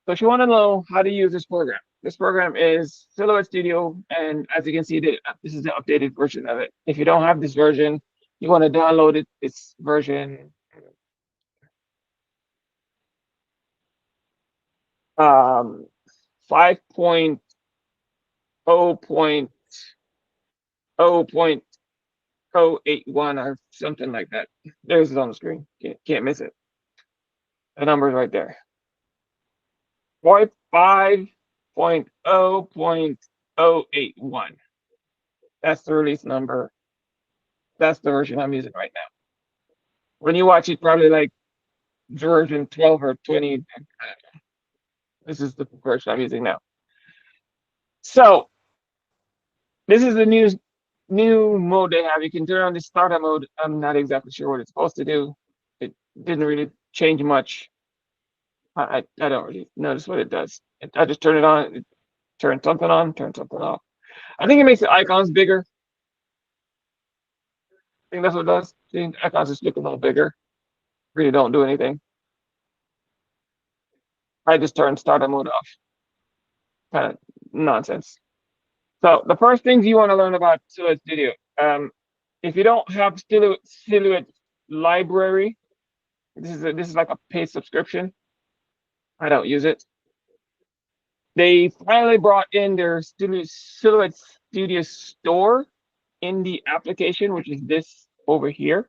So if you want to know how to use this program is Silhouette Studio, and as you can see, this is the updated version of it. If you don't have this version, you want to download it. It's version 5.0.0.081 or something like that. There's it on the screen. Can't miss it. The number's right there. 5.0.081. That's the release number. That's the version I'm using right now. When you watch it, probably like version 12 or 20. I don't know. This is the version I'm using now. So this is the new mode they have. You can turn on the startup mode. I'm not exactly sure what it's supposed to do. It didn't really change much. I don't really notice what it does. I just turn it on. It turns something on, turn something off. I think it makes the icons bigger. I think that's what it does. See, the icons just look a little bigger. Really don't do anything. I just turn startup mode off. Kind of nonsense. So the first things you want to learn about Silhouette Studio. If you don't have Silhouette library, this is like a paid subscription. I don't use it. They finally brought in their Silhouette Studio store in the application, which is this over here,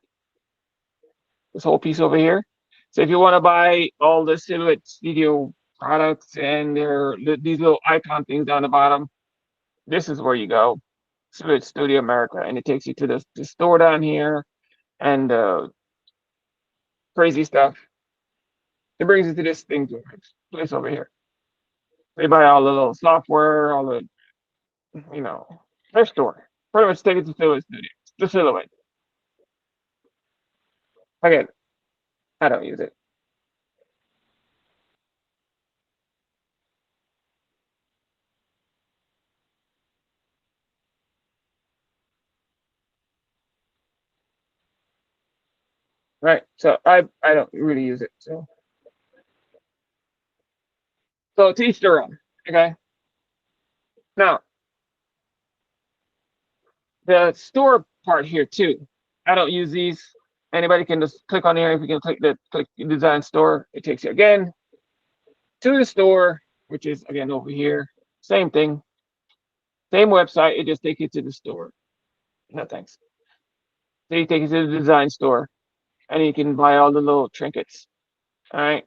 this whole piece over here. So if you want to buy all the Silhouette Studio products and these little icon things down the bottom, this is where you go. Silhouette Studio America, and it takes you to the store down here and crazy stuff. It brings you to this thing, to this place over here. They buy all the little software, all the, you know, their store. Pretty much take it to Silhouette Studio. The Silhouette. Again, I don't use it. Right. So I don't really use it. So to each their own. Okay. Now the store part here too. I don't use these. Anybody can just click on here. If you can click design store, it takes you again to the store, which is again over here. Same thing, same website. It just takes you to the store. No thanks. So you take you to the design store, and you can buy all the little trinkets. All right,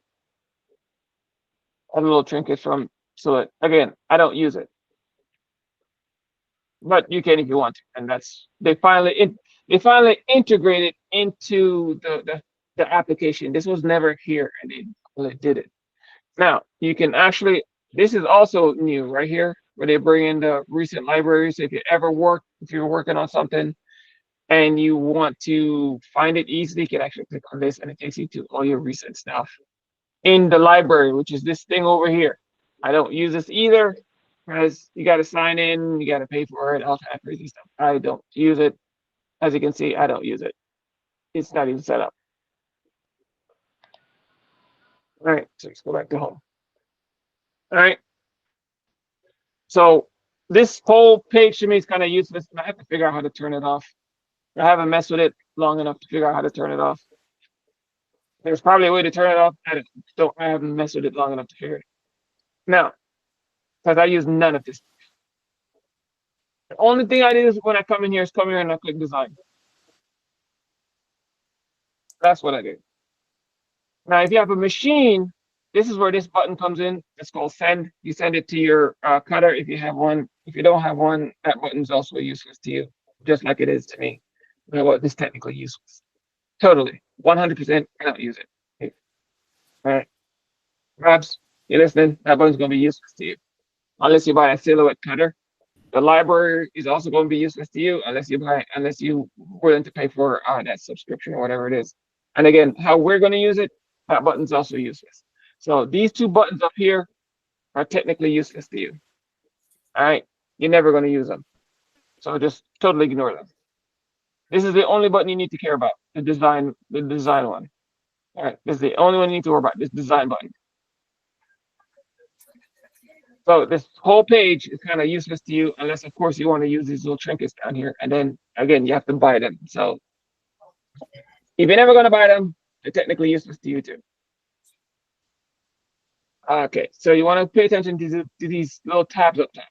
all the little trinkets from. So again, I don't use it, but you can if you want to. And that's they finally integrated into the application. This was never here, and they did it. Now you can actually. This is also new right here, where they bring in the recent libraries. If you're working on something and you want to find it easily, you can actually click on this, and it takes you to all your recent stuff in the library, which is this thing over here. I don't use this either because you got to sign in, you got to pay for it, all that crazy stuff. I don't use it. As you can see, I don't use it. It's not even set up. All right, so let's go back to home. All right, so this whole page to me is kind of useless. I have to figure out how to turn it off. I haven't messed with it long enough to figure out how to turn it off. There's probably a way to turn it off. I haven't messed with it long enough to figure it. Now, because I use none of this. The only thing I do is when I come in here is come here and I click design. That's what I do. Now, if you have a machine, this is where this button comes in. It's called send. You send it to your cutter if you have one. If you don't have one, that button is also useless to you, just like it is to me. You know what? It's technically useless. Totally. 100%. I don't use it. All right. Perhaps you're listening. That button's going to be useless to you unless you buy a Silhouette cutter. The library is also going to be useless to you unless you willing to pay for that subscription or whatever it is. And again, how we're going to use it, that button's also useless. So these two buttons up here are technically useless to you. All right, you're never going to use them. So just totally ignore them. This is the only button you need to care about, the design one. All right, this is the only one you need to worry about, this design button. So this whole page is kind of useless to you unless, of course, you want to use these little trinkets down here. And then again, you have to buy them. So if you're never going to buy them, they're technically useless to you too. Okay, so you want to pay attention to these little tabs up top.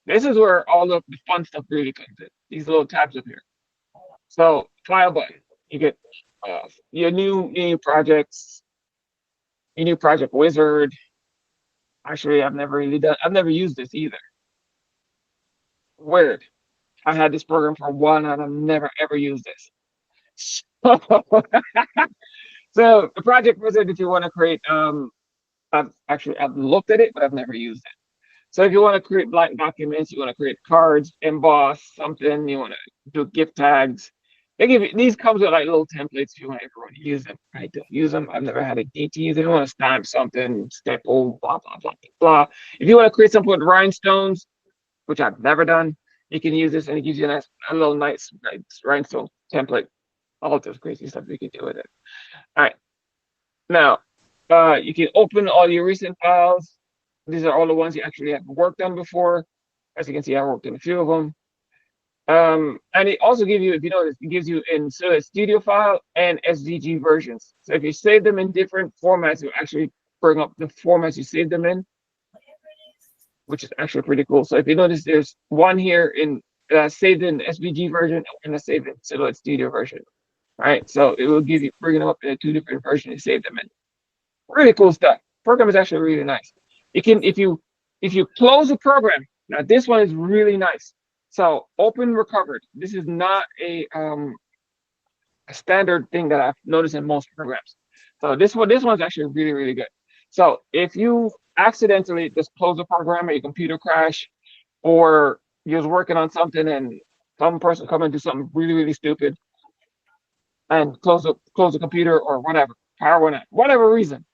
This is where all of the fun stuff really comes in. These little tabs up here. So file button, you get your new projects, your new project wizard. Actually, I've never used this either. Weird. I had this program for a while and I've never ever used this. So the project wizard, if you want to create, I've looked at it, but I've never used it. So if you want to create blank documents, you want to create cards, emboss something, you want to do gift tags. They give you these comes with like little templates if you want everyone to use them. I don't use them. I've never had a need to use it. If you want to stamp something, staple, blah blah blah blah. If you want to create something with rhinestones, which I've never done, you can use this and it gives you a little nice rhinestone template. All this crazy stuff you can do with it. All right. Now, you can open all your recent files. These are all the ones you actually have worked on before. As you can see, I worked on a few of them. And it also gives you, if you notice, it gives you in Silhouette Studio file and SVG versions. So if you save them in different formats, you actually bring up the formats you saved them in, which is actually pretty cool. So if you notice, there's one here in saved in SVG version and a saved in Silhouette Studio version. All right, so it will give you bringing them up in two different versions you save them in. Really cool stuff. Program is actually really nice. You can if you close the program. Now this one is really nice. So open recovered. This is not a standard thing that I've noticed in most programs. So this one's actually really, really good. So if you accidentally just close the program or your computer crash, or you was working on something and some person come and do something really, really stupid and close the computer or whatever, power went out, whatever reason,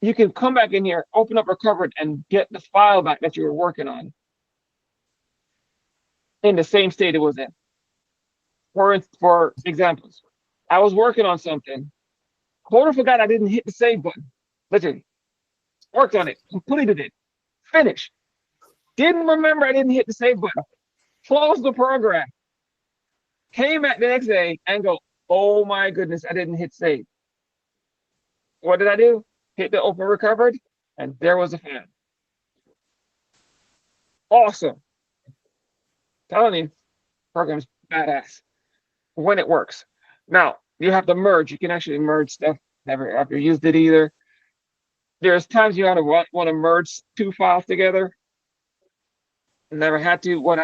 you can come back in here, open up recovered, and get the file back that you were working on in the same state it was in. For examples, I was working on something, totally forgot I didn't hit the save button. Literally, worked on it, completed it, finished. Didn't remember I didn't hit the save button. Closed the program. Came back the next day and go, oh my goodness, I didn't hit save. What did I do? Hit the open recovered, and there was a file. Awesome. Telling you, program's badass when it works. Now, you have to merge. You can actually merge stuff. Never ever used it either. There's times you want to merge two files together. Never had to. What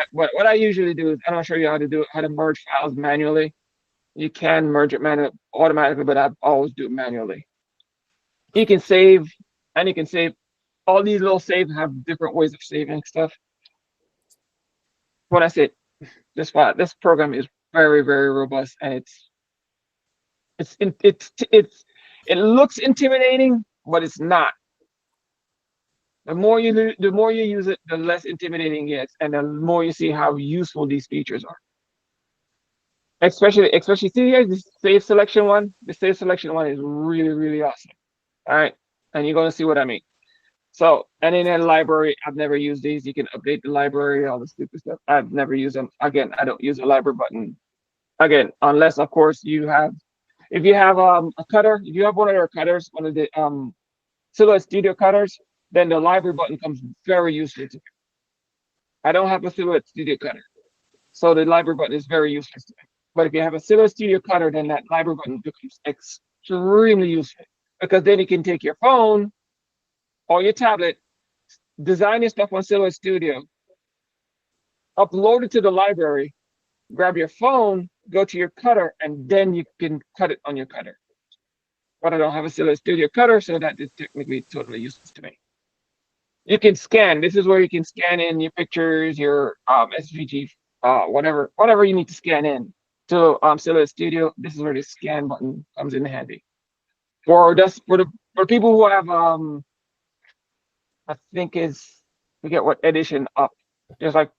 I usually do is, I'm not show you how to do it, how to merge files manually. You can merge it automatically, but I always do it manually. You can save, and you can save. All these little saves have different ways of saving stuff. When I say this program is very, very robust, and it looks intimidating, but it's not. The more you use it, the less intimidating it gets, and the more you see how useful these features are. Especially see here, the save selection one. The save selection one is really, really awesome. All right, and you're gonna see what I mean. So, and in a library, I've never used these. You can update the library, all the stupid stuff. I've never used them. Again, I don't use a library button. Again, unless of course you have, if you have a cutter, if you have one of their cutters, one of the Silhouette Studio cutters, then the library button comes very useful to me. I don't have a Silhouette Studio cutter, so the library button is very useless to me. But if you have a Silhouette Studio cutter, then that library button becomes extremely useful, because then you can take your phone or your tablet, design your stuff on Silhouette Studio, upload it to the library, grab your phone, go to your cutter, and then you can cut it on your cutter. But I don't have a Silhouette Studio cutter, so that is technically totally useless to me. You can scan. This is where you can scan in your pictures, your SVG, whatever you need to scan in to Silhouette Studio. This is where the scan button comes in handy. For people who have I think forget what edition up. There's like,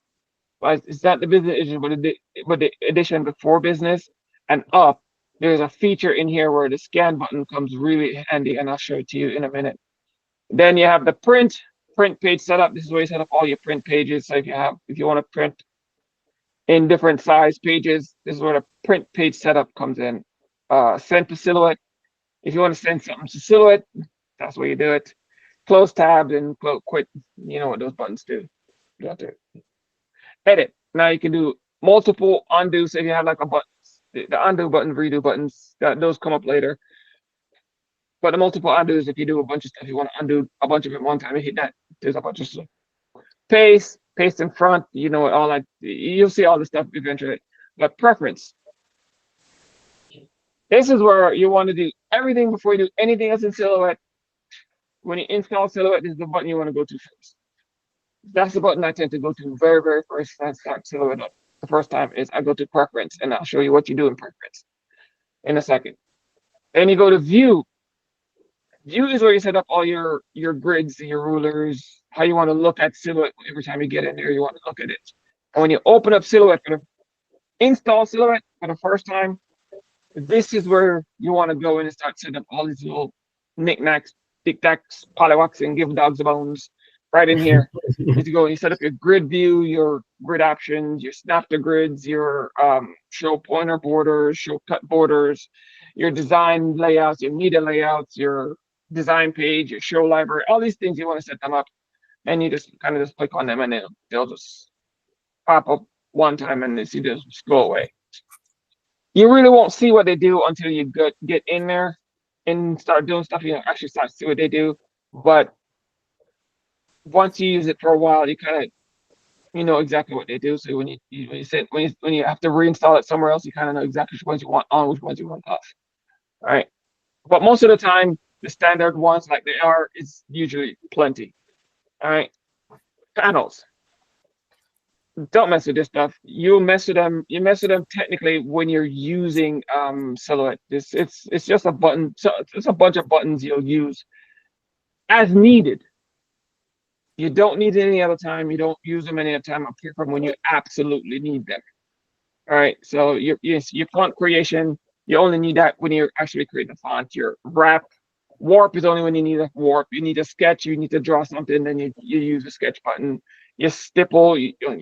it's not the business edition, but the edition before business and up. There's a feature in here where the scan button comes really handy, and I'll show it to you in a minute. Then you have the print page setup. This is where you set up all your print pages. So if you want to print in different size pages, this is where the print page setup comes in. Send to Silhouette. If you want to send something to Silhouette, that's where you do it. Close tabs and quit. You know what those buttons do. You have to edit. Now you can do multiple undo. So if you have like a button, the undo button, redo buttons, those come up later. But the multiple undos, if you do a bunch of stuff, you want to undo a bunch of it one time, you hit that. There's a bunch of stuff. Paste in front. You know all that. You'll see all the stuff eventually. But preference. This is where you want to do everything before you do anything else in Silhouette. When you install Silhouette, this is the button you want to go to first. That's the button I tend to go to very first when I start Silhouette up. The first time is I go to preference, and I'll show you what you do in preference in a second. Then you go to view. View is where you set up all your grids, your rulers, how you want to look at Silhouette every time you get in there. You want to look at it. And when you open up Silhouette, install Silhouette for the first time, this is where you want to go in and start setting up all these little knickknacks, tic-tacs, pollywogs, and give dogs bones right in here. You go and you set up your grid view, your grid options, your snap to grids, your show pointer borders, show cut borders, your design layouts, your media layouts, your design page, your show library, all these things you want to set them up. And you just kind of just click on them and they'll just pop up one time and you just go away. You really won't see what they do until you get in there and start doing stuff. You actually start to see what they do. But once you use it for a while, you kind of know exactly what they do. So when you have to reinstall it somewhere else, you kind of know exactly which ones you want on, which ones you want off. All right. But most of the time, the standard ones like they are is usually plenty. All right. Panels. Don't mess with this stuff. You mess with them technically when you're using Silhouette. It's just a button. So it's a bunch of buttons you'll use as needed. You don't need it any other time. You don't use them any other time apart from when you absolutely need them. All right. So your font creation, you only need that when you're actually creating a font. Your wrap, warp is only when you need a warp. You need a sketch, you need to draw something, then you use the sketch button. Your stipple,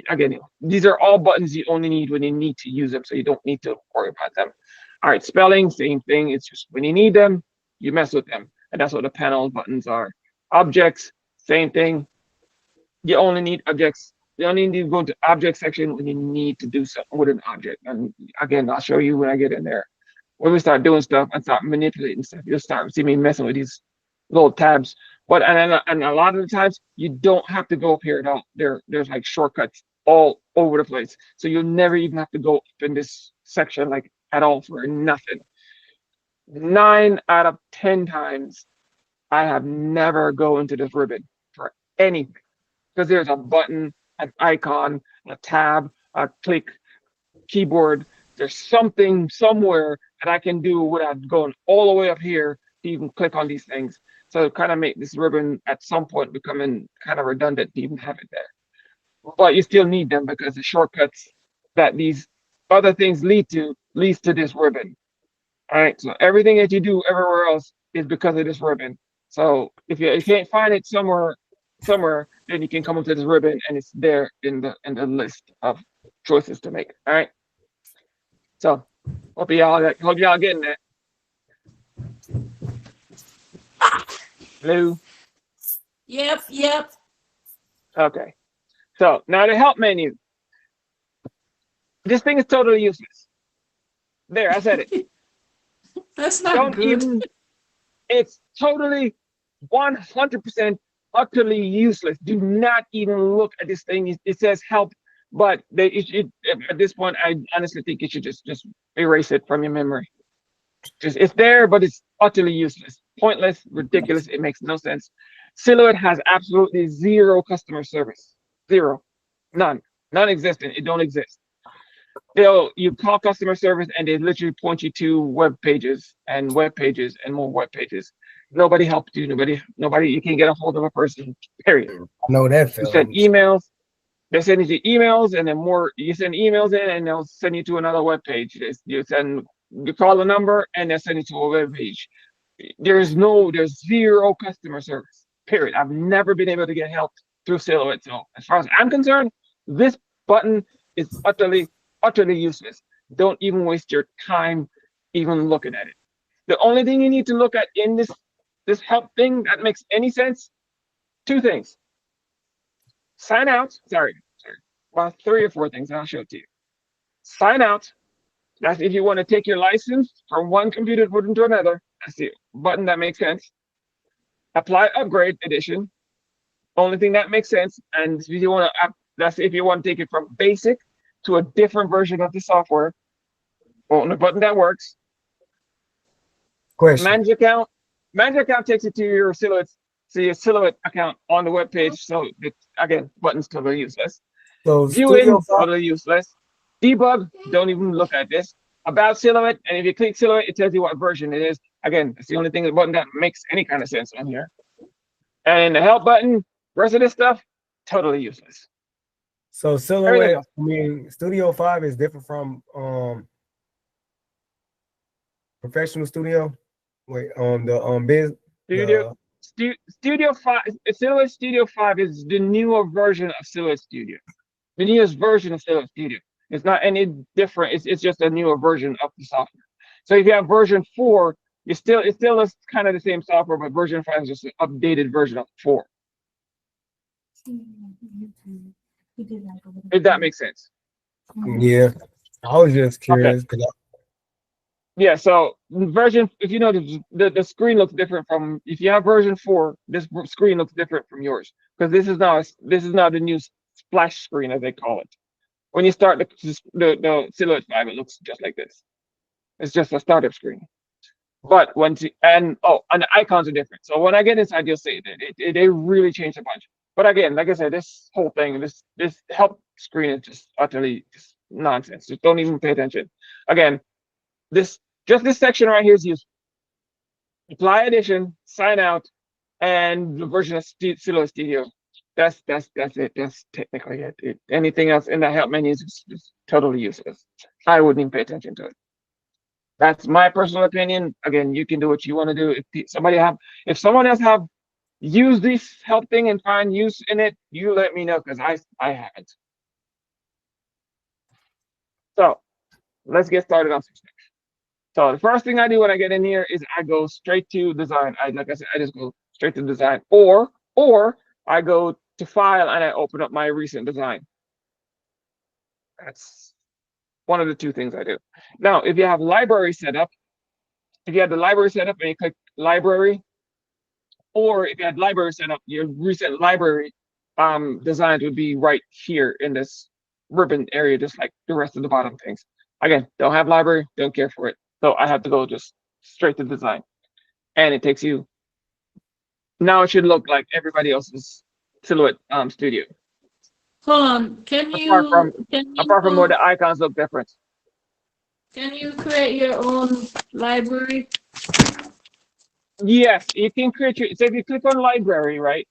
again, these are all buttons you only need when you need to use them, so you don't need to worry about them. All right, spelling, same thing. It's just when you need them, you mess with them. And that's what the panel buttons are. Objects, same thing. You only need objects. You only need to go to object section when you need to do something with an object. And again, I'll show you when I get in there. When we start doing stuff and start manipulating stuff, you'll start see me messing with these little tabs. But and a lot of the times you don't have to go up here at all. There's like shortcuts all over the place. So you'll never even have to go up in this section like at all for nothing. 9 out of 10 times I have never go into this ribbon for anything. Because there's a button, an icon, a tab, a click, keyboard. There's something somewhere that I can do without going all the way up here to even click on these things. So kind of make this ribbon at some point becoming kind of redundant to even have it there. But you still need them because the shortcuts that these other things leads to this ribbon. All right, so everything that you do everywhere else is because of this ribbon. So if you can't find it somewhere, then you can come up to this ribbon and it's there in the list of choices to make. All right. So hope y'all getting that. Hello. Yep. Okay. So now the help menu. This thing is totally useless. There, I said it. That's not good. It's totally 100% utterly useless. Do not even look at this thing. It says help, but at this point, I honestly think you should just erase it from your memory. It's there, but it's utterly useless, pointless, ridiculous. It makes no sense. Silhouette has absolutely zero customer service. Zero. None. Non-existent. It don't exist. You call customer service and they literally point you to web pages and more web pages. Nobody helped you. Nobody. You can't get a hold of a person. Period. I know that feeling. You send emails. They send you emails, and then more. You send emails in, and they'll send you to another web page. You call a number, and they'll send you to a web page. There's zero customer service. period. I've never been able to get help through Silhouette. So as far as I'm concerned, this button is utterly useless. Don't even waste your time even looking at it. The only thing you need to look at in this help thing that makes any sense, two things. Sign out, sorry, well, 3 or 4 things, and I'll show it to you. Sign out, that's if you want to take your license from one computer to put into another. That's the button that makes sense. Apply upgrade edition, only thing that makes sense. And if you want to, that's if you want to take it from basic to a different version of the software, on the button that works. Question. Manage account takes you to your Silhouette account on the web page. So again, buttons totally useless. So Viewing, Studio 5, totally useless. Debug, don't even look at this. About Silhouette, and if you click Silhouette, it tells you what version it is. Again, that's the only thing the button that makes any kind of sense on here. And the help button, rest of this stuff, totally useless. so Everything Silhouette, else. I mean, Studio 5 is different from Professional Studio. Wait, the biz. Studio 5, Silhouette Studio 5 is the newer version of Silhouette Studio. The newest version of Silhouette Studio. It's not any different. It's just a newer version of the software. So if you have version 4, it's still kind of the same software, but version 5 is just an updated version of 4. If that makes sense. Yeah, I was just curious because Yeah, so version, if you notice, the screen looks different from, if you have version 4, this screen looks different from yours, because this is now the new splash screen, as they call it. When you start the Silhouette 5, it looks just like this. It's just a startup screen. But and the icons are different. So when I get inside, you'll see that they really changed a bunch. But again, like I said, this whole thing, this help screen is just utterly just nonsense. Just don't even pay attention. Again, this section right here is useful. Apply edition, sign out, and the version of Silhouette Studio. That's it. That's technically it. Anything else in the help menu is just totally useless. I wouldn't even pay attention to it. That's my personal opinion. Again, you can do what you want to do. If someone else have used this help thing and find use in it, you let me know, because I haven't. So let's get started on some stuff. So the first thing I do when I get in here is I go straight to design. Like I said, I just go straight to design, or I go to file and I open up my recent design. That's one of the two things I do. Now, if you have library set up, if you have the library set up and you click library, or if you had library set up, your recent library designs would be right here in this ribbon area, just like the rest of the bottom things. Again, don't have library, don't care for it. So I have to go just straight to design. And it takes you, now it should look like everybody else's Silhouette Studio. Hold on. Apart from where the icons look different. Can you create your own library? Yes, you can create so if you click on library, right?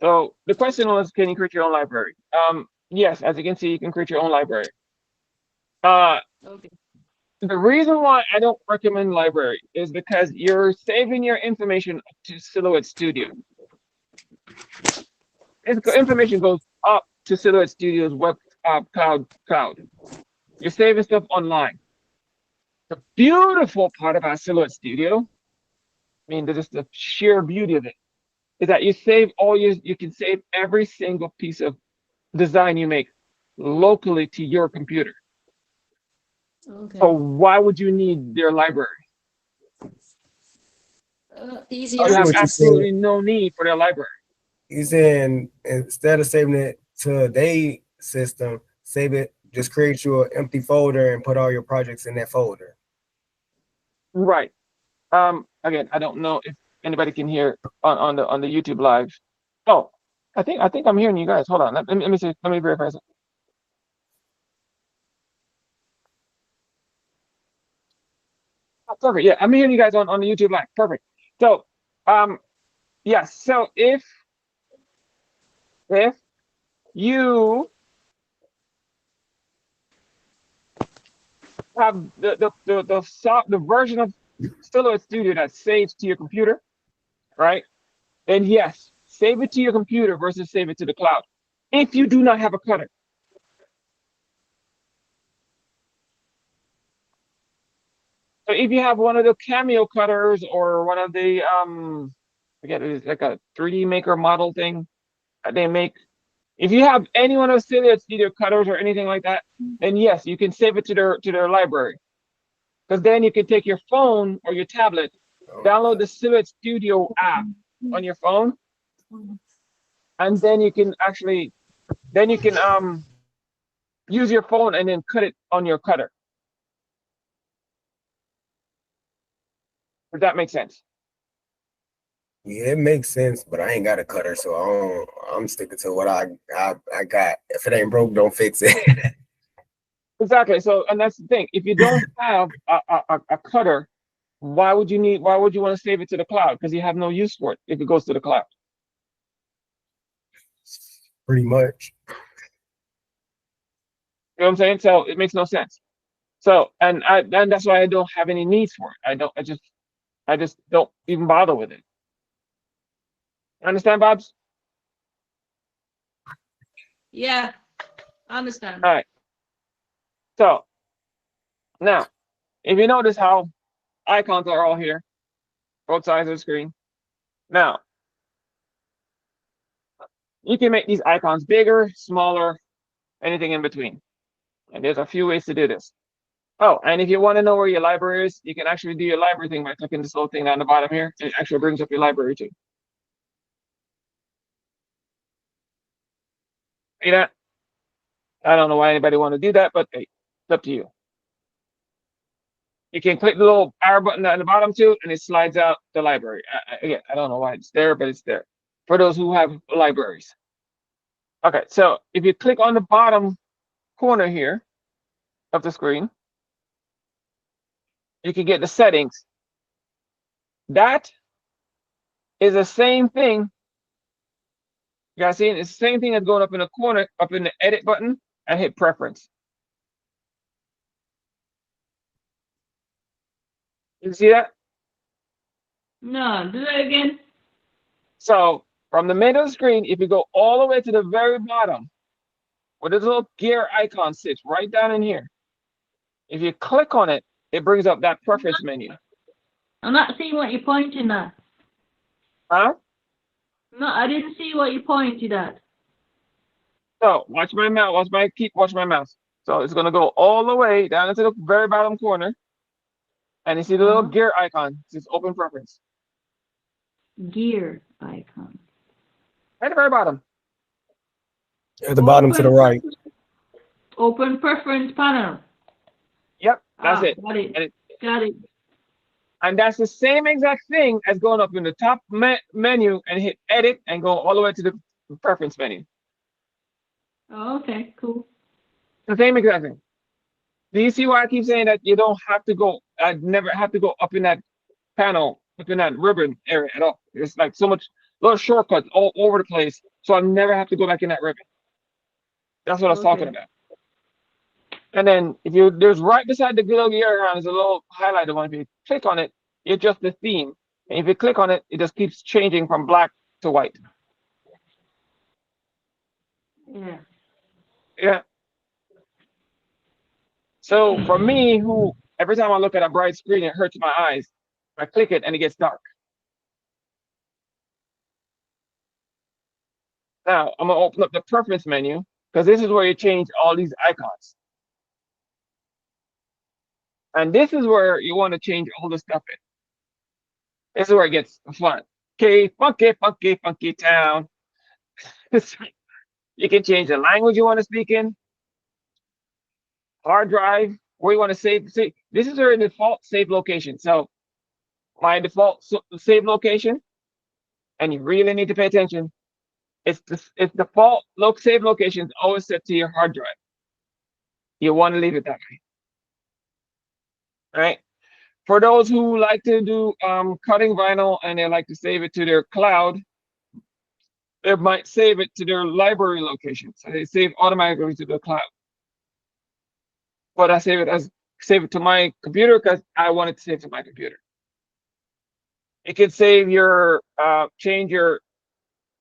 So the question was, can you create your own library? Yes, as you can see, you can create your own library. Okay. The reason why I don't recommend library is because you're saving your information to Silhouette Studio. Information goes up to Silhouette Studio's web cloud. You're saving stuff online. The beautiful part about Silhouette Studio, I mean, just the sheer beauty of it, is that you can save every single piece of design you make locally to your computer. Okay. So why would you need their library? Easy. You have absolutely no need for their library. you saying instead of saving it to their system, save it, just create you an empty folder and put all your projects in that folder. Right. Again, I don't know if anybody can hear on the YouTube live. Oh, I think I'm hearing you guys. Hold on. Let me see. Let me verify something. Oh, perfect. Yeah, I'm hearing you guys on the YouTube live. Perfect. So, yes. So if you have the version of Silhouette Studio that saves to your computer, right? And yes, save it to your computer versus save it to the cloud. If you do not have a cutter. So if you have one of the Cameo cutters or one of the forget it is like a 3D maker model thing that they make. If you have any one of Ciliat's either cutters or anything like that, then yes, you can save it to their library. Because then you can take your phone or your tablet, download the Ciliat Studio app on your phone, and then you can actually use your phone and then cut it on your cutter. Does that make sense? Yeah, it makes sense, but I ain't got a cutter, so I'm sticking to what I got. If it ain't broke, don't fix it. Exactly. So, and that's the thing. If you don't have a cutter, why would you want to save it to the cloud? Because you have no use for it if it goes to the cloud. Pretty much. You know what I'm saying? So it makes no sense. So, and that's why I don't have any needs for it. I just don't even bother with it. Understand, Babs? Yeah, I understand. All right. So now, if you notice how icons are all here, both sides of the screen. Now, you can make these icons bigger, smaller, anything in between. And there's a few ways to do this. Oh, and if you want to know where your library is, you can actually do your library thing by clicking this little thing down the bottom here. It actually brings up your library too. See that? I don't know why anybody want to do that, but hey, it's up to you. You can click the little arrow button at the bottom too, and it slides out the library. Again, I don't know why it's there, but it's there for those who have libraries. Okay, so if you click on the bottom corner here of the screen, you can get the settings. That is the same thing. You guys see it? It's the same thing as going up in the corner, up in the edit button, and hit preference. You see that? No, do that again. So from the middle of the screen, if you go all the way to the very bottom, where this little gear icon sits right down in here, if you click on it, it brings up that preference menu. I'm not seeing what you're pointing at. Huh? No, I didn't see what you pointed at. So watch my mouse, watch my mouse. So it's gonna go all the way down into the very bottom corner. And you see the little gear icon, it says open preference. Gear icon. Right at the very bottom. At the bottom to the right. Open preference panel. Yep, that's it. Got it. And it. Got it. And that's the same exact thing as going up in the top menu and hit edit and go all the way to the preference menu. Oh, okay, cool. The same exact thing. Do you see why I keep saying that you don't have to go, I never have to go up in that panel, up in that ribbon area at all. It's like so much little shortcuts all over the place. So I never have to go back in that ribbon. That's what I was talking about. And then if there's right beside the little gear icon, there's a little highlighted one. If you click on it, it's just the theme. And if you click on it, it just keeps changing from black to white. Yeah. Yeah. So for me, who every time I look at a bright screen, it hurts my eyes. I click it and it gets dark. Now I'm gonna open up the preference menu because this is where you change all these icons. And this is where you want to change all the stuff in. This is where it gets fun. Okay, funky, funky, funky town. You can change the language you want to speak in. Hard drive, where you want to save. This is your default save location. So my default save location, and you really need to pay attention. It's default save location is always set to your hard drive. You want to leave it that way. All right. For those who like to do cutting vinyl and they like to save it to their cloud, they might save it to their library location. So they save automatically to the cloud. But I save it to my computer because I want it to save to my computer. It can save your change your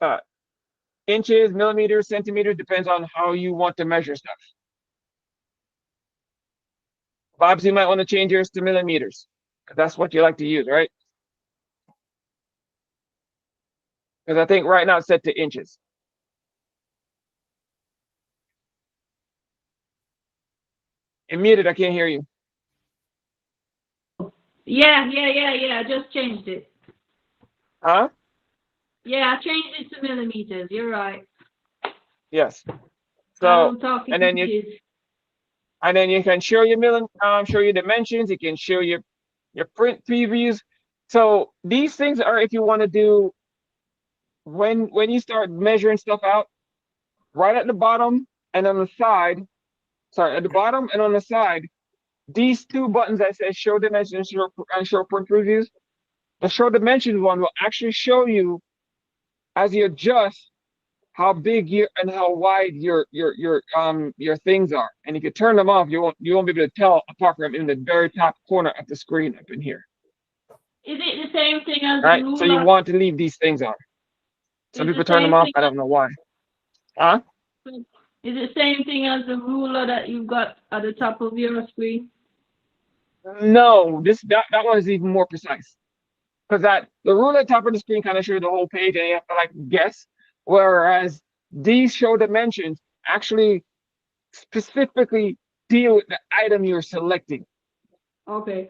uh, inches, millimeters, centimeters, depends on how you want to measure stuff. Bobs, you might want to change yours to millimeters. That's what you like to use, right? Because I think right now it's set to inches. You're muted, I can't hear you. Yeah. I just changed it. Huh? Yeah, I changed it to millimeters. You're right. Yes. I So, don't talk and then inches. you can show your show your dimensions. It can show your print previews. So these things are if you want to do when you start measuring stuff out, right at the bottom and on the side. Sorry, at the bottom and on the side, these two buttons that say show dimensions and show print previews. The show dimensions one will actually show you as you adjust how big and how wide your things are. And if you turn them off, you won't be able to tell apart from in the very top corner of the screen up in here. Is it the same thing as Right? the ruler? So you want to leave these things on. Some people turn them off. I don't know why. Huh? Is it the same thing as the ruler that you've got at the top of your screen? No, that one is even more precise. Because the ruler at the top of the screen kind of shows the whole page and you have to like guess. Whereas these show dimensions actually specifically deal with the item you're selecting. Okay.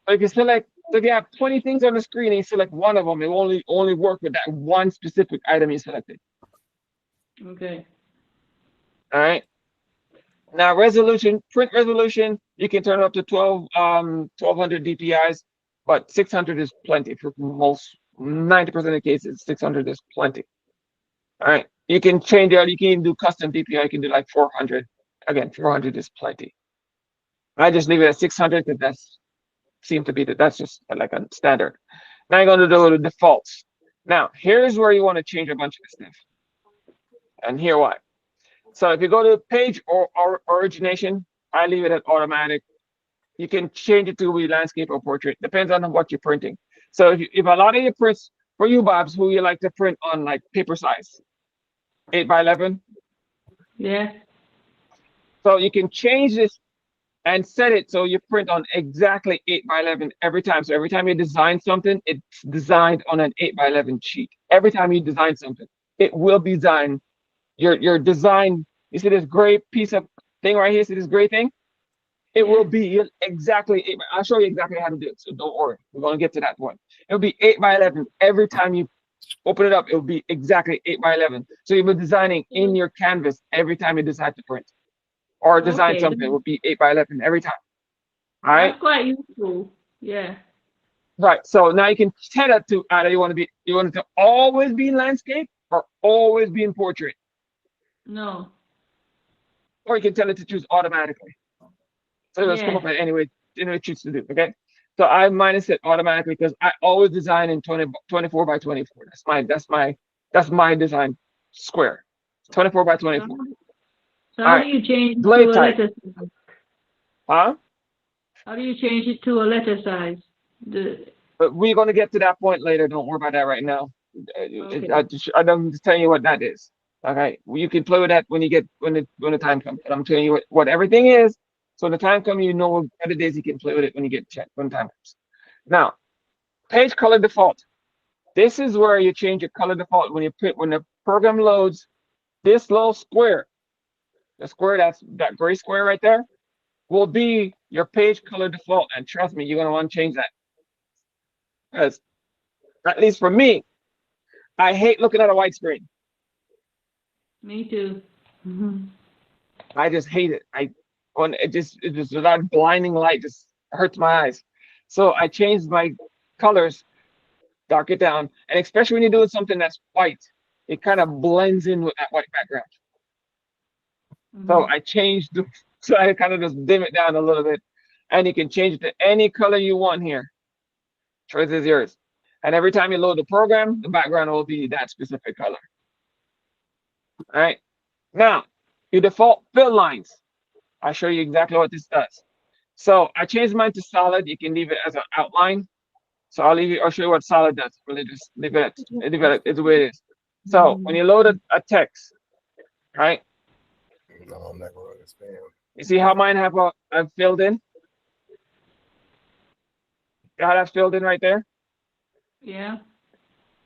So if you have 20 things on the screen and you select one of them, it will only work with that one specific item you selected. Okay. All right. Now print resolution, you can turn it up to 1200 DPIs, but 600 is plenty for most 90% of the cases. 600 is plenty. All right. You can change it. You can even do custom DPI. You can do like 400. Again, 400 is plenty. I just leave it at 600 because that's just like a standard. Now you're going to do the defaults. Now, here's where you want to change a bunch of stuff. And here why. So if you go to page or origination, I leave it at automatic. You can change it to be landscape or portrait. Depends on what you're printing. So if a lot of your prints, for you, Bobs, who you like to print on like paper size, 8x11. Yeah. So you can change this and set it so you print on exactly 8x11 every time. So every time you design something, it's designed on an 8x11 sheet. Every time you design something, it will be designed. Your design, you see this gray piece of thing right here? See this gray thing? It will be exactly 8 I'll show you exactly how to do it. So don't worry. We're going to get to that one. It'll be 8x11 every time you open it up. It'll be exactly 8x11. So you'll be designing in your canvas every time you decide to print or design something. It will be 8x11 every time. All right. That's quite useful. Yeah. Right. So now you can set it to either you want it to always be in landscape or always be in portrait. No. Or you can tell it to choose automatically. So it'll come up with any way it chooses to do. Okay. So I mine is set automatically because I always design in 24x24. That's my design square. 24x24. So how do you change it to a letter size? Huh? How do you change it to a letter size? But we're going to get to that point later. Don't worry about that right now. Okay. I'm just telling you what that is. Okay, you can play with that when the time comes. And I'm telling you what everything is. So when the time comes, you know what it is. You can play with it when you get checked when the time comes. Now, page color default. This is where you change your color default when the program loads. This little square, the square that gray square right there, will be your page color default. And trust me, you're gonna want to change that. Because at least for me, I hate looking at a white screen. Me too. I just hate it. It just that blinding light just hurts my eyes. So I changed my colors, dark it down, and especially when you're doing something that's white, it kind of blends in with that white background. So so I kind of just dim it down a little bit, and you can change it to any color you want here. Choice is yours. And every time you load the program, the background will be that specific color. All right. Now, your default fill lines. I'll show you exactly what this does. So I changed mine to solid. You can leave it as an outline. So I'll show you what solid does. Really just leave it it's the way it is. So when you load a text, right? No, I'm not going to spam. You see how mine I've filled in? See how that's filled in right there? Yeah.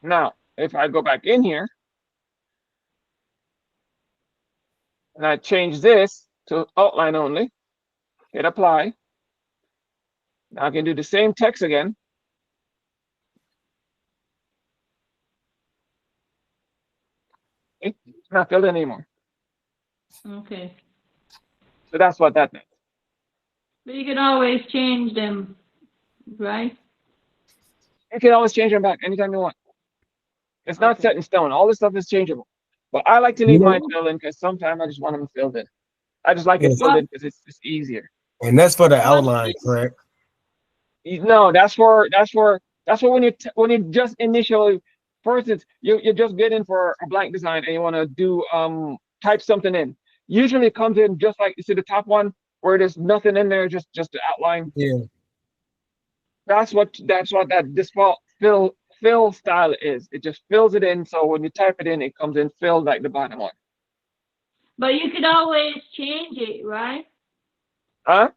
Now, if I go back in here and I change this to outline only, hit apply. Now I can do the same text again. It's not filled in anymore. Okay. So that's what that means. But you can always change them, right? You can always change them back anytime you want. It's not Okay. set in stone. All this stuff is changeable. But I like to leave You know- mine filled in because sometimes I just want them filled in. I just like it Yes. filled in because it's easier. And that's for the What outline, is- correct? No, that's for when you just initially first it's you're just getting for a blank design and you want to do type something in. Usually it comes in just like you see the top one where there's nothing in there, just the outline. Yeah. That's what that default fill style is. It just fills it in. So when you type it in, it comes in filled like the bottom one. But you could always change it, right? Huh?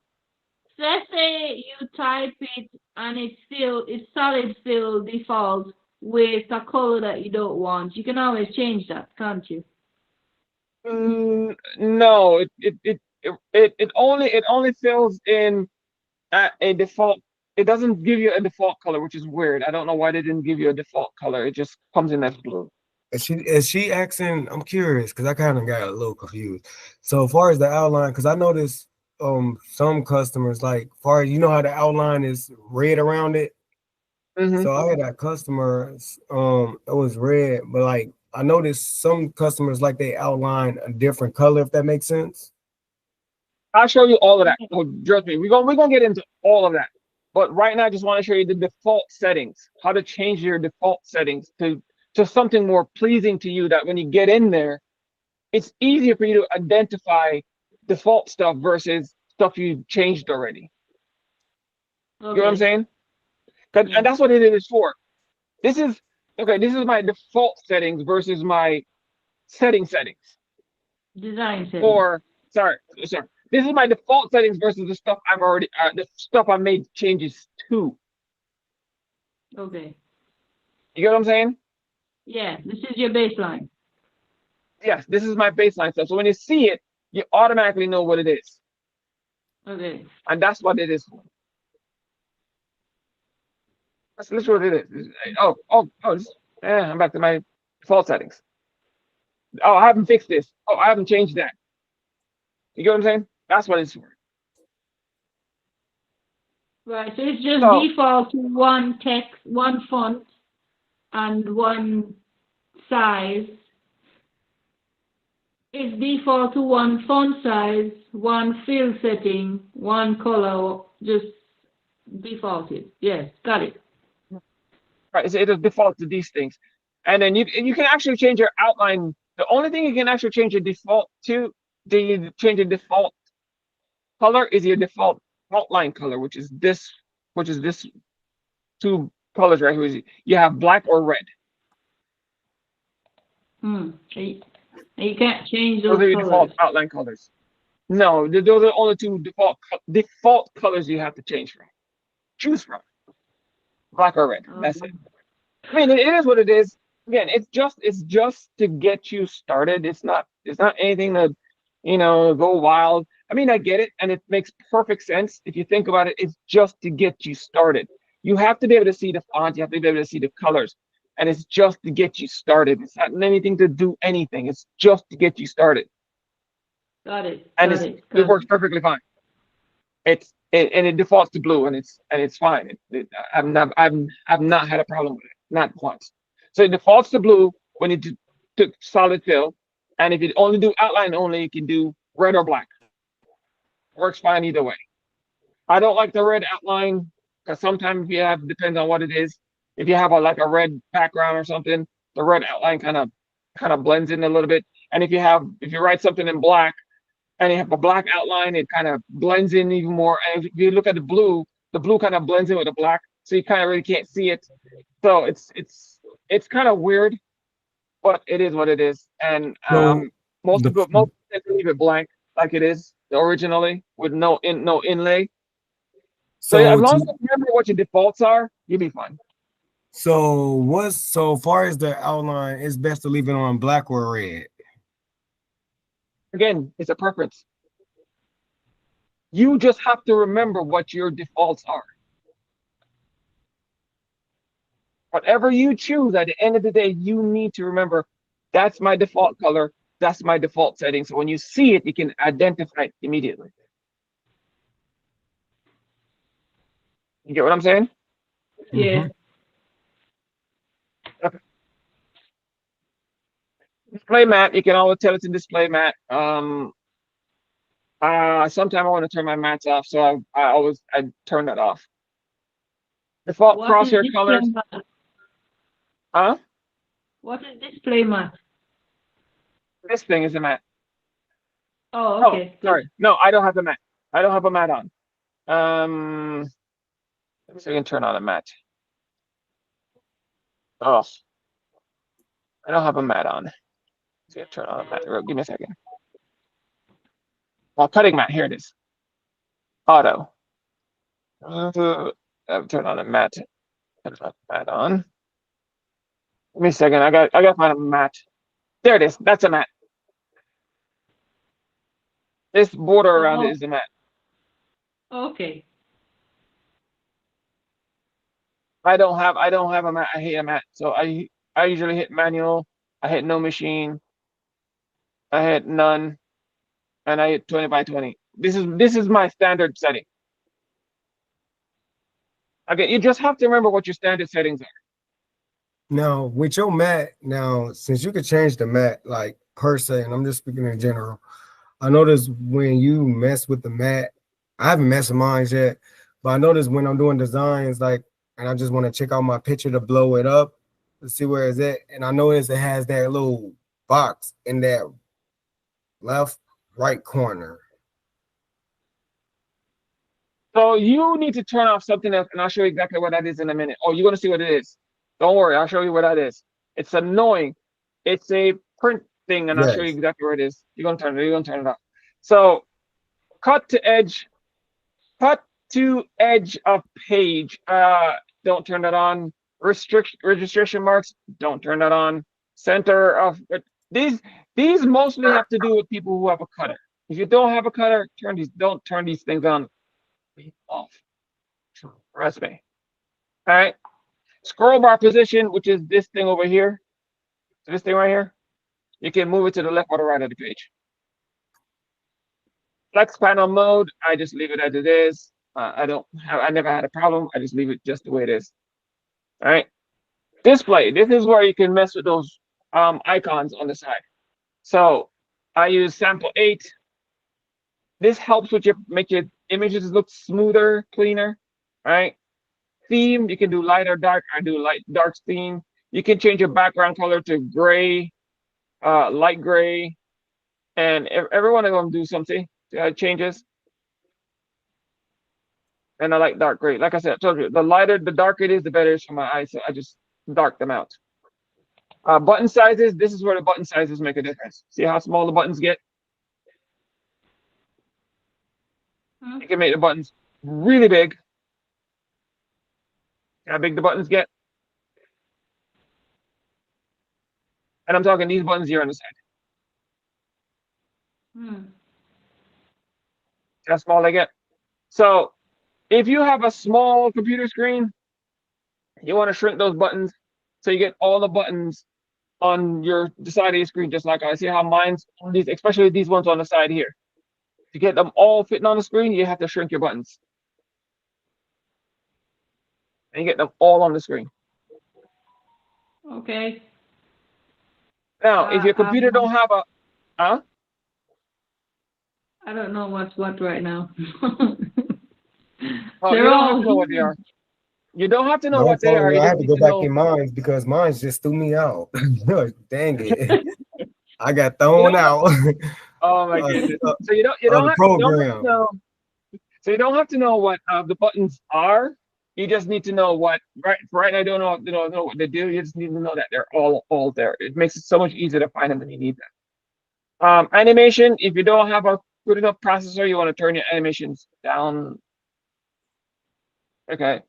So let's say you type it and it's solid fill default with a color that you don't want. You can always change that, can't you? No, it only fills in at a default. It doesn't give you a default color, which is weird. I don't know why they didn't give you a default color. It just comes in as blue. Is she asking? I'm curious because I kind of got a little confused. So as far as the outline, because I noticed some customers like far you know how the outline is red around it. Mhm. So I had that customer it was red, but like I noticed some customers like they outline a different color, if that makes sense. I'll show you all of that. Oh, trust me, we're gonna get into all of that. But right now, I just want to show you the default settings, how to change your default settings to something more pleasing to you. That when you get in there, it's easier for you to identify default stuff versus stuff you changed already. You know what I'm Okay. saying? Yeah. And that's what it is for. This is okay. This is my default settings versus my settings. Design setting. Or sorry. This is my default settings versus the stuff the stuff I made changes to. Okay. You get what I'm saying? Yeah, this is your baseline. Yes, this is my baseline stuff. So when you see it, you automatically know what it is, Okay. and that's what it is for. That's literally what it is. I'm back to my default settings. Oh, I haven't fixed this. Oh, I haven't changed that. You get what I'm saying? That's what it's for. Right. So it's just So- default to one text, one font, and one size. It's default to one font size, one fill setting, one color, just defaulted. Yes, got it. Right, so it'll default to these things, and then you can actually change your outline. The only thing you can actually change your default to, change your default color is your default outline color, which is this two colors right here. You have black or red. You can't change Those those are your default colors. outline colors. No, those are only two default colors you have to choose from. Black or red. That's it. I mean, it is what it is. Again, it's just to get you started. It's not anything to, go wild. I mean, I get it, and it makes perfect sense if you think about it. It's just to get you started. You have to be able to see the font. You have to be able to see the colors, and it's just to get you started. It's not anything to do anything. It's just to get you started, Got it. and Got it. it works perfectly fine. It defaults to blue, and it's fine. I've not had a problem with it, not once. So it defaults to blue when you do solid fill, and if you only do outline only, you can do red or black. Works fine either way. I don't like the red outline because sometimes if you have depends on what it is. If you have like a red background or something, the red outline kind of blends in a little bit. And if you write something in black and you have a black outline, it kind of blends in even more. And if you look at the blue kind of blends in with the black. so you kind of really can't see it. So it's kind of weird, but it is what it is. And So most the people most people leave it blank like it is originally with no inlay. So yeah, as so long as to, you remember what your defaults are, you'll be fine. so what's so far as the outline, it's best to leave it on black or red. Again, it's a preference. You just have to remember what your defaults are. Whatever you choose, at the end of the day, you need to remember that's my default color, that's my default setting. So when you see it, you can identify it immediately. You get what I'm saying? Yeah. Display mat, you can always tell it's a display mat. Sometimes I want to turn my mats off, so I turn that off. Default What is crosshair display colors, mat? huh? What is display mat? This thing is a mat. Oh, Oh, okay. Good. sorry. No, I don't have the mat. I don't have a mat on. Let me see if I can turn on a mat. Oh, I don't have a mat on. See, turn on a mat. Give me a second. Well, cutting mat. Here it is. Auto. Turn on a mat. Turn on a mat on. Give me a second. I got to find a mat. There it is. That's a mat. This border around it is a mat. Okay. I don't have a mat. I hate a mat. So I usually hit manual. I hit no machine. I hit none. And I hit 20 by 20. This is my standard setting. Okay, you just have to remember what your standard settings are. Now, with your mat, now since you could change the mat like per se, and I'm just speaking in general, I noticed when you mess with the mat, I haven't messed with mine yet, but I noticed when I'm doing designs, like, and I just want to check out my picture to blow it up to see where it's at, and I notice it has that little box in that left right corner. So you need to turn off something else, and I'll show you exactly what that is in a minute. Oh, you're gonna see what it is. Don't worry, I'll show you what that is. It's annoying. It's a print thing, and I'll show you Yes. exactly what it is. You're gonna turn it off. So cut to edge of page. Don't turn that on. Registration marks, don't turn that on. Center of these mostly have to do with people who have a cutter. If you don't have a cutter, don't turn these things on. Off. Trust me. All right. Scroll bar position, which is this thing over here. So this thing right here. You can move it to the left or the right of the page. Flex panel mode, I just leave it as it is. I never had a problem. I just leave it just the way it is. All right. Display. This is where you can mess with those icons on the side. So I use sample 8. This helps with make your images look smoother, cleaner. All right. Theme, you can do light or dark. I do light, dark theme. You can change your background color to gray, light gray, and every one of them do something. Changes. And I like dark gray. Like I said, I told you, the darker it is, the better it is for my eyes. So I just dark them out. Button sizes. This is where the button sizes make a difference. See how small the buttons get? You can make the buttons really big. See how big the buttons get? And I'm talking these buttons here on the side. See how small they get? So if you have a small computer screen, you want to shrink those buttons so you get all the buttons on the side of your screen, just like I see how mine's on these, especially these ones on the side here. To get them all fitting on the screen, you have to shrink your buttons. And you get them all on the screen. Okay. Now, if your computer don't have a, I don't know what's what right now. Oh, you don't have to know what they are. You don't have to know what they are. I have to go back in mine because mine just threw me out. Dang it. I got thrown out. Oh my goodness. So you don't have to know. So you don't have to know what the buttons are. You just need to know what right now. Don't know what they do. You just need to know that they're all there. It makes it so much easier to find them when you need them. Animation. If you don't have a good enough processor, you want to turn your animations down. Okay.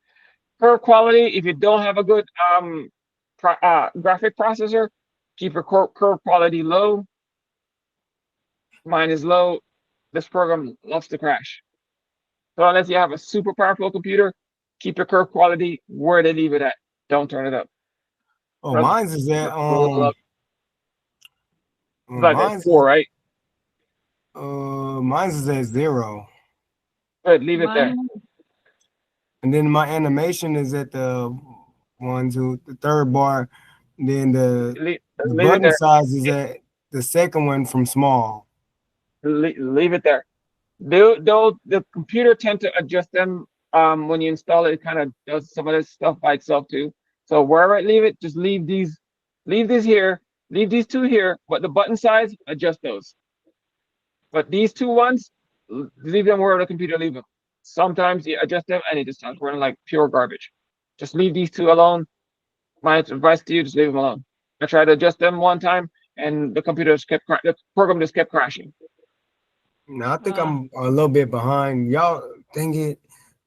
Curve quality. If you don't have a good graphic processor, keep your curve quality low. Mine is low. This program loves to crash. So unless you have a super powerful computer, keep your curve quality where they leave it at. Don't turn it up. Oh, mine's is at like mine's 4, right? mine's is at 0. Good, leave it there. And then my animation is at the 1, 2, the third bar. Then the button size is at the second one from small. Leave it there. The computer tend to adjust them when you install it. It kind of does some of this stuff by itself too. So wherever I leave it, just leave these here, leave these 2 here, but the button size, adjust those. But these 2 ones, leave them where the computer leave them. Sometimes you adjust them and it just starts running like pure garbage. Just leave these 2 alone. My advice to you, just leave them alone. I tried to adjust them one time and the program just kept crashing. Now I think I'm a little bit behind. Y'all, dang it,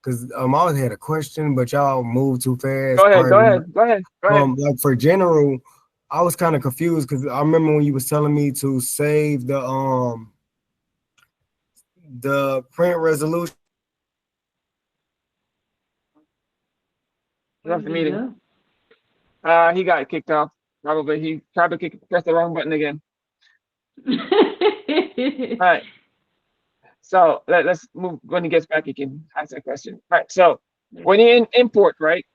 because I always had a question, but y'all moved too fast. Go ahead. Like for general, I was kind of confused because I remember when you was telling me to save the print resolution. Left the meeting. He got kicked off. Probably he tried to press the wrong button again. All right. So let's move. When he gets back, he can ask that question. All right. So when you import, right,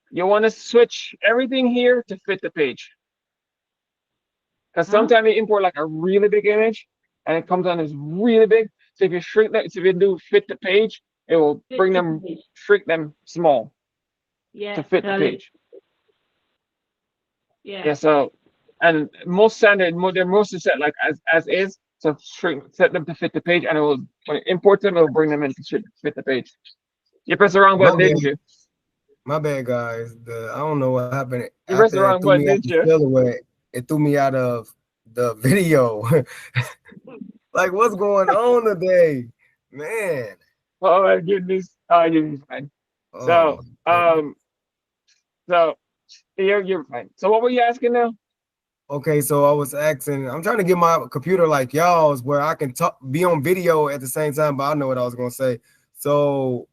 you want to switch everything here to fit the page. Because sometimes you import like a really big image and it comes on as really big. So if you shrink that, so if you do fit the page, it will shrink them small. Yeah. To fit the page. Yeah. Yeah. So, and most standard, they're mostly set like as is. So set them to fit the page, and it will when it imports them, it will bring them in to fit the page. You press the wrong button, didn't you? My bad, guys. I don't know what happened. You pressed the wrong button, didn't you? It threw me out of the video. Like, what's going on today, man? Oh my goodness! Oh, you're fine. So, so you're fine. So, what were you asking now? Okay, so I was asking, I'm trying to get my computer like y'all's where I can be on video at the same time, but I know what I was gonna say. So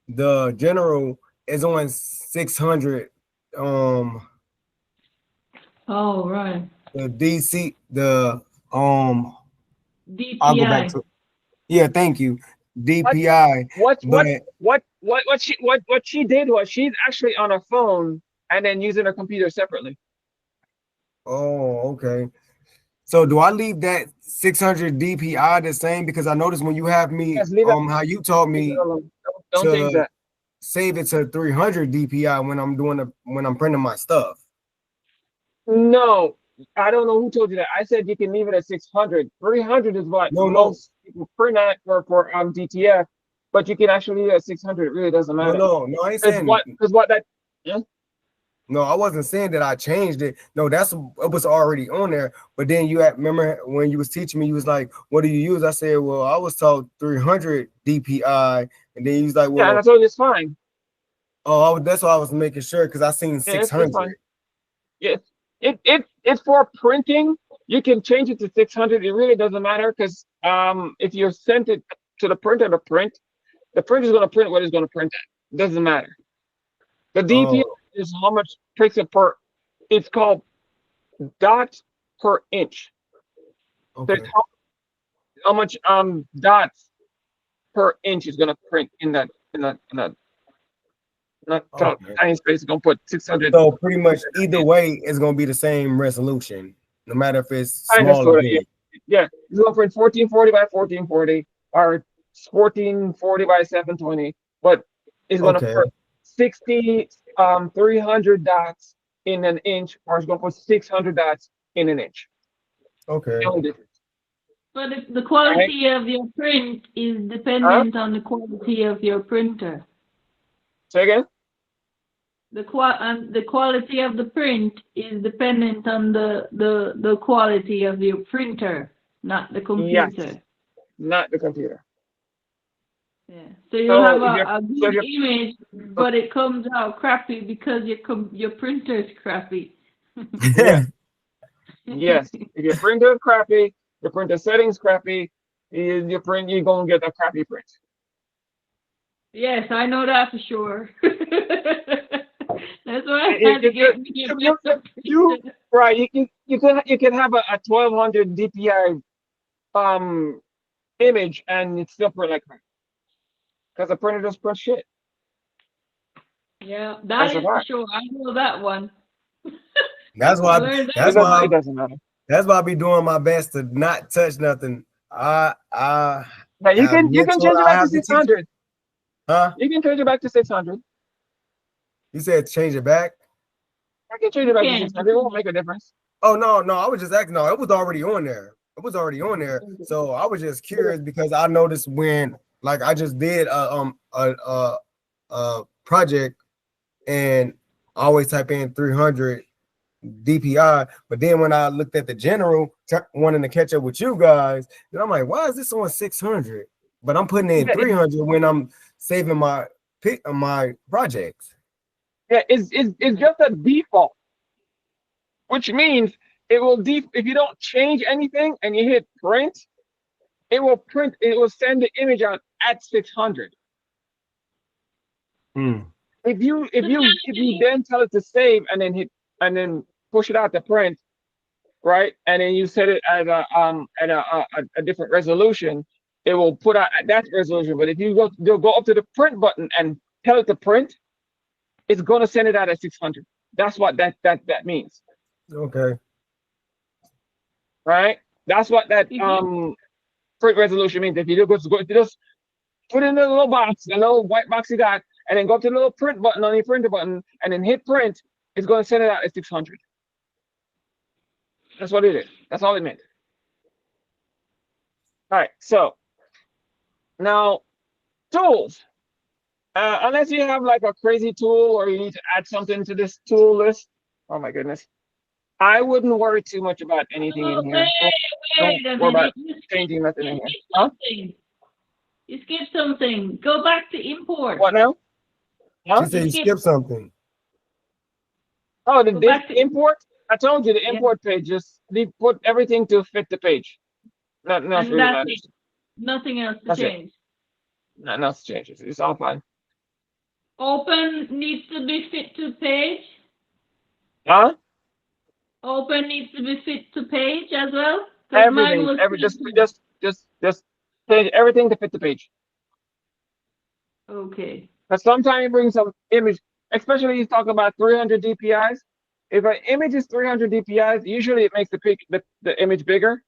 the general is on 600. Oh right. The DPI. I'll go back to thank you. DPI. What she did was she's actually on her phone and then using her computer separately. Oh, okay. So do I leave that 600 DPI the same? Because I noticed when you have me, how you taught me to save it to 300 DPI when I'm printing my stuff. No, I don't know who told you that. I said you can leave it at 600. 300 is what most people print at for DTF, but you can actually leave it at 600. It really doesn't matter. No, I ain't saying No, I wasn't saying that I changed it. No, it was already on there. But then remember when you was teaching me, you was like, what do you use? I said, well, I was taught 300 DPI. And then you was like, well. Yeah, I told you it's fine. Oh, that's why I was making sure because I seen 600. Yes, it's for printing. You can change it to 600. It really doesn't matter because if you sent it to the printer to print, the printer is going to print what it's going to print at. It doesn't matter. The DPI is how much pixel per. It's called dots per inch. Okay. So how much dots per inch is going to print in that tiny space is gonna put 600. So pretty much either way, it's gonna be the same resolution, no matter if it's small or big. Yeah, it's gonna print 1440 by 1440 or 1440 by 720, but it's gonna put 300 dots in an inch, or it's gonna put 600 dots in an inch. Okay. The only difference. But if the quality of your print is dependent on the quality of your printer. Say again? The quality of the print is dependent on the quality of your printer, not the computer. Yes, not the computer. Yeah. So you'll have if you're, a so if good you're, image, but it comes out crappy because your printer is crappy. yeah, yes. If your printer is crappy, your printer settings crappy, you're gonna get a crappy print. Yes, I know that for sure. That's why I You, had to get me a you, better you, printer. right, you can have a 1200 DPI image and it's still print like crap. Because the printer does print shit. Yeah, That's that a is for fact. sure. I know that one. That's I why. learned that. It That's doesn't why. it doesn't matter. That's why I be doing my best to not touch nothing. I But have you can mentor. change it I back to have to teach. 600. Huh? You can change it back to 600. You said change it back? I can change You it back to can. 600. It won't make a difference. Oh no. I was just acting. No, it was already on there. It was already on there. So I was just curious because I noticed when, like, I just did a project and I always type in 300 DPI, but then when I looked at the general, wanting to catch up with you guys, then I'm like, why is this on 600? But I'm putting in Yeah, 300 when I'm saving my my projects. it's just a default, which means it will if you don't change anything and you hit print, it will send the image out at 600. If you then tell it to save and then and then push it out to print, right? And then you set it at a different resolution, it will put out at that resolution. But if you go up to the print button and tell it to print, it's gonna send it out at 600. That's what that means. Okay. Right? That's what that print resolution means. If you just put in the little box, the little white box you got, and then go up to the little print button on your printer button, and then hit print, it's going to send it out at 600. That's what it is. That's all it meant. All right. So now tools. Unless you have like a crazy tool or you need to add something to this tool list. Oh my goodness. I wouldn't worry too much about anything in here. Wait a worry about minute. changing nothing in here. Huh? You skipped something. Go back to import. What now? Huh? She said you skipped something. Oh, this import? I told you the import page. Just put everything to fit the page. Nothing else really matters. Nothing else to change. Nothing else changes. It's all fine. Open needs to be fit to page. Huh? Open needs to be fit to page as well. Everything. Just change everything to fit the page. Okay. But sometimes you bring some image, especially you talk about 300 DPIs. If an image is 300 DPIs, usually it makes the image bigger.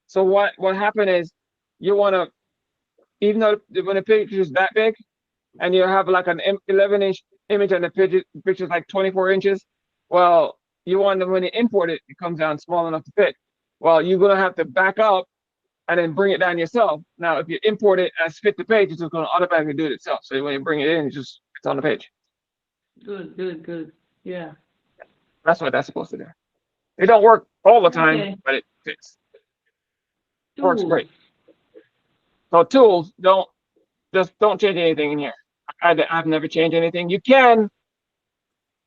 So what happened is you want to, even though when the picture is that big, and you have like an 11-inch image and the picture is like 24 inches, well, you want to, when you import it, it comes down small enough to fit. Well, you're gonna have to back up and then bring it down yourself. Now, if you import it as fit the page, it's just gonna automatically do it itself. So when you bring it in, it's on the page. Good. Yeah. That's what that's supposed to do. It don't work all the time, but it fits. It works great. So tools, don't change anything in here. I've never changed anything. You can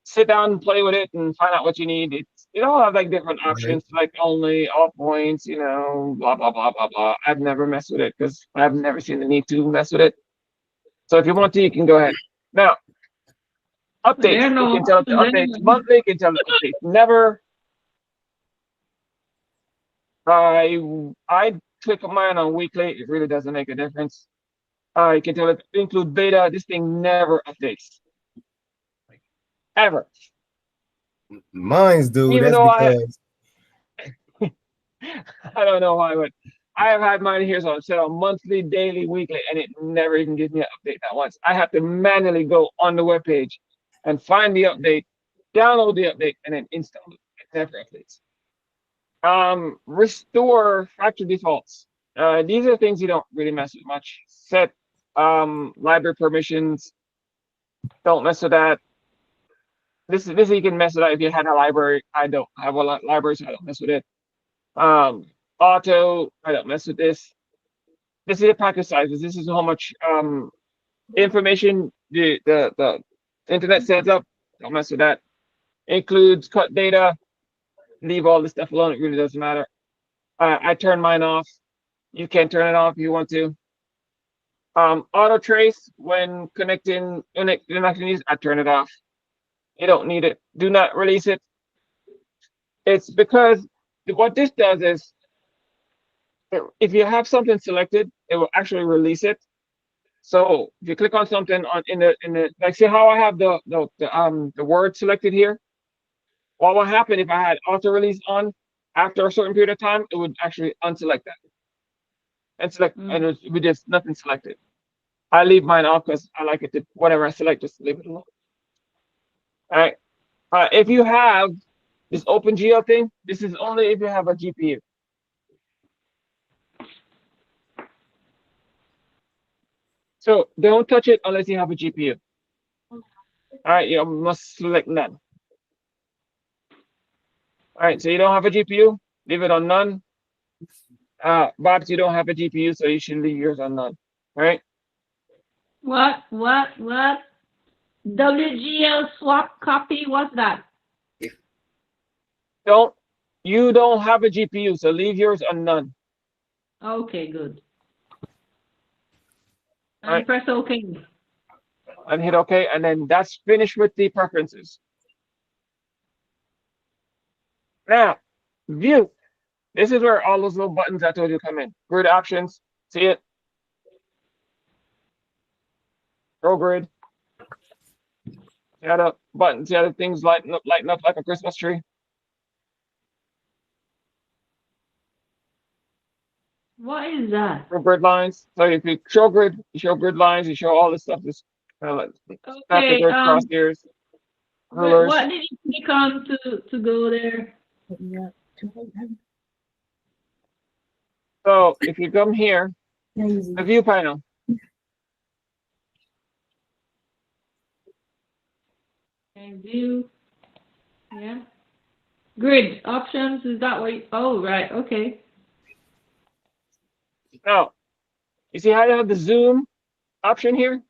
sit down and play with it and find out what you need. It all have like different options, like only, all points, blah blah blah blah blah. I've never messed with it because I've never seen the need to mess with it. So if you want to, you can go ahead. Now, updates. You can tell it to update monthly. You can tell it to update never. I click mine on weekly. It really doesn't make a difference. You can tell it to include beta. This thing never updates. Ever. Mine's do. Even That's because I don't know why, but I have had mine here, so I'm set on monthly, daily, weekly, and it never even gives me an update not once. I have to manually go on the web page and find the update, download the update, and then install it. It never updates. Restore factory defaults. These are things you don't really mess with much. Set library permissions. Don't mess with that. This you can mess with that if you had a library. I don't have a library, so I don't mess with it. Auto, I don't mess with this. This is the packet sizes. This is how much information the internet sends up. Don't mess with that. Includes cut data. Leave all this stuff alone. It really doesn't matter. I turn mine off. You can turn it off if you want to. Auto trace when connecting these, I turn it off. You don't need it. Do not release it. It's because what this does is, if you have something selected, it will actually release it. So if you click on something in the like, see how I have the word selected here. What will happen if I had auto release on after a certain period of time? It would actually unselect that and select, and it would just nothing selected. I leave mine off because I like it to, whatever I select, just leave it alone. All right. If you have this OpenGL thing, this is only if you have a GPU. So don't touch it unless you have a GPU. All right, you must select none. All right, so you don't have a GPU, leave it on none. Bobs, you don't have a GPU, so you should leave yours on none. All right. What? WGL swap copy, what's that? You don't have a GPU, so leave yours on none. Okay, good. And Right. press OK. And hit OK, and then that's finished with the preferences. Now, view. This is where all those little buttons I told you come in. Grid options, see it? Grow grid. See how the buttons, see how the things lighten up like a Christmas tree? What is that? Show grid lines. So if you show grid lines, you show all this stuff. Just kind of like snap the grid crosshairs. What did you click on to go there? So if you come here, the view panel. And view. Yeah. Grid options, is that what you, oh, right, okay. Now, you see how you have the zoom option here?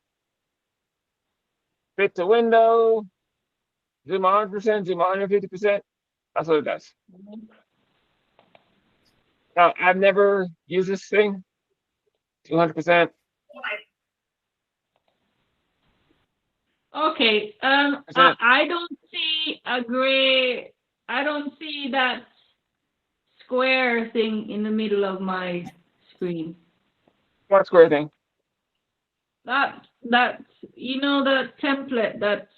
Fit to window, zoom 100%, zoom 150%. That's what it does. Now, I've never used this thing, 200%. Okay, I don't see a gray, I don't see that square thing in the middle of my screen. What square thing? That, you know, the template, that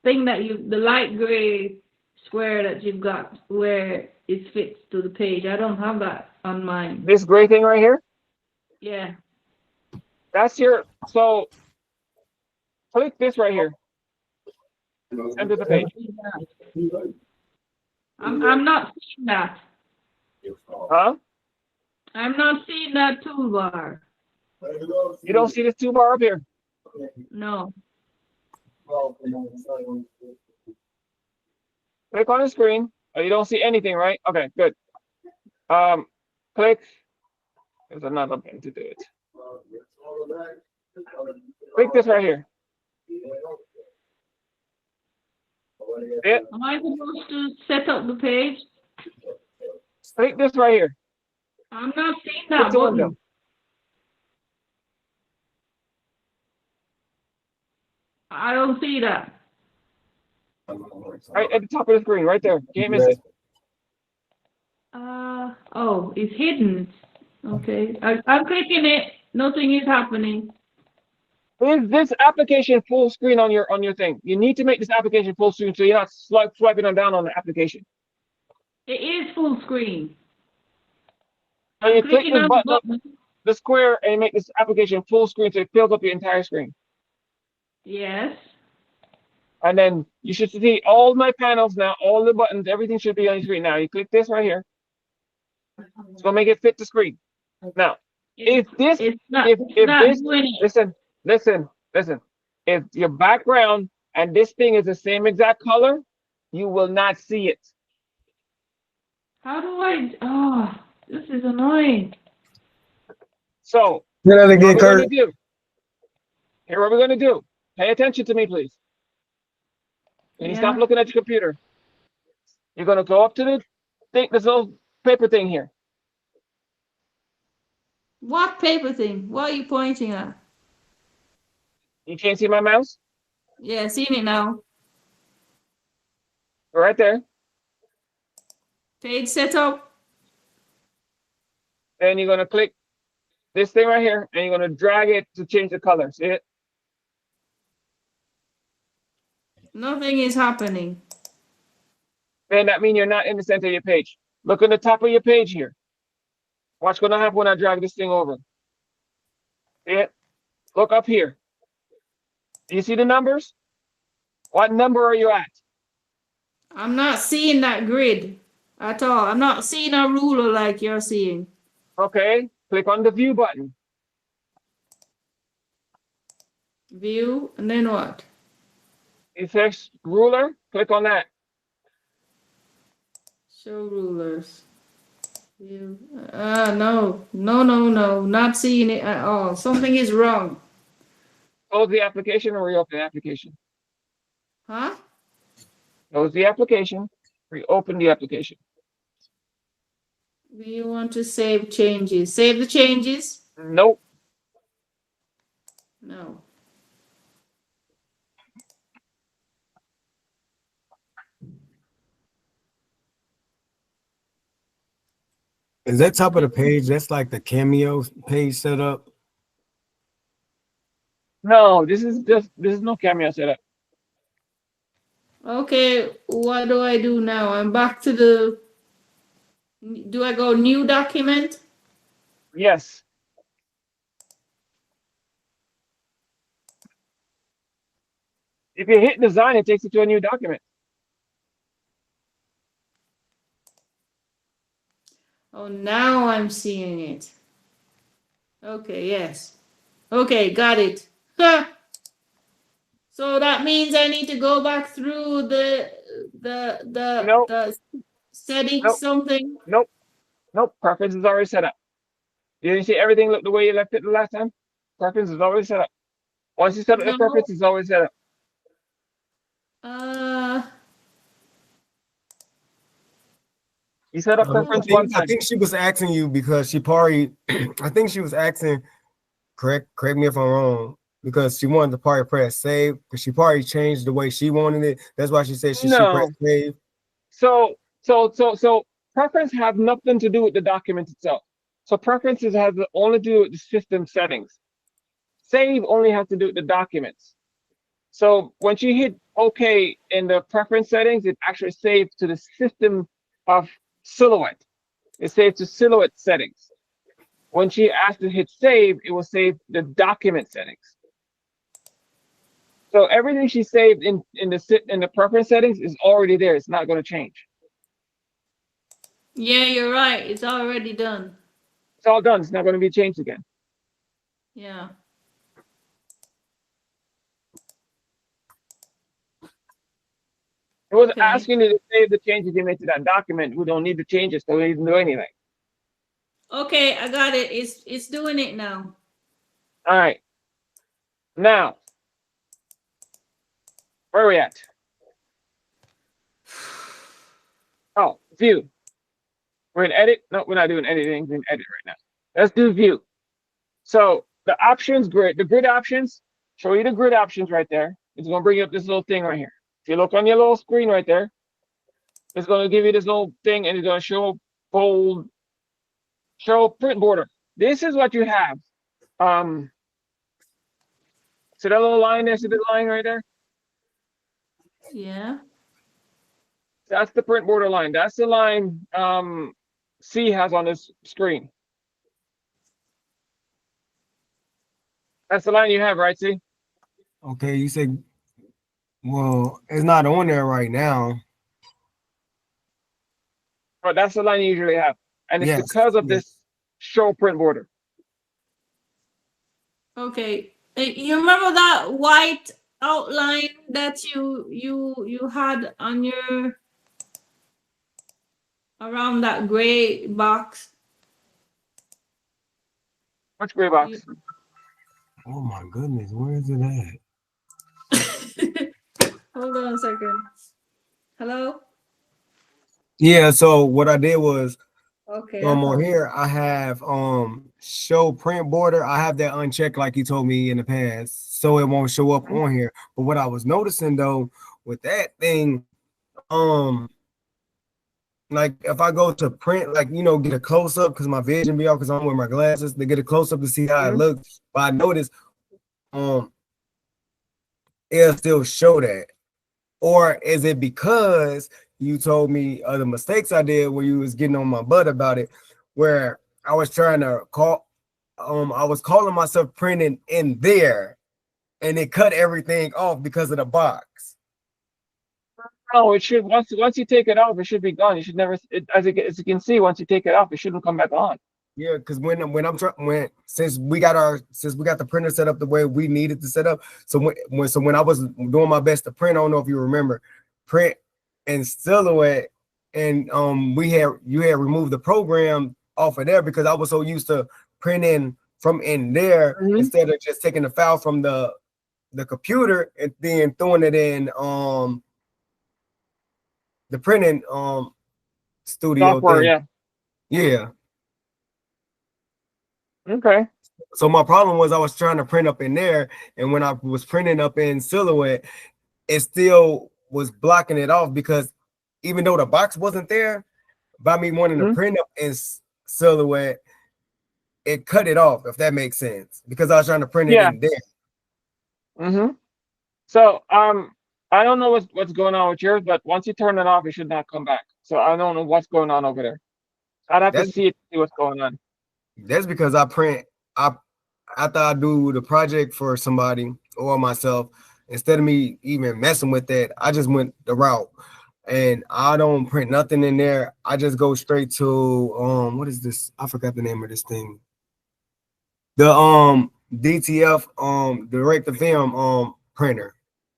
thing that the light gray square that you've got where it fits to the page. I don't have that on mine. This gray thing right here? Yeah. That's your, so click this right here. Enter the page. I'm not seeing that. Huh? I'm not seeing that toolbar. You don't see this toolbar up here? No. Click on the screen. Oh, you don't see anything, right? Okay, good. Click. There's another button to do it. Click this right here. Am I supposed to set up the page? Click this right here. I'm not seeing that Click the button. window. I don't see that. Right at the top of the screen, right there. Can't miss it. Oh, it's hidden. Okay. I'm clicking it. Nothing is happening. Is this application full screen on your thing? You need to make this application full screen so you're not swiping on down on the application. It is full screen. And you click Clicking this on button, the button. the square, and make this application full screen so it fills up your entire screen. Yes. And then you should see all my panels now, all the buttons, everything should be on your screen now. You click this right here. It's gonna make it fit the screen. Now, if this, It's not, if it's not this, doing it. listen, if your background and this thing is the same exact color, you will not see it. How do I, oh, this is annoying. So, Say that what again, we're gonna Kurt. do, here what we're gonna do, pay attention to me, please. When you stop Yeah. looking at your computer, you're gonna go up to the thing, this little paper thing here. What paper thing? What are you pointing at? You can't see my mouse? Yeah, seen it now. Right there. Page setup. And you're gonna click this thing right here, and you're gonna drag it to change the color. See it? Nothing is happening. Then that means you're not in the center of your page. Look on the top of your page here. Watch what's gonna happen when I drag this thing over. See it? Look up here. Do you see the numbers? What number are you at? I'm not seeing that grid at all. I'm not seeing a ruler like you're seeing. Okay, click on the view button. View, and then what? It says ruler, click on that. Show rulers. View. No. Not seeing it at all. Something is wrong. Close the application or reopen the application. Huh? Close the application, reopen the application. We want to save changes. Save the changes? Nope. No. Is that top of the page? That's like the Cameo page setup. No, this is no Cameo setup. Okay, what do I do now? I'm back to the. Do I go new document? Yes. If you hit design, it takes you to a new document. Oh, now I'm seeing it. Okay, yes. Okay, got it. Ha! So that means I need to go back through Nope. the settings Nope. something. Nope. Preference is already set up. You didn't see everything look the way you left it the last time? Preference is already set up. Once you set up the No. preference, it's always set up. You set up preference one I time. think she was asking you because she probably, I think she was asking, correct me if I'm wrong, because she wanted to probably press save, because she probably changed the way she wanted it. That's why she said she should press save. So preference have nothing to do with the document itself. So preferences has only to do with the system settings. Save only has to do with the documents. So when you hit OK in the preference settings, it actually saves to the system of Silhouette. It saves to Silhouette settings. When she asked to hit save, it will save the document settings. So everything she saved in the preference settings is already there. It's not going to change. Yeah, you're right. It's already done. It's all done. It's not going to be changed again. Yeah. It was Okay. asking you to save the changes you made to that document. We don't need the changes, so we didn't do anything. Okay, I got it. It's doing it now. All right. Now, where are we at? Oh, view. We're in edit. No, we're not doing editing. We're in edit right now. Let's do view. So the options grid, the grid options, show you the grid options right there. It's going to bring up this little thing right here. If you look on your little screen right there, it's going to give you this little thing and it's going to show bold, show print border. This is what you have. See that little line there? See the line right there? Yeah. That's the print border line. That's the line C has on this screen. That's the line you have, right, C? Okay, you said, well, it's not on there right now. But that's the line you usually have. And it's Yes, because of yes. this show print border. Okay. You remember that white outline that you had on your around that gray box? Which gray box? Oh my goodness, where is it at? Hold on a second. Hello? Yeah, so what I did was Okay. on here I have show print border. I have that unchecked like you told me in the past, so it won't show up on here. But what I was noticing though with that thing, like if I go to print, like get a close up because my vision be off because I'm wearing my glasses to get a close up to see how it looks. But I noticed it'll still show that. Or is it because you told me other mistakes I did where you was getting on my butt about it, where I was trying to call, I was calling myself printing in there and it cut everything off because of the box. No, it should, once you take it off, it should be gone. You should never, as you can see, once you take it off, it shouldn't come back on. Yeah, because since we got the printer set up the way we needed to set up, so when I was doing my best to print, I don't know if you remember, print and Silhouette, and you had removed the program off of there because I was so used to printing from in there instead of just taking the file from the computer and then throwing it in the printing studio software thing. Yeah. Yeah. Okay. So my problem was I was trying to print up in there, and when I was printing up in Silhouette, it still was blocking it off because even though the box wasn't there, by me wanting to print up in Silhouette, it cut it off, if that makes sense, because I was trying to print it in there. So I don't know what's going on with yours, but once you turn it off, it should not come back. So I don't know what's going on over there. I'd have to see what's going on. That's because I print after I do the project for somebody or myself, instead of me even messing with that, I just went the route and I don't print nothing in there. I just go straight to what is this? I forgot the name of this thing. The DTF direct to film printer.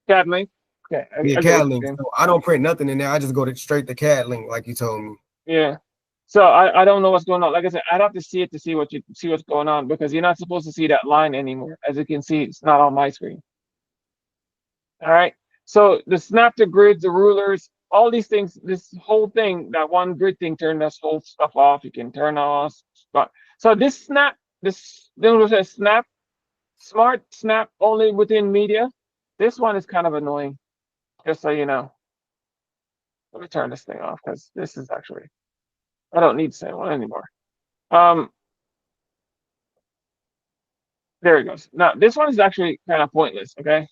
CAD-Link. Okay. Yeah, CAD-Link. So I don't print nothing in there. I just go straight to CAD-Link like you told me. Yeah. So I don't know what's going on. Like I said, I'd have to see it to see what's going on because you're not supposed to see that line anymore. As you can see, it's not on my screen. All right. So the snap to grids, the rulers, all these things, this whole thing, that one grid thing, turn this whole stuff off. You can turn off. So this snap, snap, smart snap only within media. This one is kind of annoying, just so you know. Let me turn this thing off because this is actually. I don't need the same one anymore. There it goes. Now this one is actually kind of pointless. Okay.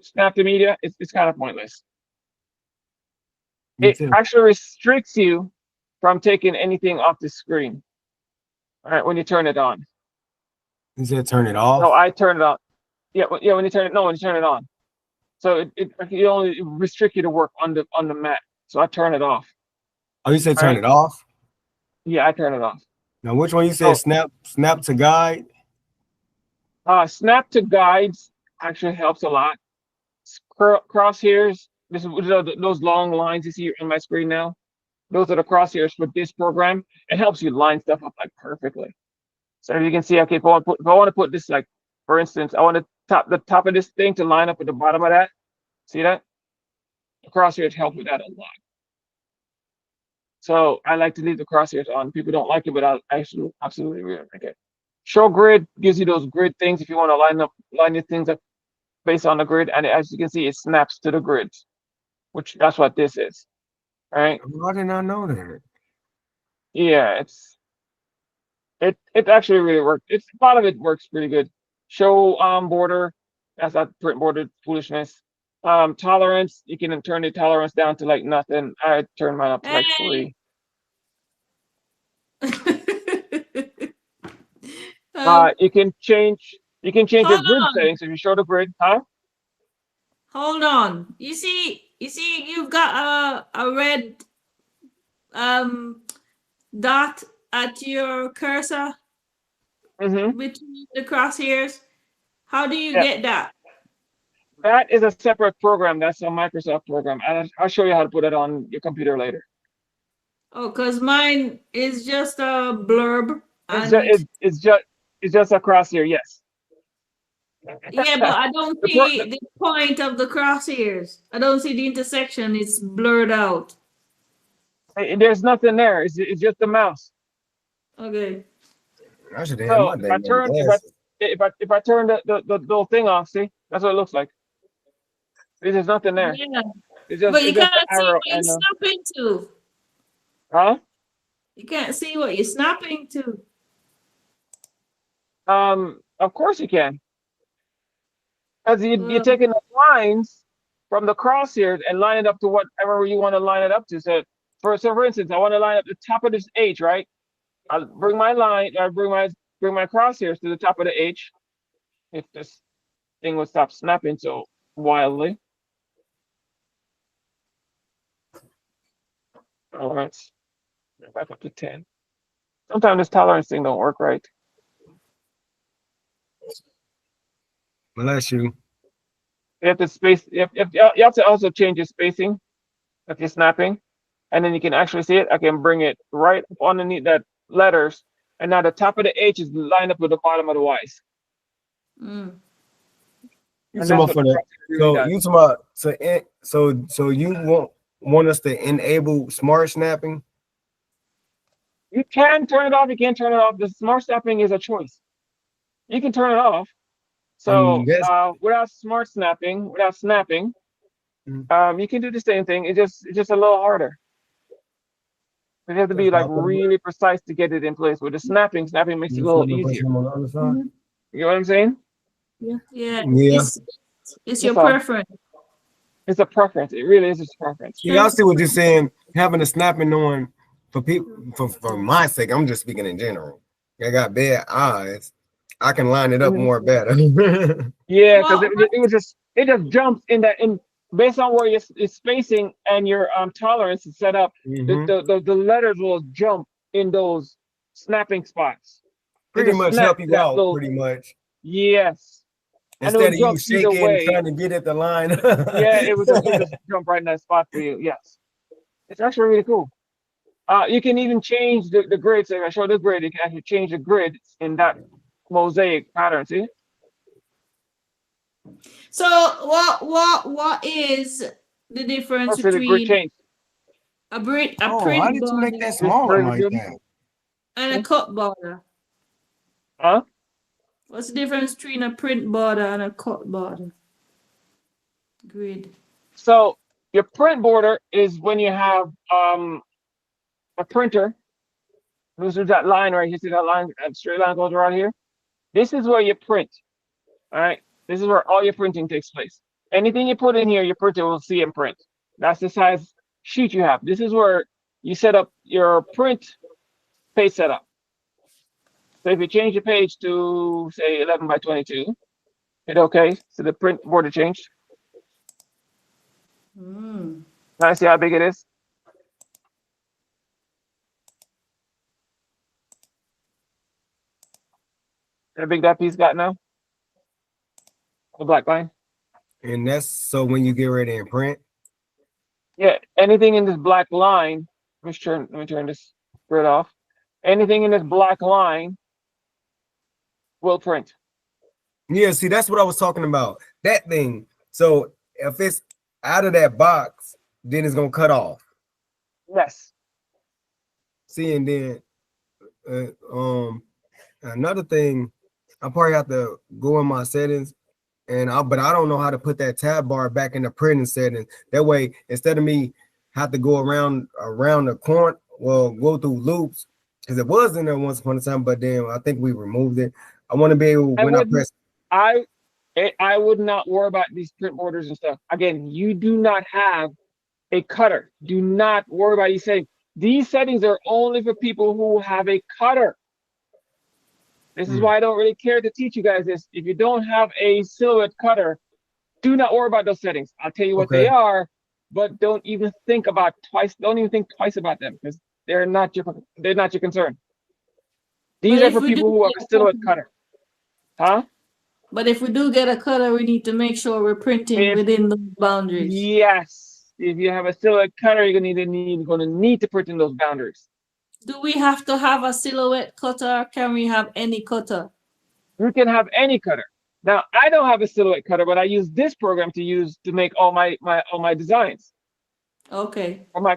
Snap to media. It's kind of pointless. It actually restricts you from taking anything off the screen. All right, when you turn it on. You said turn it off? No, I turn it on. Yeah, when you turn it. No, when you turn it on. So it only restrict you to work on the mat. So I turn it off. Oh, you said turn it off? Yeah, I turn it off. Now, which one you said? Snap to guide? Snap to guides actually helps a lot. Crosshairs. Those long lines you see on my screen now. Those are the crosshairs for this program. It helps you line stuff up like perfectly. So if you can see, okay, if I want to put this, like for instance, I want to the top of this thing to line up with the bottom of that. See that? The crosshairs help with that a lot. So I like to leave the crosshairs on. People don't like it, but I absolutely really like it. Show grid gives you those grid things if you want to line your things up based on the grid, and as you can see, it snaps to the grids, which that's what this is. All right. I did not know that. Yeah, it actually really works. A lot of it works pretty good. Show border, that's that print border foolishness. Tolerance, you can turn the tolerance down to like nothing. I turn mine up to like 3. You can change the grid settings if you show the grid, huh? Hold on. You see you've got a red dot at your cursor Mm-hmm. between the crosshairs? How do you Yeah. get that? That is a separate program. That's a Microsoft program. I'll show you how to put it on your computer later. Oh, because mine is just a blurb. It's just, And it's just a crosshair. Yes. yeah, but I don't The pro- see the point of the crosshairs. I don't see the intersection. It's blurred out. There's nothing there. It's just the mouse. Okay. I should have had So my if dang I turn glasses. if I turn the little thing off, see, that's what it looks like. There's nothing there. Yeah. It's But you just the can't see arrow what you're and snapping to. huh? You can't see what you're snapping to. Of course you can. Because you're Well, taking the lines from the crosshairs and line it up to whatever you want to line it up to. So for instance, I want to line up the top of this H, right? I'll bring my line, I bring my crosshairs to the top of the H. If this thing would stop snapping so wildly. Tolerance. Back up to 10. Sometimes this tolerance thing don't work right. Bless you. You have to space. You have to also change your spacing if you're snapping, and then you can actually see it. I can bring it right up underneath that letters, and now the top of the H is lined up with the bottom of the Y's. mm. You And talking that's about what for the that? crosshairs So does. you talking about so you want us to enable smart snapping? You can turn it off. You can't turn it off. The smart snapping is a choice. You can turn it off. So Yes. without smart snapping, without snapping, Mm. you can do the same thing. It's just a little harder. You have to be That's like not gonna work. really precise to get it in place. With the snapping makes it a You little flip and push easier. them on the other side. You know what I'm saying? Yeah. Yeah. It's your That's all. preference. It's a preference. It really is a preference. Yeah, I see what you're saying. Having a snapping on for people for my sake, I'm just speaking in general. I got bad eyes. I can line it up Mhm. more better. Yeah, because Well, it just jumps in that in based on where your spacing and your tolerance is set up. Mhm. The letters will jump in those snapping spots. It Pretty just much help snap you that out, little pretty much. yes, and it will Instead of you jump either shaking, way. trying to get at the line. Yeah, it would just jump right in that spot for you. Yes, it's actually really cool. You can even change the grid. So if I show the grid, you can actually change the grid in that mosaic pattern. See? so what is the difference Oh, so the grid between change. a Oh, why print did you make border that This smaller grid like grid. that? and a cut border? Huh? What's the difference between a print border and a cut border? Grid. So your print border is when you have a printer. This is that line right here. See that line? That straight line goes around here. This is where you print. All right. This is where all your printing takes place. Anything you put in here, your printer will see and print. That's the size sheet you have. This is where you set up your print page setup. So if you change the page to say 11 by 22, hit OK. So the print border changed. Mm. Now see how big it is. How big that piece got now? The black line. And that's so when you get ready and print. Yeah, anything in this black line. Let me turn this grid off. Anything in this black line will print. Yeah, see, that's what I was talking about. That thing. So if it's out of that box, then it's gonna cut off. Yes. See, and then another thing, I probably have to go in my settings, but I don't know how to put that tab bar back in the printing settings. That way, instead of me have to go around the corner, well, go through loops, because it was in there once upon a time, but then I think we removed it. I want to be able when I press. I would not worry about these print borders and stuff. Again, you do not have a cutter. Do not worry about these settings. These settings are only for people who have a cutter. This is why I don't really care to teach you guys this. If you don't have a silhouette cutter, do not worry about those settings. I'll tell you what they are. but don't even think about twice. Don't even think twice about them because they're not your concern. These But are if for we do people who have get a a silhouette cutter, cutter, huh? but if we do get a cutter, we need to make sure we're printing If within the boundaries. yes, if you have a silhouette cutter, going to need to put in those boundaries. Do we have to have a silhouette cutter? Or can we have any cutter? You can have any cutter. Now, I don't have a silhouette cutter, but I use this program to make all my designs Okay. for my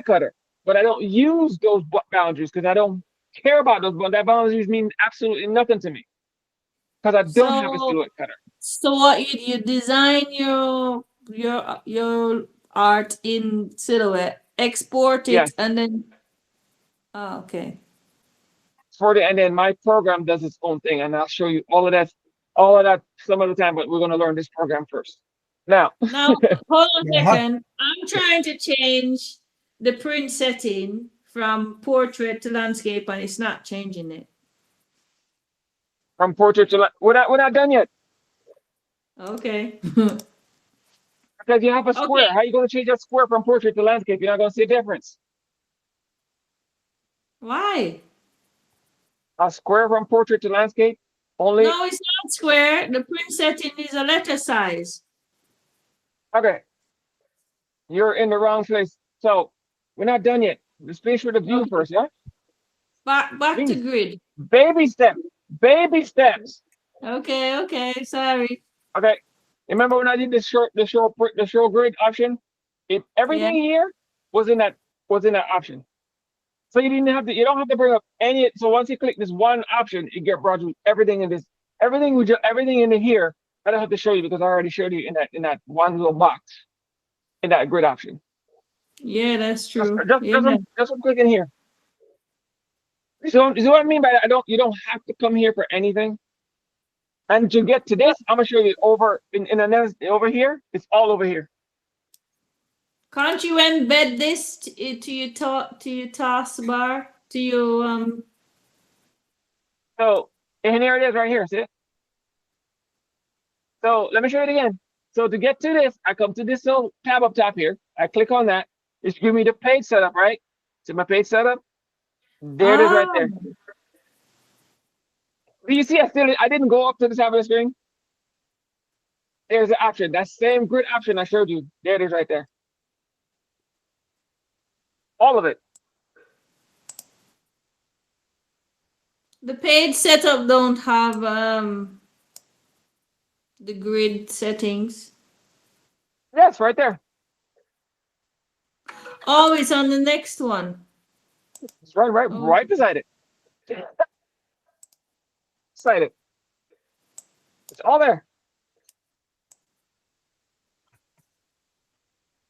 cutter. But I don't use those boundaries because I don't care about those. But that boundaries mean absolutely nothing to me because I don't have a So, silhouette cutter. so what you design your art in silhouette, export it, Yes, and then okay. and then my program does its own thing, and I'll show you all of that some other time. But we're going to learn this program first. Now, Now, hold on a Now, how- second. I'm trying to change the print setting from portrait to landscape, and it's not changing it. from portrait to we're not done yet Okay. because you have a square. Okay. How are you going to change that square from portrait to landscape? You're not going to see a difference. Why? A square from portrait to landscape only. No, it's not square. The print setting is a letter size. Okay, you're in the wrong place. So we're not done yet. Let's finish with the view Okay. first, yeah? Back to Please. grid. Baby steps. Baby steps. Okay, sorry. Okay. Remember when I did the show grid option? Everything here was in that option. So you don't have to bring up any. So once you click this one option, you get brought to everything in this, everything in here. I don't have to show you because I already showed you in that one little box in that grid option. Yeah, that's true. Just one click in here. So you know what I mean by that? You don't have to come here for anything. And to get to this, I'm gonna show you over in another over here. It's all over here. Can't you embed this to your taskbar, to your So and here it is right here. See it? So let me show you it again. So to get to this, I come to this little tab up top here. I click on that. It's give me the page setup, right? See my page setup? There it is right there. Do you see I didn't go up to the top of the screen? There's the option. That same grid option I showed you. There it is right there. All of it. The page setup don't have the grid settings. Yes, right there. Oh, it's on the next one. It's right beside it. Beside it. It's all there.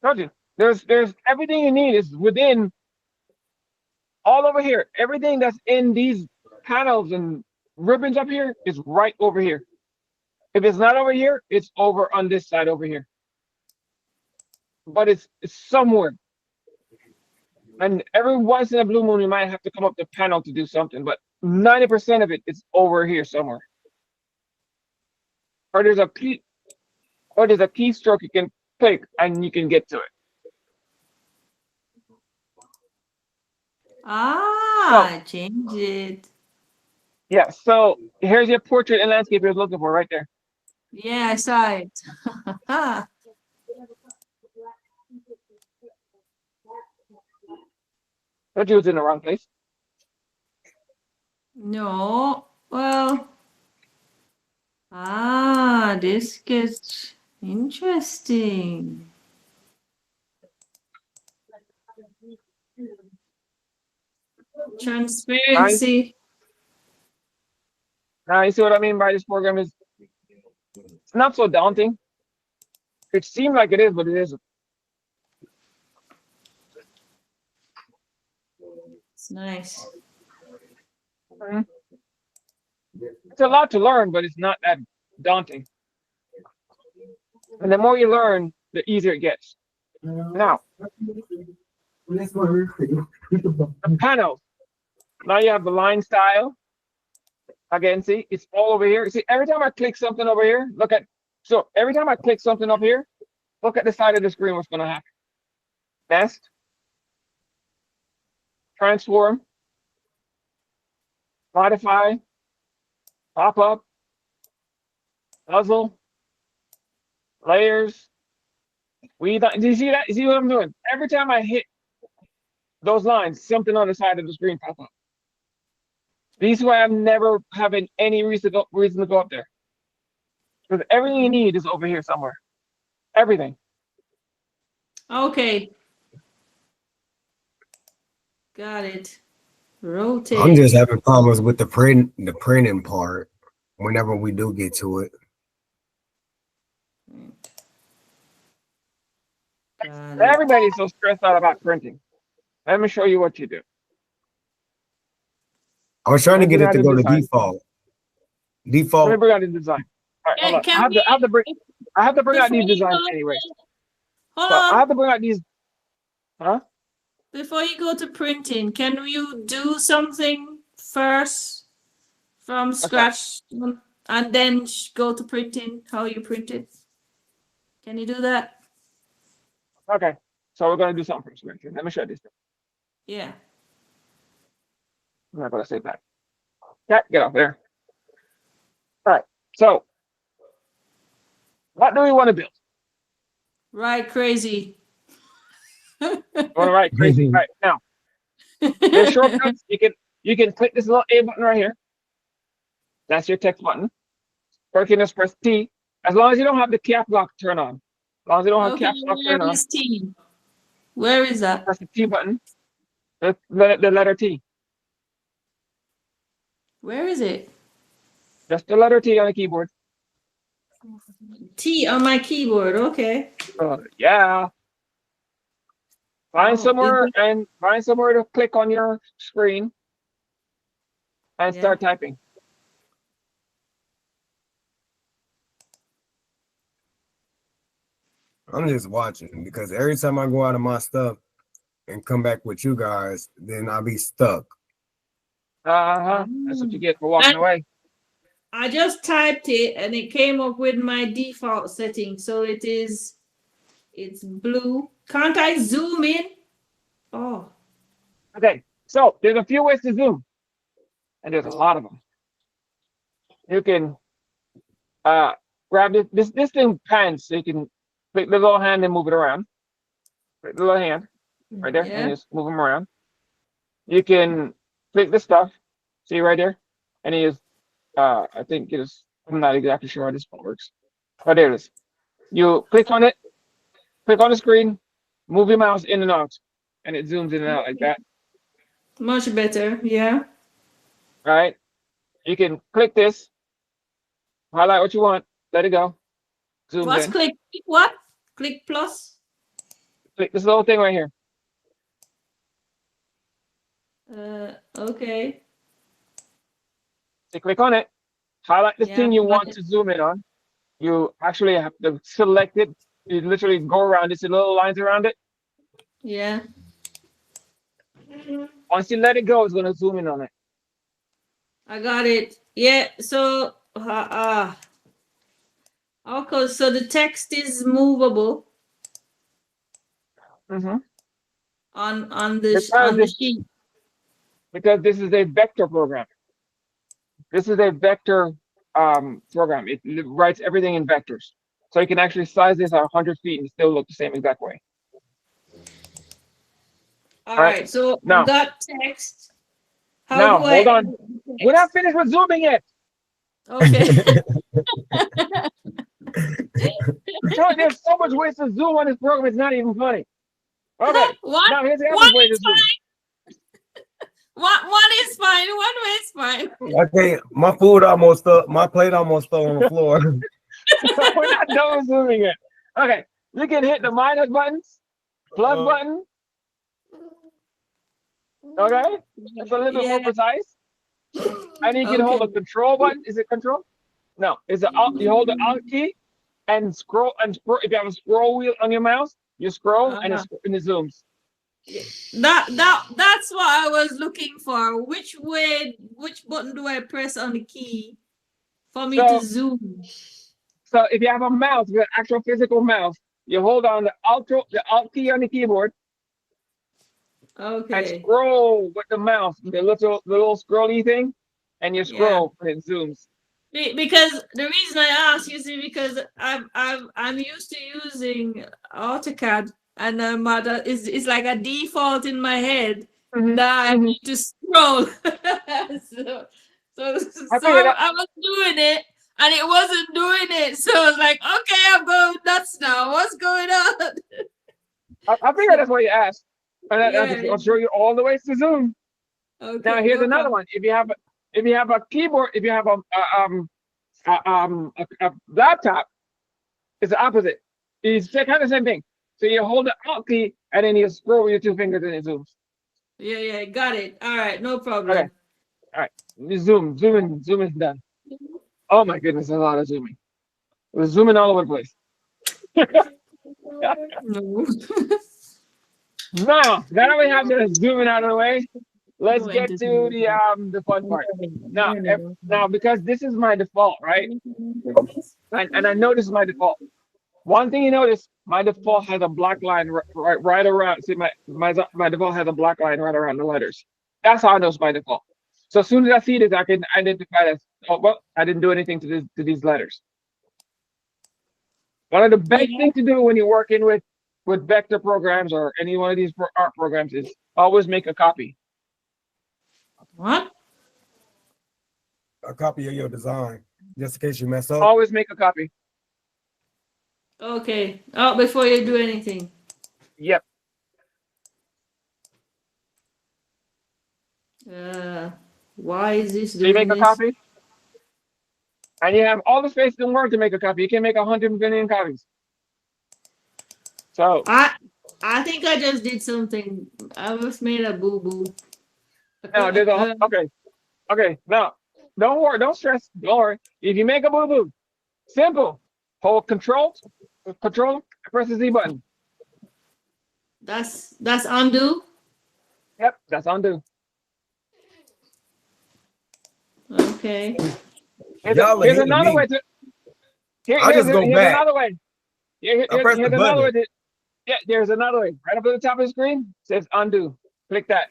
Told you. There's everything you need is within all over here. Everything that's in these panels and ribbons up here is right over here. If it's not over here, it's over on this side over here. But it's somewhere. And every once in a blue moon, you might have to come up the panel to do something, but 90% of it is over here somewhere. Or there's a keystroke you can click and you can get to it. I changed it. Yeah, so here's your portrait and landscape you're looking for right there. Yeah, I saw it. Told you it's in the wrong place. No, well, this gets interesting. Transparency. Now you see what I mean by this program is it's not so daunting. It seems like it is, but it isn't. It's nice. It's a lot to learn, but it's not that daunting. And the more you learn, the easier it gets. Now, the panels. Now you have the line style. Again, see, it's all over here. See, every time I click something over here, so every time I click something up here, look at the side of the screen, what's going to happen. Nest, transform, modify, pop up, puzzle, layers. Do you see that? You see what I'm doing? Every time I hit those lines, something on the side of the screen pop up. This is why I'm never having any reason to go up there. Because everything you need is over here somewhere. Everything. Okay. Got it. Rotate. I'm just having problems with the printing part whenever we do get to it. Got it. Everybody's so stressed out about printing. Let me show you what you do. I was trying to get it to go to Design. default. Let me Default. bring out the design. All right, hold on. Can I have to bring out these before you designs go- anyway. Hold So I on. have to bring out these. Huh? Before you go to printing, can you do something first from scratch and then go to printing, how you print it? Can you do that? Okay. So we're gonna do something from scratch. Let me show you this. Yeah. I'm not gonna say that. Cat, get off there. All right. So what do we want to build? Right, crazy. You want to write crazy. All right now. There's shortcuts. You can click this little A button right here. That's your text button. Or you can just press T. As long as you don't have the cap lock turned on. As long as you don't have Okay, caps lock turned where on, is T? Where is that? press the T button. The letter T. Where is it? Just the letter T on the keyboard. T on my keyboard. Okay. Yeah. Find Oh, somewhere to click on your screen and Yeah. start typing. I'm just watching because every time I go out of my stuff and come back with you guys, then I'll be stuck. That's what you get for walking And- away. I just typed it and it came up with my default setting. So it's blue. Can't I zoom in? Oh, Okay. So there's a few ways to zoom. And there's a lot of them. You can grab this thing pans, so you can click the little hand and move it around. Click the little hand right there Yeah. and just move them around. You can click the stuff, see right there, and you just I think it is, I'm not exactly sure how this one works. But there it is. You click on it, click on the screen, move your mouse in and out, and it zooms in and out like that. Much better. Yeah. All right. You can click this, highlight what you want, let it go. Zoom What's in. click what? Click plus? Click this little thing right here. Okay. So click on it, highlight the Yeah, thing you got want it. to zoom in on. You actually have to select it. You literally go around it, see little lines around it. Yeah. Once you let it go, it's going to zoom in on it. I got it. Yeah. So okay, so the text is movable Mm-hmm. on the Because sheet. because this is a vector program. This is a vector program. It writes everything in vectors. So you can actually size this at 100 feet and still look the same exact way. All right. right. So Now- I got text. How now, do I hold on. edit the We're not text? finished with zooming yet. Okay. So there's so much ways to zoom on this program. It's not even funny. Okay. What? Now here's the One other way to is zoom. One is fine. One way is fine. Okay, my food almost fell. My plate almost fell on the floor. We're not done with zooming yet. Okay. You can hit the minus buttons, plus button. Okay. That's a little bit more Yeah. precise. And you can hold the Okay. control button. Is it control? No, it's the alt. You hold the alt key and scroll. If you have a scroll wheel on your mouse, you scroll and it zooms. That's what I was looking for. Which button do I press on the key for me to zoom? So if you have a mouse, with an actual physical mouse, you hold on the Alt key on the keyboard and Okay. scroll with the mouse, the little scrolly thing, and you scroll and it zooms. Because the reason I ask you see because I'm used to using AutoCAD and it's like a default in my head Mhm, that I mhm. need to scroll. so I figured that. I was doing it and it wasn't doing it. So I was like, okay, I'm going nuts now. What's going on? I figured that's why you asked. And Yeah. I'll show you all the ways to zoom. Now Okay, here's no another problem. one. If you have a keyboard, if you have a laptop, it's the opposite. It's kind of the same thing. So you hold the Alt key and then you scroll with your two fingers and it zooms. Yeah, got it. All right, no problem. Okay. All right. You zoom is done. Oh my goodness, there's a lot of zooming. We're zooming all over the place. No. Now that we have the zooming out of the way, let's No get to the fun part. Now because this is my default, right? And I know this is my default. One thing you notice, my default has a black line right around. See, my default has a black line right around the letters. That's how I know it's my default. So as soon as I see this, I can identify this. Oh well, I didn't do anything to these letters. One of the best things to do when you're working with vector programs or any one of these art programs is always make a copy. What? A copy of your design, just in case you mess up. Always make a copy. Okay. Oh, before you do anything. Yep. Why is this So you doing make a this? copy, and you have all the space in the world to make a copy. You can make 100 million copies. So I think I just did something. I just made a boo boo. now there's a okay. Now don't worry, don't stress, don't worry. If you make a boo boo, simple. Hold control, press the Z button. That's undo. Yep, that's undo. Okay. Here's Y'all are here's hitting another me. way to. I just go Here's back. another way. I press the Here's another way. button. Yeah, there's another way. Right up at the top of the screen says undo. Click that.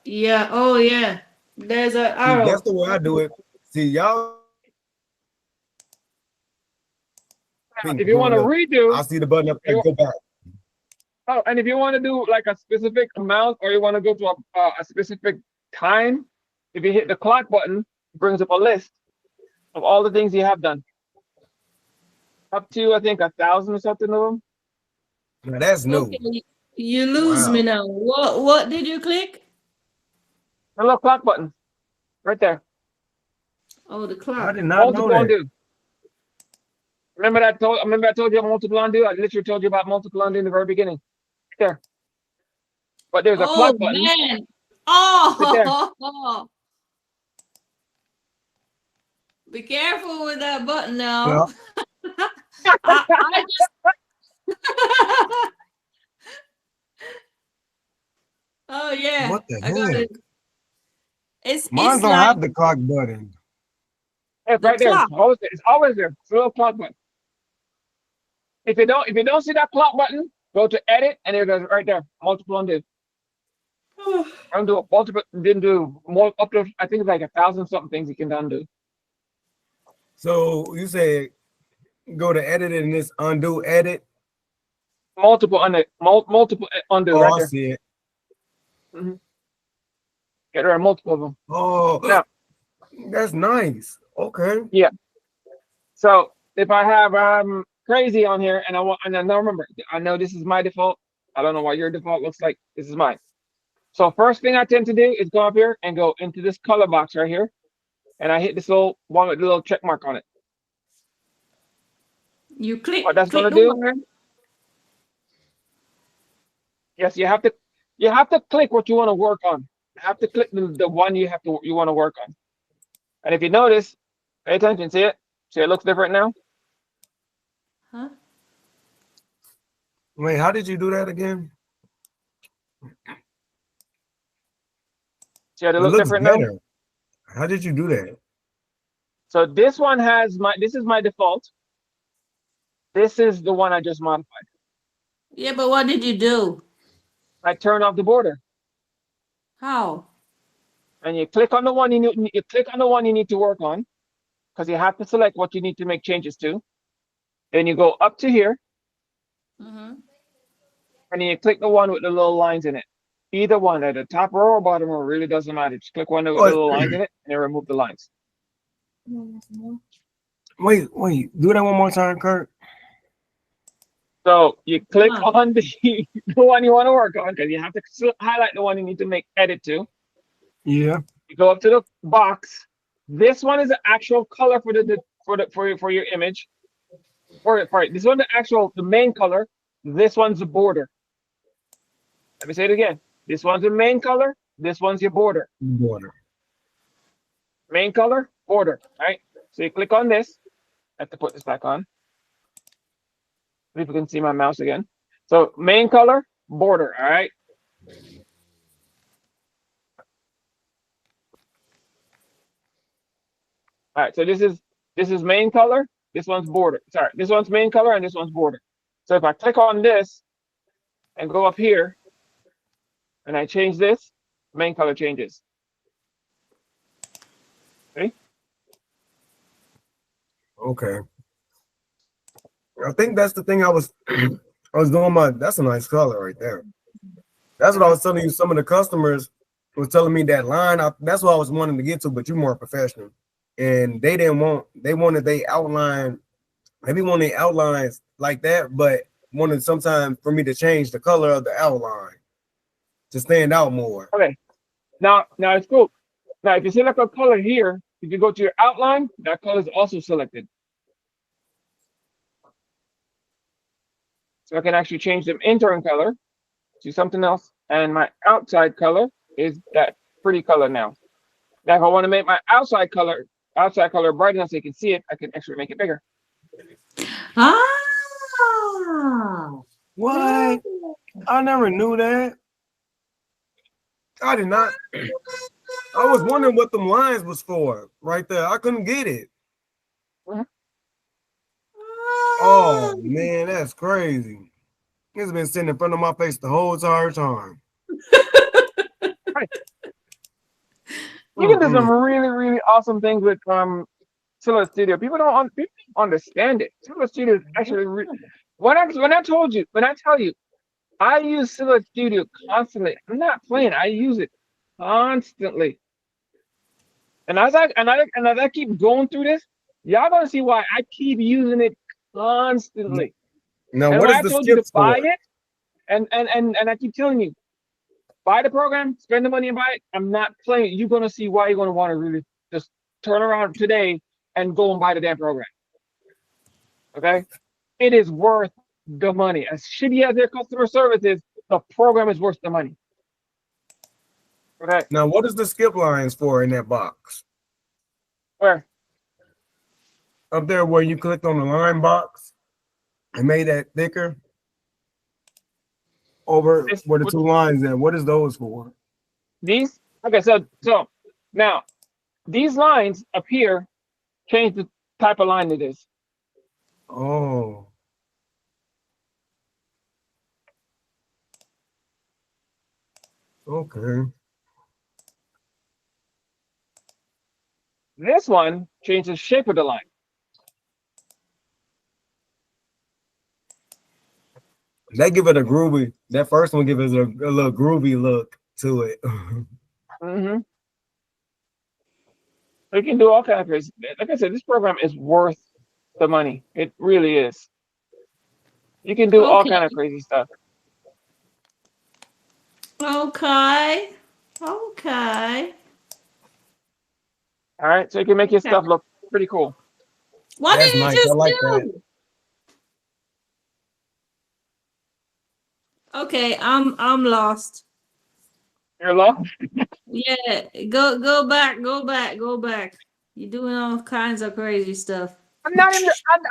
Yeah. Oh yeah. There's an See, arrow. that's the way I do it. See, y'all. If you want to redo, I see the button up and go back. oh, and if you want to do like a specific amount or you want to go to a specific time, if you hit the clock button, it brings up a list of all the things you have done. Up to I think 1,000 or something of them. Now that's new. Okay. You lose Wow. me now. What did you click? The little clock button, right there. Oh, the I clock. did not know Multiple that. undo. Remember I told you about multiple undo? I literally told you about multiple undo in the very beginning. Right there. But there's a Oh clock button. man. Oh. Be careful with that button now. Yeah. I just Oh yeah. What the I got heck? it. It's Mine don't like have the clock button. It's The right there. clock. It's always there. It's a little clock button. If you don't see that clock button, go to edit and it goes right there. Multiple undo. Undo multiple didn't do more up to I think it's like 1,000 something things you can undo. So you say go to edit and this undo edit. Multiple undo undo Oh, right I there. see it. Get rid of multiple of them. Oh, Now, that's nice. Okay. so if I have crazy on here and I now remember, I know this is my default. I don't know what your default looks like. This is mine. So first thing I tend to do is go up here and go into this color box right here. And I hit this little one with the little check mark on it. you click. What that's click gonna the do? word. Yes, you have to click what you want to work on. You have to click the one you want to work on. And if you notice, pay attention, see it? See it looks different now? Huh? Wait, how did you do that again? See how they It look looks different now? better. How did you do that? So this one has this is my default. This is the one I just modified. Yeah, but what did you do? I turn off the border, How? and you click on the one you click on the one you need to work on, because you have to select what you need to make changes to. Then you go up to here, Mm-hmm. and then you click the one with the little lines in it. Either one, at the top row or bottom row, really doesn't matter. Just click one with the little lines in it, and then remove the lines. Wait, do that one more time, Kurt. So you click Huh. on the one you want to work on, because you have to highlight the one you need to make edit to. Yeah. You go up to the box. This one is the actual color for your image. This one the main color. This one's the border. Let me say it again. This one's the main color. This one's your border. Border. Main color, border. Right. So you click on this. I have to put this back on. People can see my mouse again. So main color, border. All right. All right. So this is main color. This one's border. Sorry, this one's main color and this one's border. So if I click on this and go up here and I change this, main color changes. See? Okay. I think that's the thing I was doing that's a nice color right there. That's what I was telling you. Some of the customers was telling me that line. That's what I was wanting to get to, but you're more professional. And they wanted they outline, maybe one of the outlines like that, but wanted sometimes for me to change the color of the outline to stand out more. Okay. Now it's cool. Now if you select a color here, if you go to your outline, that color is also selected. So I can actually change the internal color to something else. And my outside color is that pretty color now. Now, if I want to make my outside color bright enough so you can see it, I can actually make it bigger. Ah. What? I never knew that. I did not. I was wondering what them lines was for right there. I couldn't get it. Oh man, that's crazy. It's been sitting in front of my face the whole entire time. You can do some really, really awesome things with Silhouette Studio. People don't understand it. Silhouette Studio is actually when I tell you, I use Silhouette Studio constantly. I'm not playing. I use it constantly. And as I keep going through this, y'all gonna see why I keep using it constantly. Now, And what when is I the told you to skips buy for? it, and I keep telling you, buy the program, spend the money and buy it. I'm not playing. You're gonna see why you're gonna want to really just turn around today and go and buy the damn program. Okay, it is worth the money. As shitty as their customer service is, the program is worth the money. Okay, Now, what is the skip lines for in that box? where? Up there where you clicked on the line box and made that thicker over where the two lines at. What is those for? These? Okay, so now these lines up here change the type of line it is. Oh. Okay. This one changes the shape of the line. They give it a groovy. That first one gives it a little groovy look to it. Mm-hmm. You can do all kinds of crazy. Like I said, this program is worth the money. It really is. You can do all kind of crazy stuff. Okay. All right, so you can make your stuff look pretty cool. What That's did you nice. just I like do? that. Okay, I'm lost. You're lost. Yeah, go back. You're doing all kinds of crazy stuff. I'm not in the. I'm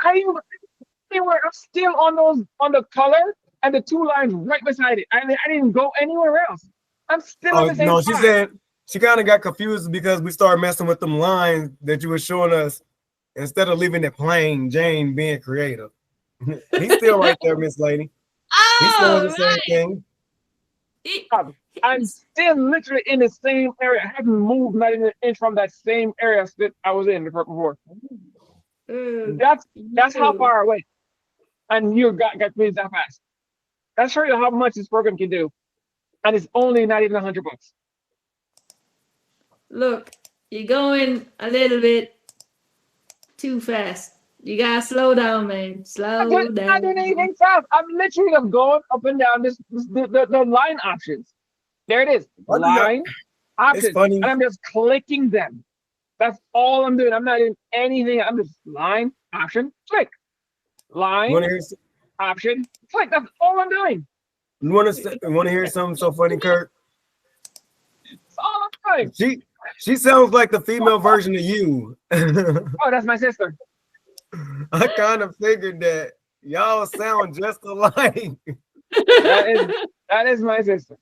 still on the color and the two lines right beside it. I didn't go anywhere else. I'm still on Oh the same no, spot. she said she kind of got confused because we started messing with them lines that you were showing us instead of leaving it plain Jane being creative. He's still right there, Miss Lady. He's doing the Oh, same thing. right. I'm still literally in the same area. I haven't moved not even an inch from that same area that I was in before. That's how far away. And you got me that fast. That shows you how much this program can do. And it's only not even $100. Look, you're going a little bit too fast. You gotta slow down, man. Slow I down. didn't even stop. I'm literally going up and down the line options. There it is. What do you- Line options. funny. And I'm just clicking them. That's all I'm doing. I'm not doing anything. I'm just line option, click. Line Want to hear? option, click. That's all I'm doing. You want to hear something so funny, Kurt? That's all I'm doing. She sounds like the female version of you. Oh, that's my sister. I kind of figured that y'all sound just alike. That is my sister.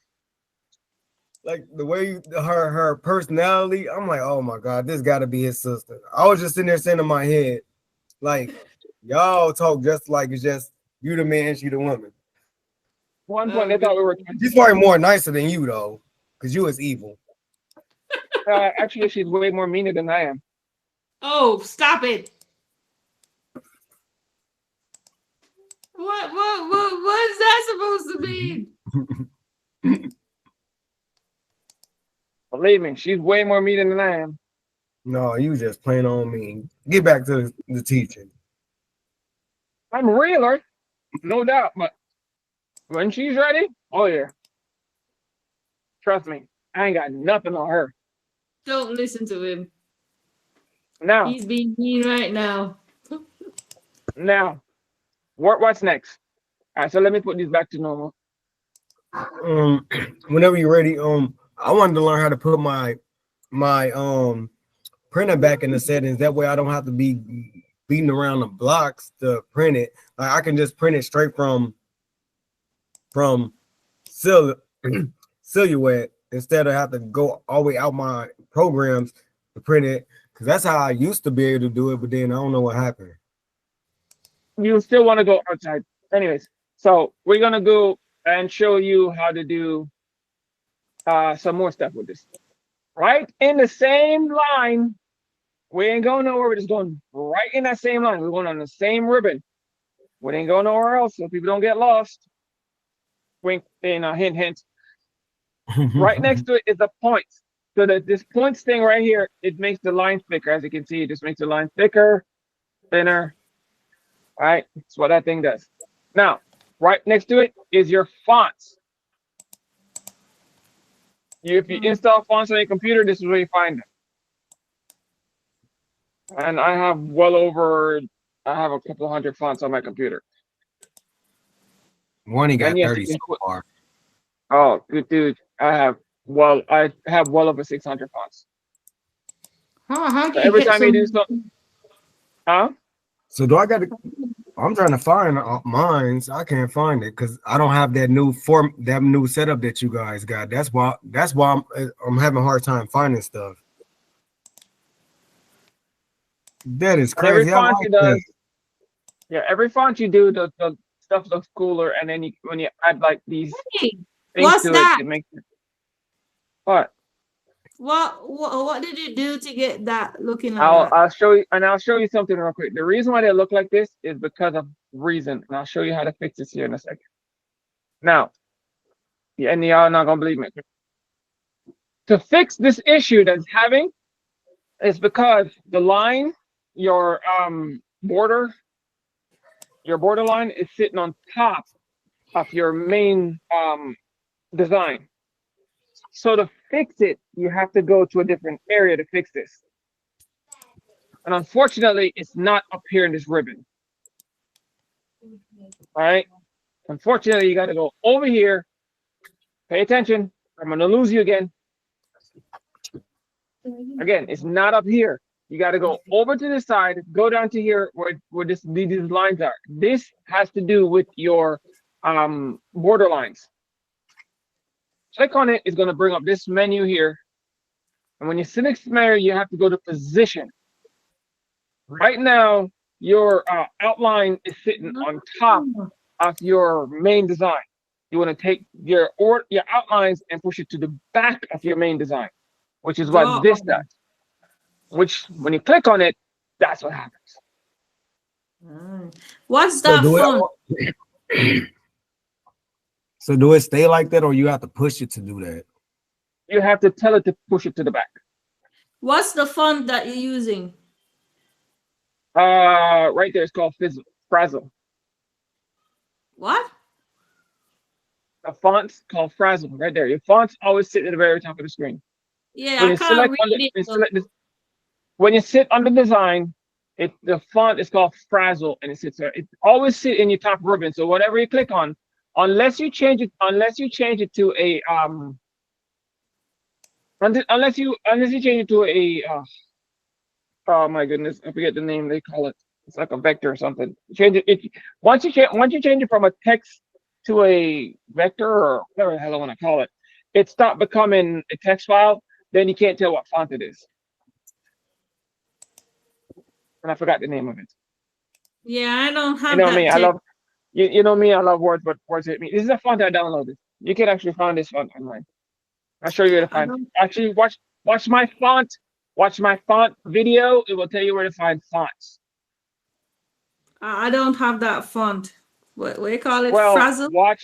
Like the way her personality, I'm like, oh my god, this got to be his sister. I was just sitting there saying in my head, like, y'all talk just like it's just you the man, she the woman. One point they thought we were twins. She's probably more nicer than you though, because you is evil. Actually, she's way more meaner than I am. Oh, stop it. What is that supposed to mean? Believe me, she's way more meaner than I am. No, you just plain on me. Get back to the teaching. I'm realer, no doubt, but when she's ready, oh yeah. Trust me, I ain't got nothing on her. Don't listen to him. Now, He's being mean right now. what's next? All right, so let me put these back to normal. Whenever you're ready, I wanted to learn how to put my printer back in the settings. That way I don't have to be beating around the blocks to print it. Like I can just print it straight from Silhouette instead of have to go all the way out my programs to print it. Because that's how I used to be able to do it, but then I don't know what happened. You still want to go outside. Anyways, so we're gonna go and show you how to do some more stuff with this. Right in the same line. We ain't going nowhere. We're just going right in that same line. We're going on the same ribbon. We ain't going nowhere else so people don't get lost. Wink and hint, hint. Right next to it is a point. So that this points thing right here, it makes the line thicker. As you can see, it just makes the line thicker, thinner. All right, that's what that thing does. Now, right next to it is your fonts. If you install fonts on your computer, this is where you find them. And I have a couple hundred fonts on my computer. One he got And yes, 30 you so can put- far. Oh, good dude. I have well over 600 fonts. How So every time you do something, huh? So do I got to? I'm trying to find mine. I can't find it because I don't have that new setup that you guys got. That's why I'm having a hard time finding stuff. That is Every crazy. font I you like does, that. yeah, every font you do, the stuff looks cooler, and then when you add like these Hey, things what's to that? it makes it. What? What did you do to get that looking like that? I'll show you, and I'll show you something real quick. The reason why they look like this is because of reason, and I'll show you how to fix this here in a second. Now, yeah, and y'all not gonna believe me. To fix this issue that's having is because the line, your border line is sitting on top of your main design. So to fix it, you have to go to a different area to fix this. And unfortunately, it's not up here in this ribbon. All right. Unfortunately, you got to go over here. Pay attention. I'm going to lose you again. Again, it's not up here. You got to go over to the side, go down to here where these lines are. This has to do with your border lines. Click on it. It's going to bring up this menu here. And when you select menu, you have to go to position. Right now, your outline is sitting on top of your main design. You want to take your outlines and push it to the back of your main design, which is what Draw this on. does. Which, when you click on it, that's what happens. What's So that do font? it. So do it stay like that, or you have to push it to do that? You have to tell it to push it to the back. What's the font that you're using? Right there, it's called Frazzle. What? The font's called Frazzle. Right there. Your fonts always sit at the very top of the screen. Yeah, When I you can't select read under, it. you select this, when you sit under design, the font is called Frazzle, and it sits there. It always sit in your top ribbon. So whatever you click on, unless you change it to a unless you change it to a oh my goodness, I forget the name they call it. It's like a vector or something. Change it. Once you change it from a text to a vector or whatever the hell I want to call it, it stopped becoming a text file. Then you can't tell what font it is. And I forgot the name of it. Yeah, I don't have You know that. me, I love you know me, I love words, but words hit me. This is a font I downloaded. You can actually find this font online. I'll show you where to I find. don't, Actually, watch my font. Watch my font video. It will tell you where to find fonts. I don't have that font. What do you call it? Well, Frazzle? watch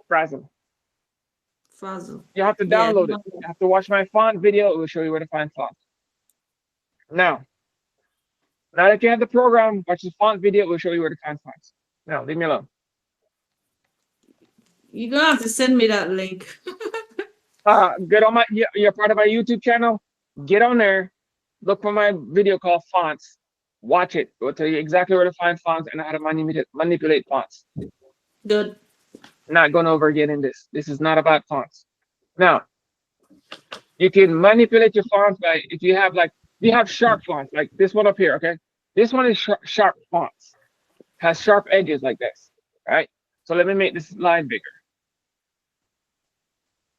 Frazzle. Frazzle. You have to Yeah. download it. You have to watch my font video. It will show you where to find fonts. Now that you have the program, watch the font video. It will show you where to find fonts. Now, leave me alone. You're gonna have to send me that link. Get on you're part of my YouTube channel. Get on there. Look for my video called Fonts. Watch it. It will tell you exactly where to find fonts and how to manipulate fonts. Good. Not going over again in this. This is not about fonts. Now, you can manipulate your fonts by if you have sharp fonts like this one up here. Okay, this one is sharp fonts, has sharp edges like this. All right. So let me make this line bigger.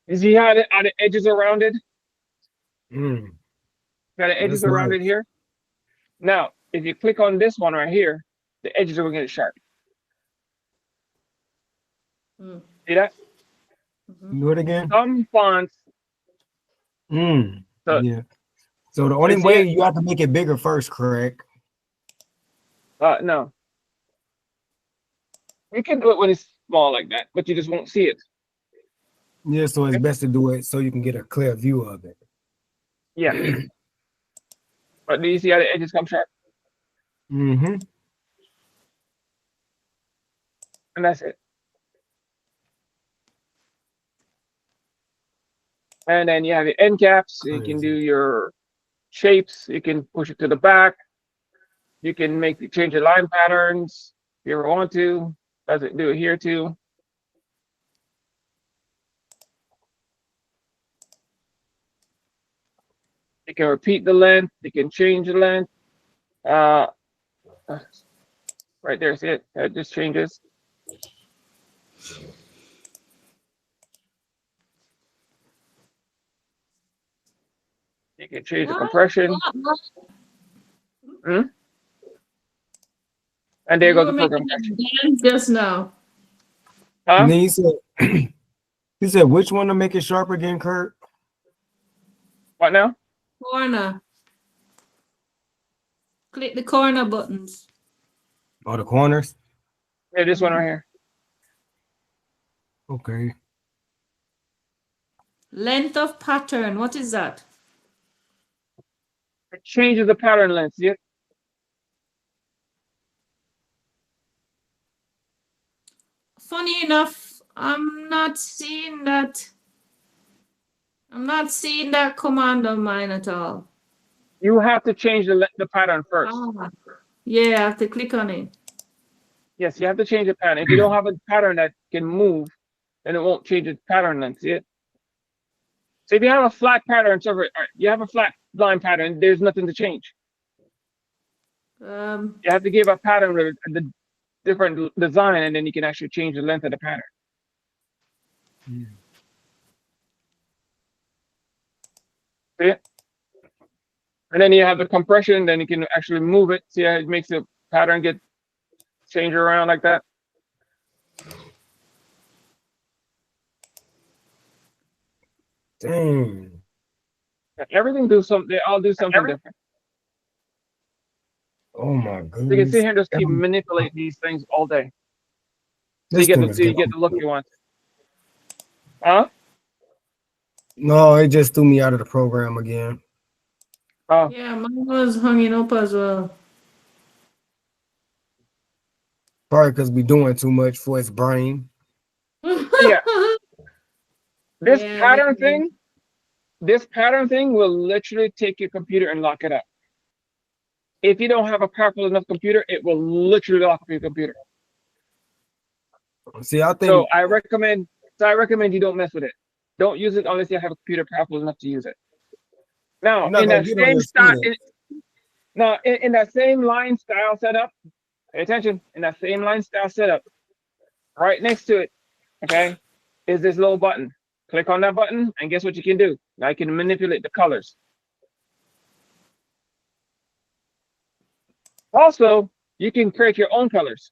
You see how the edges are rounded? Mm. Got the edges That's around nice. it here. Now, if you click on this one right here, the edges are going to get sharp. See that? Do it again. Some fonts. So, Yeah. So the only way you have to make it bigger first, correct? no. You can do it when it's small like that, but you just won't see it. Yeah, so it's best to do it so you can get a clear view of it. Yeah. But do you see how the edges come sharp? Mm-hmm. And that's it. And then you have your end caps. So you can do your shapes. You can push it to the back. You can change the line patterns if you ever want to. Does it do it here too? You can repeat the length. You can change the length. Right there, see it? It just changes. You can change the compression. And there goes the program. Just now. Huh? And then he said, which one to make it sharp again, Kurt? What now? Corner. Click the corner buttons. Oh, the corners? Yeah, this one right here. Okay. Length of pattern. What is that? It changes the pattern length. See it? Funny enough, I'm not seeing that. I'm not seeing that command on mine at all. You have to change the pattern first. Yeah, I have to click on it. Yes, you have to change the pattern. If you don't have a pattern that can move, then it won't change the pattern length. See it? So if you have a flat pattern, you have a flat line pattern, there's nothing to change. You have to give a pattern the different design, and then you can actually change the length of the pattern. See it? And then you have the compression, then you can actually move it. See how it makes the pattern get change around like that? Dang. Everything do something, they all do something different. Oh my So you can sit goodness. here and just keep manipulating these things all day. So This you thing get is the getting- look you want. Huh? No, it just threw me out of the program again. Oh, Yeah, mine was hanging up as well. Probably because we doing too much for its brain. yeah. This Yeah, pattern maybe. thing, this pattern thing will literally take your computer and lock it up. If you don't have a powerful enough computer, it will literally lock up your computer. See, I think So I recommend you don't mess with it. Don't use it unless you have a computer powerful enough to use it. Now, you're not in gonna that get on same your style, student. in that same line style setup, pay attention. In that same line style setup, right next to it, okay, is this little button. Click on that button, and guess what you can do? Now you can manipulate the colors. Also, you can create your own colors.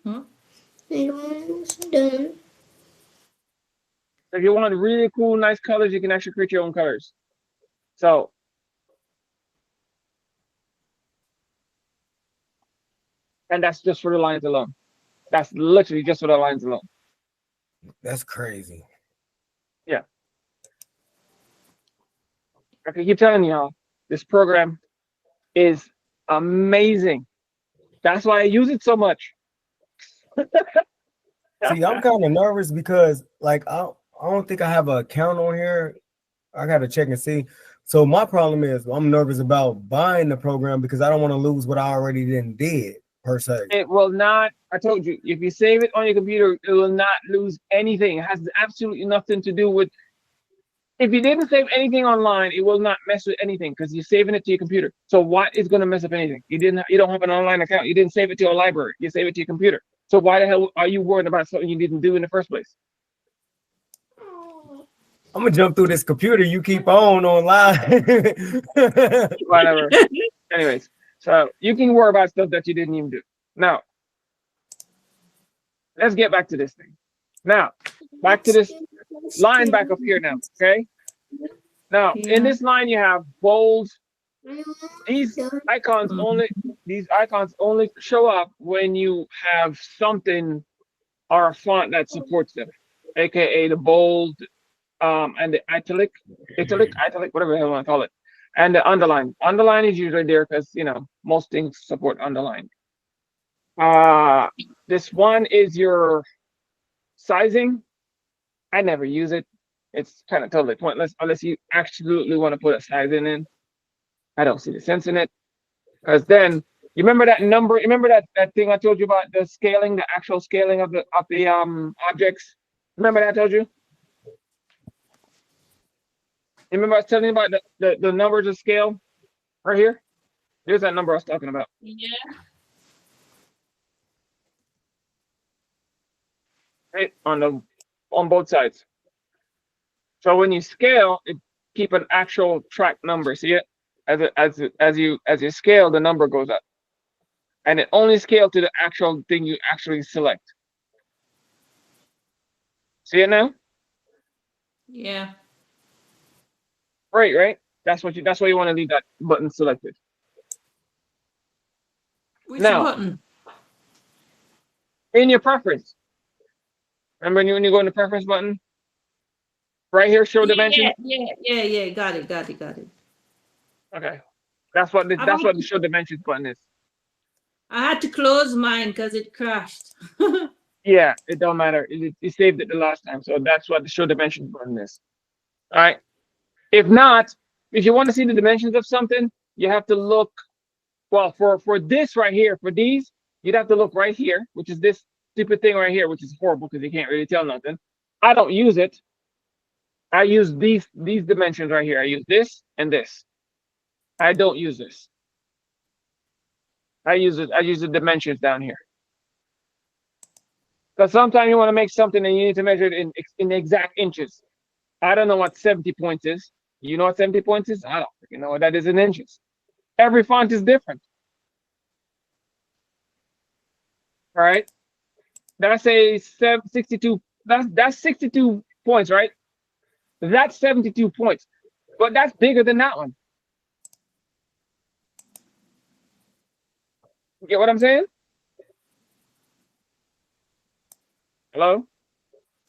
Huh? Done. If you want really cool, nice colors, you can actually create your own colors. So, and that's just for the lines alone. That's literally just for the lines alone. That's crazy. I can keep telling y'all, this program is amazing. That's why I use it so much. See, I'm kind of nervous because like I don't think I have an account on here. I gotta check and see. So my problem is I'm nervous about buying the program because I don't want to lose what I already did per se. It will not, I told you, if you save it on your computer, it will not lose anything. It has absolutely nothing to do with, if you didn't save anything online, it will not mess with anything because you're saving it to your computer. So what is going to mess up anything? You don't have an online account. You didn't save it to your library. You save it to your computer. So why the hell are you worried about something you didn't do in the first place? I'm gonna jump through this computer you keep online. Whatever. Anyways, so you can worry about stuff that you didn't even do. Now, let's get back to this thing. Now, back to this line back up here now, okay? Now, in Yeah. this line, you have bold. These icons only show up when you have something or a font that supports them, aka the bold, and the italic, whatever the hell you want to call it, and the underline. Underline is usually there because most things support underline. This one is your sizing. I never use it. It's kind of totally pointless unless you absolutely want to put a sizing in. I don't see the sense in it. Because then you remember that number, you remember that thing I told you about the scaling, the actual scaling of the objects? Remember that I told you? You remember I was telling you about the numbers of scale right here? Here's that number I was talking about. Yeah. Right? On both sides. So when you scale, it keep an actual track number. See it? As you scale, the number goes up. And it only scales to the actual thing you actually select. See it now? Yeah. Right? That's why you want to leave that button selected. Which Now- button? In your preference. Remember when you go in the preference button? Right here, show dimension. Yeah. Got it. Okay. That's what the show dimensions button is. I had to close mine because it crashed. Yeah, it don't matter. It saved it the last time. So that's what the show dimensions button is. All right. If not, if you want to see the dimensions of something, you have to look. Well, for this right here, for these, you'd have to look right here, which is this stupid thing right here, which is horrible because you can't really tell nothing. I don't use it. I use these dimensions right here. I use this and this. I don't use this. I use the dimensions down here. Because sometimes you want to make something and you need to measure it in exact inches. I don't know what 70 points is. You know what 70 points is? I don't freaking know what that is in inches. Every font is different. All right. That's a 62. That's 62 points, right? That's 72 points. But that's bigger than that one. You get what I'm saying? Hello?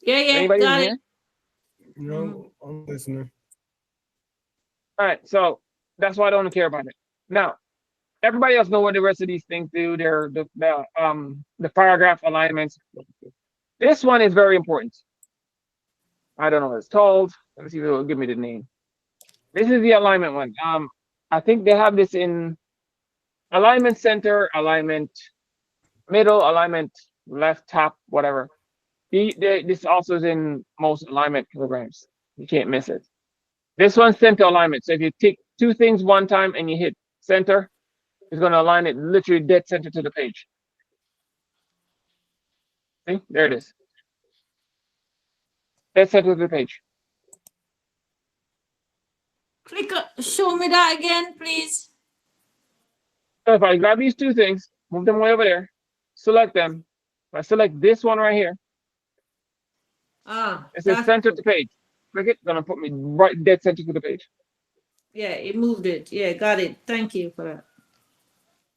Yeah, yeah, Anybody in got it. here? No, I'm listening. All right, so that's why I don't care about it. Now, everybody else know what the rest of these things do. They're the paragraph alignments. This one is very important. I don't know what it's called. Let me see if it'll give me the name. This is the alignment one. I think they have this in alignment center, alignment middle, alignment left, top, whatever. This also is in most alignment programs. You can't miss it. This one's center alignment. So if you take two things one time and you hit center, it's going to align it literally dead center to the page. See, there it is. Dead center to the page. Click. Show me that again, please. So if I grab these two things, move them way over there, select them. If I select this one right here, Ah, it says that, center to page. Click it, gonna put me right dead center to the page. yeah, it moved it. Yeah, got it. Thank you for that.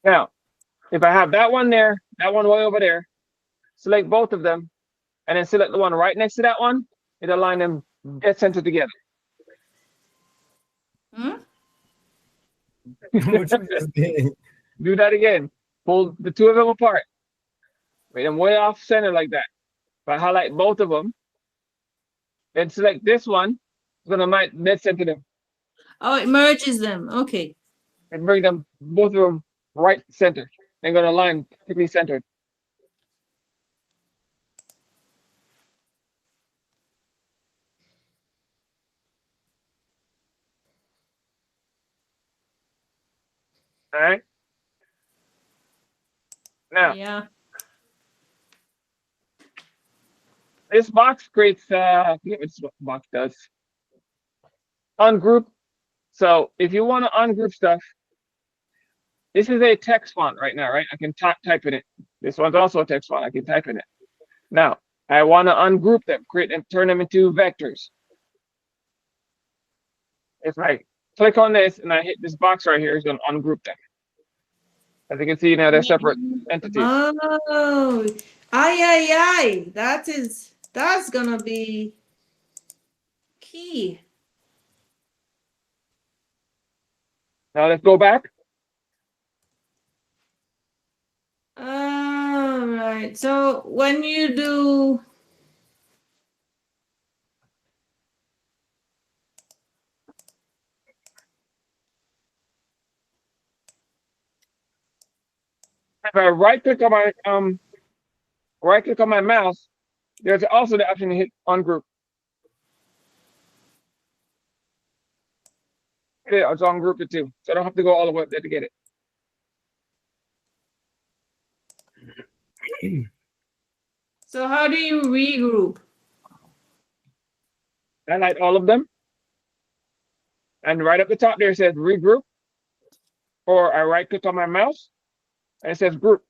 Now, if I have that one there, that one way over there, select both of them, and then select the one right next to that one, it align them dead center together. Hmm? What you just did. Do that again. Pull the two of them apart. Make them way off center like that. If I highlight both of them, then select this one, it's gonna dead center them Oh, it merges them. Okay. and bring them both of them right center. They're gonna align perfectly centered. All right. Now, Yeah. this box creates, I forget what this box does. Ungroup. So if you want to ungroup stuff, this is a text font right now, right? I can type in it. This one's also a text font. I can type in it. Now, I want to ungroup them, create them, turn them into vectors. If I click on this and I hit this box right here, it's going to ungroup them. As you can see now, they're separate entities. Oh, aye. That's gonna be key. Now let's go back. All right. So when you do, If I right click on my mouse, there's also the option to hit ungroup. Yeah, it's ungrouped it too, so I don't have to go all the way up there to get it. so how do you regroup? Highlight all of them, and right up the top there it says regroup, or I right click on my mouse and it says group.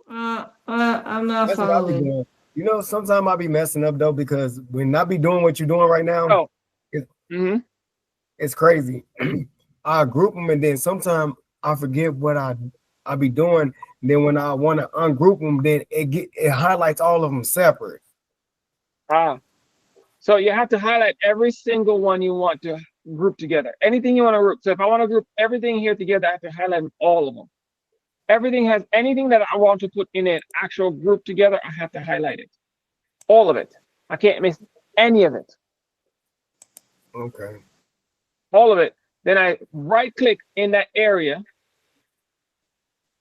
I'm not That's what I be following. doing. You know, sometimes I be messing up though because when I be doing what you're doing right now, Oh, mm-hmm. it's crazy. I group them and then sometimes I forget what I be doing. And then when I want to ungroup them, then it highlights all of them separate. So you have to highlight every single one you want to group together. Anything you want to group. So if I want to group everything here together, I have to highlight all of them. Everything has anything that I want to put in an actual group together, I have to highlight it. All of it. I can't miss any of it. Okay. All of it. Then I right click in that area.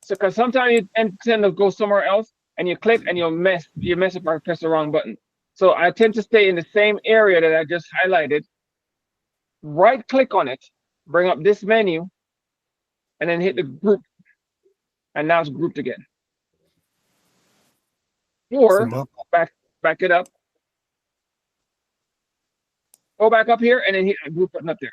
So because sometimes you tend to go somewhere else and you click and you mess up or press the wrong button. So I tend to stay in the same area that I just highlighted. Right click on it, bring up this menu, and then hit the group. And now it's grouped again. See, Or my back it up. Go back up here and then hit a group button up there.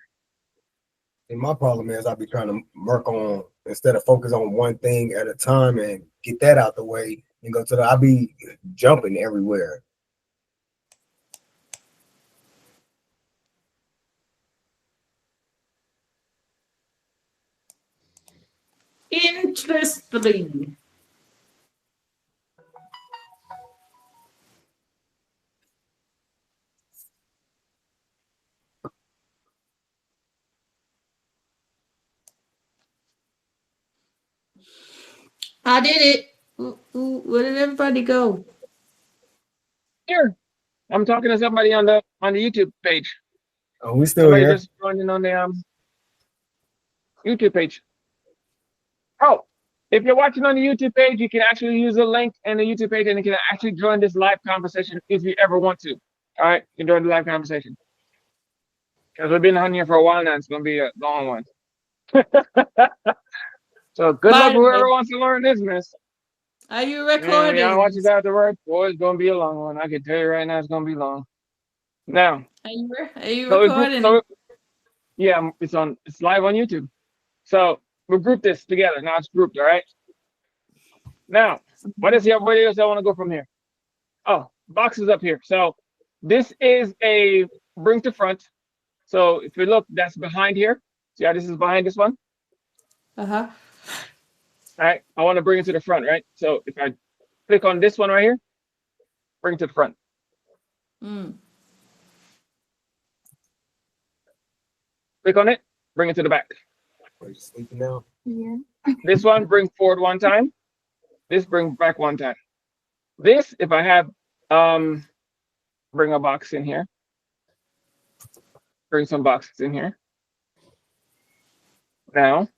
and my problem is I be trying to work on instead of focus on one thing at a time and get that out the way and go to the. I be jumping everywhere. Interesting. I did it. Where did everybody go? Here, I'm talking to somebody on the YouTube page. Oh, we still Somebody here. just joined in on the YouTube page. Oh, if you're watching on the YouTube page, you can actually use the link in the YouTube page, and you can actually join this live conversation if you ever want to. All right, you can join the live conversation because we've been on here for a while now. It's gonna be a long one. So good By luck the whoever way, wants to learn this, miss. are you Man, when y'all watch recording? it afterwards, boy, it's gonna be a long one. I can tell you right now, it's gonna be long. Now, Are you so we group, recording? so yeah, it's live on YouTube. So we'll group this together. Now it's grouped, all right? Now, what else I want to go from here? Oh, boxes up here. So this is a bring to front. So if you look, that's behind here. See how this is behind this one? Uh-huh. All right. I want to bring it to the front, right? So if I click on this one right here, bring it to the front. Mm. Click on it, bring it to the back. Are you sleeping now? Yeah. This one, bring forward one time. This, bring back one time. This, if I have, bring a box in here. Bring some boxes in here. Now,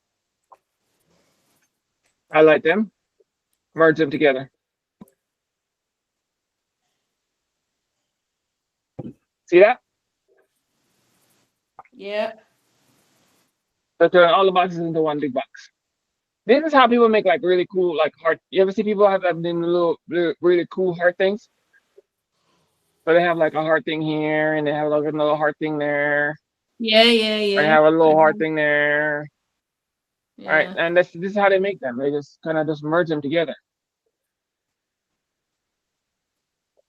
highlight them, merge them together. See that? Yeah. So turn all the boxes into one big box. This is how people make like really cool like heart. You ever see people have like them little really cool heart things? So they have like a heart thing here, and they have like another heart thing there. Yeah, They have a little heart thing there. All right, Yeah. and this is how they make them. They just kind of just merge them together.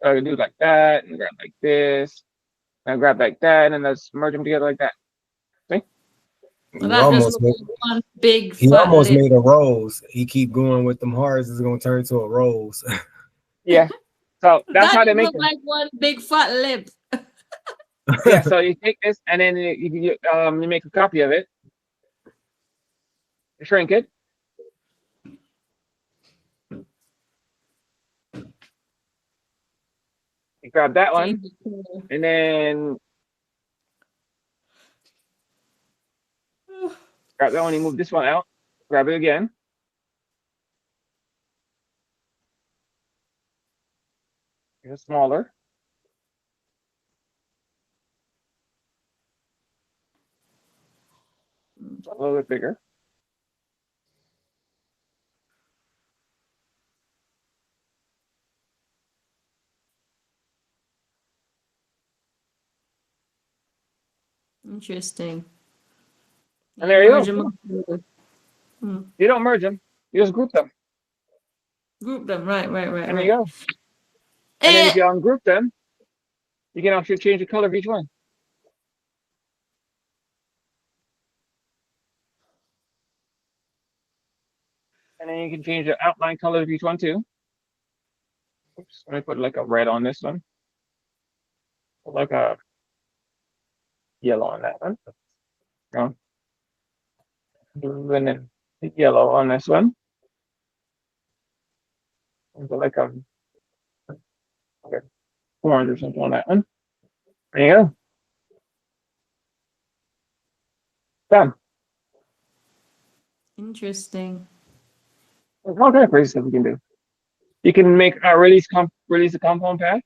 So you do like that, and grab like this, and grab like that, and let's merge them together like that. See? Well, He that just almost looks made, like one big he fat almost lip. made a rose. He keep going with them hearts. It's gonna turn to a rose. Yeah. So that's That how they just make look them. like one big fat lip. Yeah. So you take this, and then you make a copy of it, shrink it. You grab that one, and then grab that one. You move this one out. Grab it again. It's smaller. A little bit bigger. Interesting. And there you Merge go. them up together. You don't merge them. You just group them. Group them. Right. And there you go. And then if you ungroup them, you can actually change the color of each one. And then you can change the outline color of each one too. Oops, let me put like a red on this one. Put like a yellow on that one. No. And then yellow on this one. And put like a orange or something on that one. There you go. Done. Interesting. There's all kind of crazy stuff you can do. You can make a release a compound path.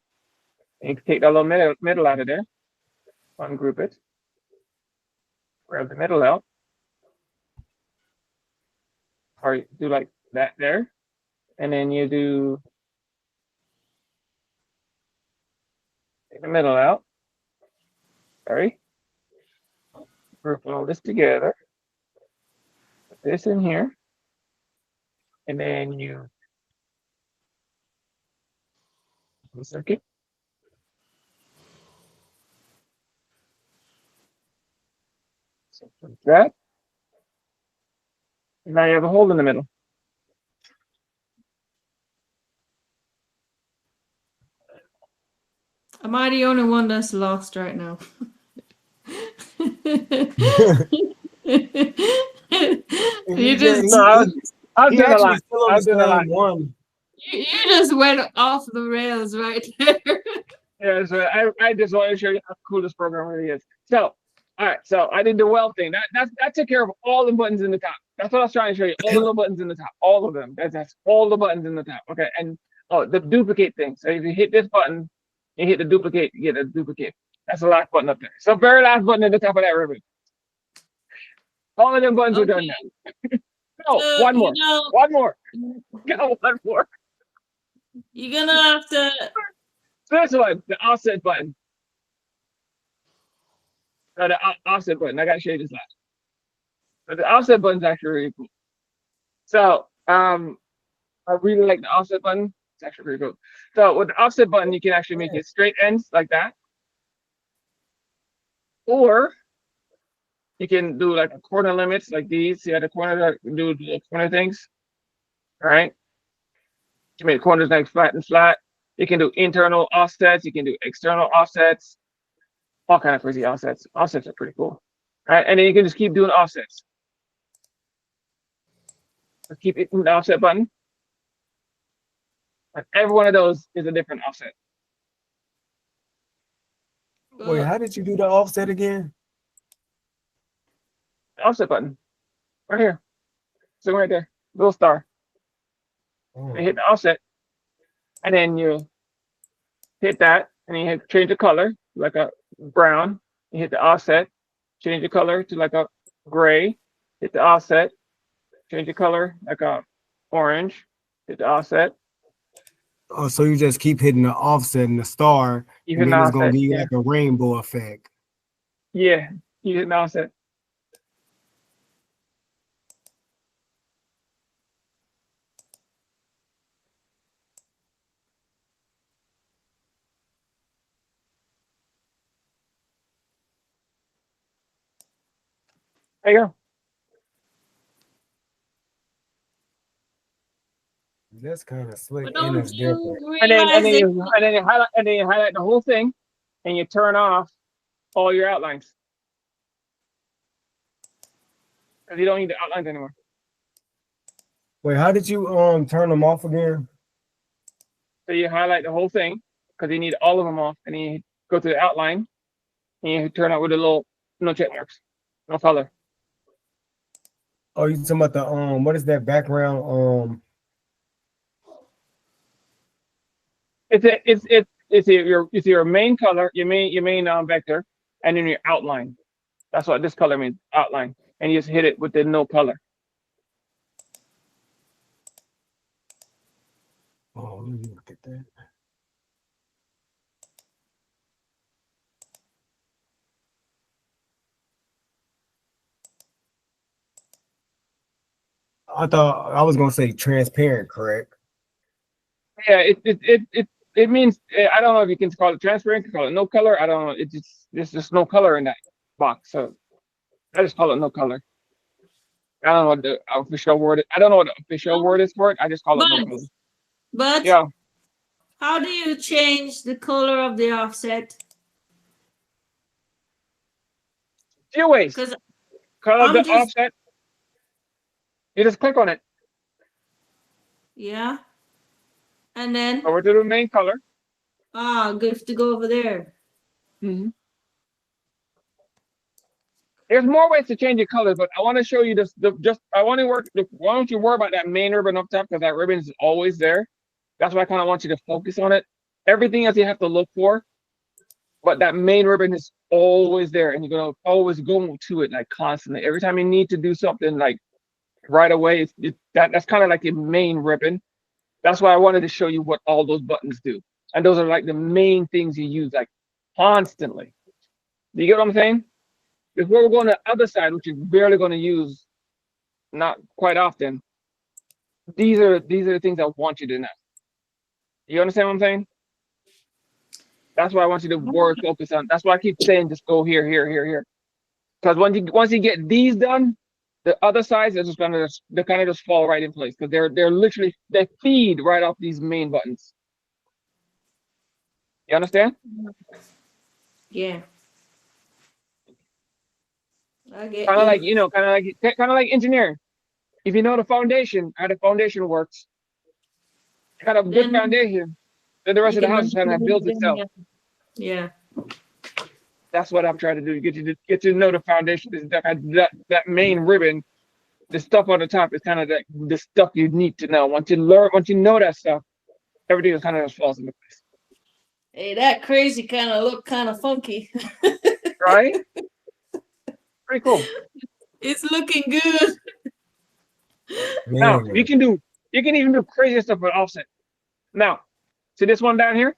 And you can take that little middle out of there. Ungroup it. Grab the middle out. Or you do like that there. And then you do Take the middle out. Sorry. Group all this together. Put this in here. And then you circuit. So like that. And now you have a hole in the middle. Am I the only one that's lost right now? You just No, I was he doing a actually lot. still I was doing a lot. understand one. you just went off the rails right there. Yeah, so I just want to show you how cool this program really is. So, all right, so I did the well thing. That took care of all the buttons in the top. That's what I was trying to show you. All the little buttons in the top, all of them. That's all the buttons in the top. Okay, and oh, the duplicate thing. So if you hit this button, you hit the duplicate, you get a duplicate. That's the last button up there. So very last button at the top of that ribbon. All of them buttons are done now. No, one more. One more. Go, one more. You're gonna have to. This one, the offset button. The offset button. I gotta show you this last. But the offset button is actually really cool. So I really like the offset button. It's actually pretty cool. So with the offset button, you can actually make it straight ends like that. Or you can do like a corner limits like these. See how the corner do the corner things? All right. You make corners like flat and flat. You can do internal offsets. You can do external offsets. All kind of crazy offsets. Offsets are pretty cool. All right. And then you can just keep doing offsets. Just keep hitting the offset button. And every one of those is a different offset. Wait, how did you do the offset again? Offset button. Right here. So right there. Little star. Oh. You hit the offset. And then you hit that. And you hit change the color like a brown. You hit the offset. Change the color to like a gray. Hit the offset. Change the color like a orange. Hit the offset. Oh, so you just keep hitting the offset and the star, You and hit then the it's gonna offset. give you Yeah. like a rainbow effect. Yeah. You hit the offset. There you go. That's kind of slick But and don't it's you different. realize it? And then you highlight the whole thing, and you turn off all your outlines. Because you don't need the outlines anymore. Wait, how did you turn them off again? So you highlight the whole thing because you need all of them off, and then you go to the outline, and you turn out with the little no check marks, no color. Oh, you talking about the what is that background? It's your main color, your main vector, and then your outline. That's what this color means, outline, and you just hit it with the no color. Oh, let me look at that. I thought I was gonna say transparent, correct? Yeah, it means I don't know if you can call it transparent, you can call it no color. I don't know. There's just no color in that box, so I just call it no color. I don't know what the official word is. I don't know what the official word is for it. I just call it no color. But Yeah, how do you change the color of the offset? few ways. Because Color I'm the just- offset. You just click on it yeah, and then over to the main color. good to go over there. There's more ways to change your colors, but I want to show you this. I want to work. Why don't you worry about that main ribbon up top because that ribbon is always there. That's why I kind of want you to focus on it. Everything else you have to look for, but that main ribbon is always there, and you're gonna always go to it like constantly. Every time you need to do something like right away, that's kind of like your main ribbon. That's why I wanted to show you what all those buttons do, and those are like the main things you use like constantly. Do you get what I'm saying? Before we're going to the other side, which you're barely going to use, not quite often. These are the things I want you to know. You understand what I'm saying? That's why I want you to work focus on. That's why I keep saying just go here, here, here, here. Because once you get these done, the other sides are just gonna they kind of just fall right in place because they're literally they feed right off these main buttons. You understand? Yeah. I get Kind of you. like kind of like engineering. If you know the foundation, how the foundation works, kind of good Then foundation, then the rest you of the can house kind of builds then, itself. yeah. That's what I'm trying to do. Get you to know the foundation. Is that main ribbon, the stuff on the top is kind of the stuff you need to know. Once you know that stuff, everything just kind of just falls into place. Hey, that crazy kind of look kind of funky. Right? Pretty cool. It's looking good. Now Man, you can even do crazy stuff with offset. Now, see this one down here?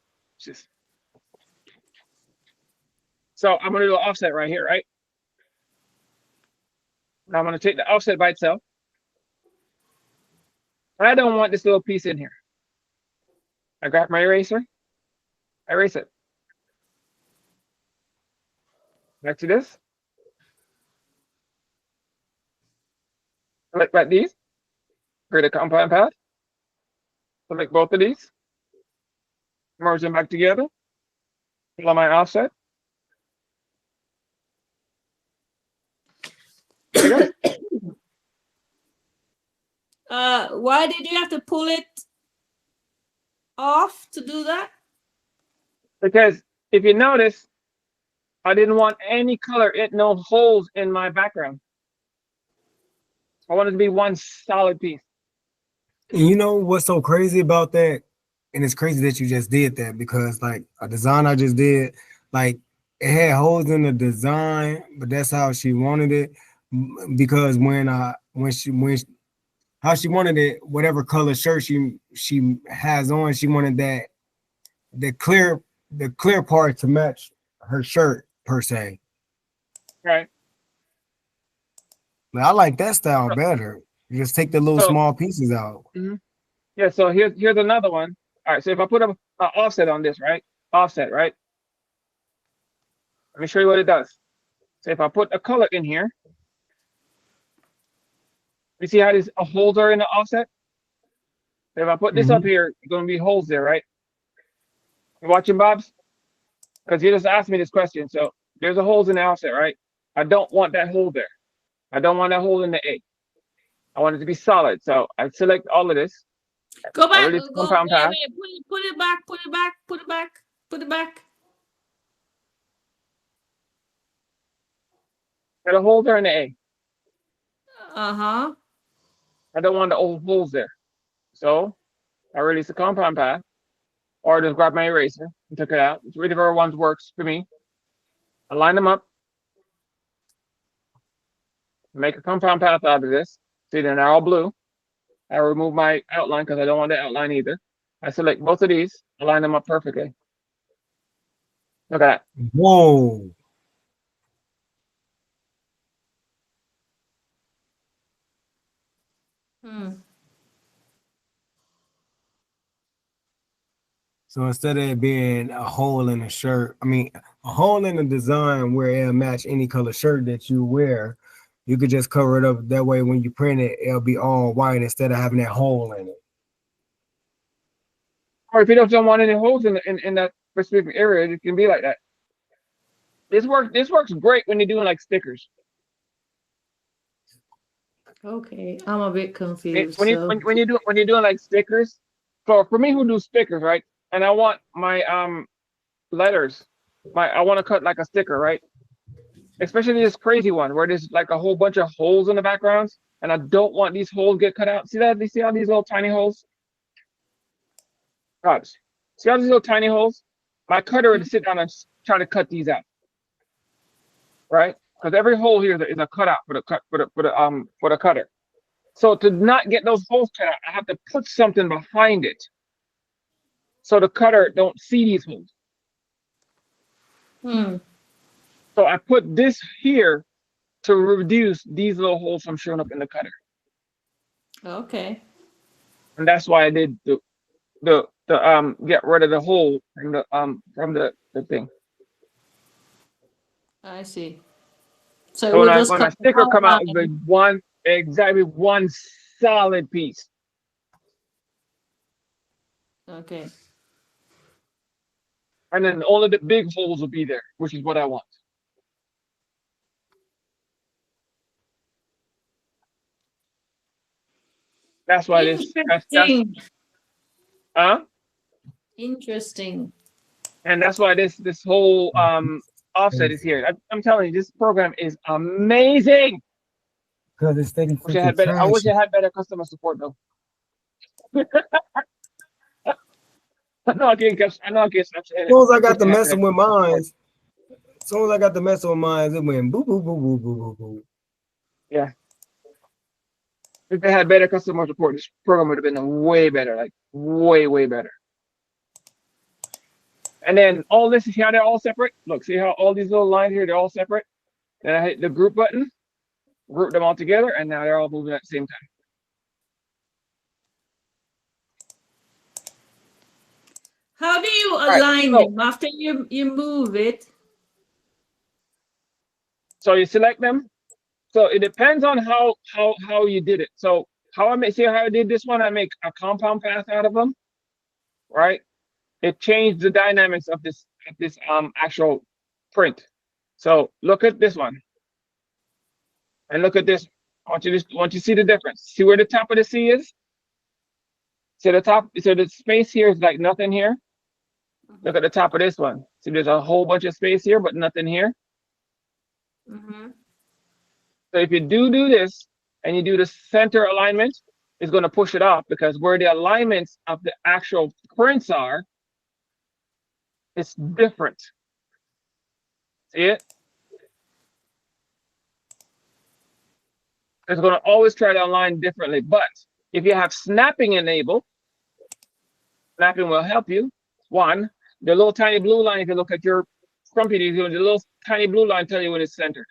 So I'm gonna do an offset right here, right? Now I'm gonna take the offset by itself. I don't want this little piece in here. I grab my eraser, I erase it. Next to this. Select these. Create a compound path. Select both of these. Merge them back together. Pull on my offset. There you go. Why did you have to pull it off to do that? Because if you notice, I didn't want any color, no holes in my background. I wanted to be one solid piece. and you know what's so crazy about that? And it's crazy that you just did that because like a design I just did, like it had holes in the design, but that's how she wanted it. Because how she wanted it, whatever color shirt she has on, she wanted that the clear part to match her shirt per se. Right. But I like that style better. You just take the little So small pieces out. yeah, so here's another one. All right, so if I put an offset on this, right? Offset, right? Let me show you what it does. So if I put a color in here, you see how these holes are in the offset? So if I put this up here, it's going to be holes there, right? You watching, Bob's? Because you just asked me this question. So there's a holes in the offset, right? I don't want that hole there. I don't want that hole in the A. I want it to be solid. So I select all of this. Go back. Release Go. compound path. Wait, put it back. Put it back. Put it back. Put it back. Got a hole there in the A. Uh-huh. I don't want the old holes there. So I release the compound path, or just grab my eraser and took it out. Whichever one works for me. I line them up. Make a compound path out of this. See, they're now all blue. I remove my outline because I don't want the outline either. I select both of these, align them up perfectly. Look at that. Whoa. So instead of it being a hole in a shirt, I mean, a hole in the design where it'll match any color shirt that you wear, you could just cover it up. That way, when you print it, it'll be all white instead of having that hole in it. Or if you don't want any holes in that specific area, it can be like that. This works great when you're doing like stickers. Okay, I'm a bit confused. When you're doing like stickers, so for me who do stickers, right? And I want my letters, I want to cut like a sticker, right? Especially this crazy one where there's like a whole bunch of holes in the backgrounds, and I don't want these holes get cut out. See that? You see all these little tiny holes? God, see all these little tiny holes? My cutter would sit down and try to cut these out, right? Because every hole here is a cutout for the cutter. So to not get those holes cut out, I have to put something behind it, so the cutter don't see these holes. Hmm. So I put this here to reduce these little holes from showing up in the cutter. Okay. And that's why I did the get rid of the hole from the thing. I see. So it So will just when my cut the sticker come out, it's outline. like one exactly one solid piece. Okay. And then only the big holes will be there, which is what I want. That's why that's Interesting. uh Interesting. and that's why this whole offset is here. I'm telling you, this program is amazing. Because it's steady Wish I freaking had better. I wish I crashing. had better customer support though. I know I can't stop saying As it. soon as I I wish got to I had better messing with customer mine, support. as soon as I got to messing with mine, it went boo boo boo boo boo boo boo. Yeah. If they had better customer support, this program would have been way better, like way better. And then all this, see how they're all separate? Look, see how all these little lines here, they're all separate? Then I hit the group button, group them all together, and now they're all moving at the same time. How do you All right, align them after you move it? so you select them. So it depends on how you did it. So how see how I did this one? I make a compound path out of them, right? It changed the dynamics of this actual print. So look at this one and look at this. I want you to see the difference. See where the top of the C is? See the top, so the space here is like nothing here. Look at the top of this one. See there's a whole bunch of space here, but nothing here. Mm-hmm. So if you do this and you do the center alignment, it's going to push it off because where the alignments of the actual prints are, it's different. See it? It's going to always try to align differently. But if you have snapping enabled, snapping will help you. One, the little tiny blue line, if you look at your computer, the little tiny blue line tell you when it's centered.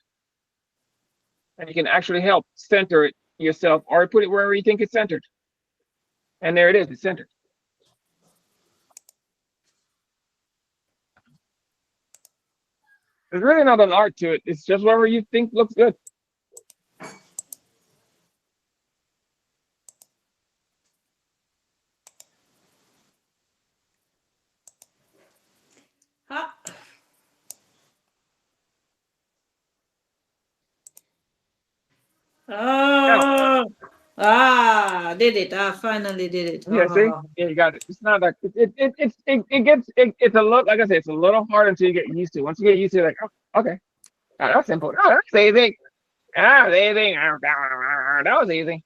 And you can actually help center it yourself or put it wherever you think it's centered. And there it is, it's centered. There's really not an art to it. It's just whatever you think looks good. Ah. Now, Did it. Finally did it. yeah, see, yeah, you got it. It's not like it's a little, like I said, it's a little hard until you get used to it. Once you get used to it, like, oh, okay, oh, that's simple. Oh, that's easy. Ah, that's easy. That was easy.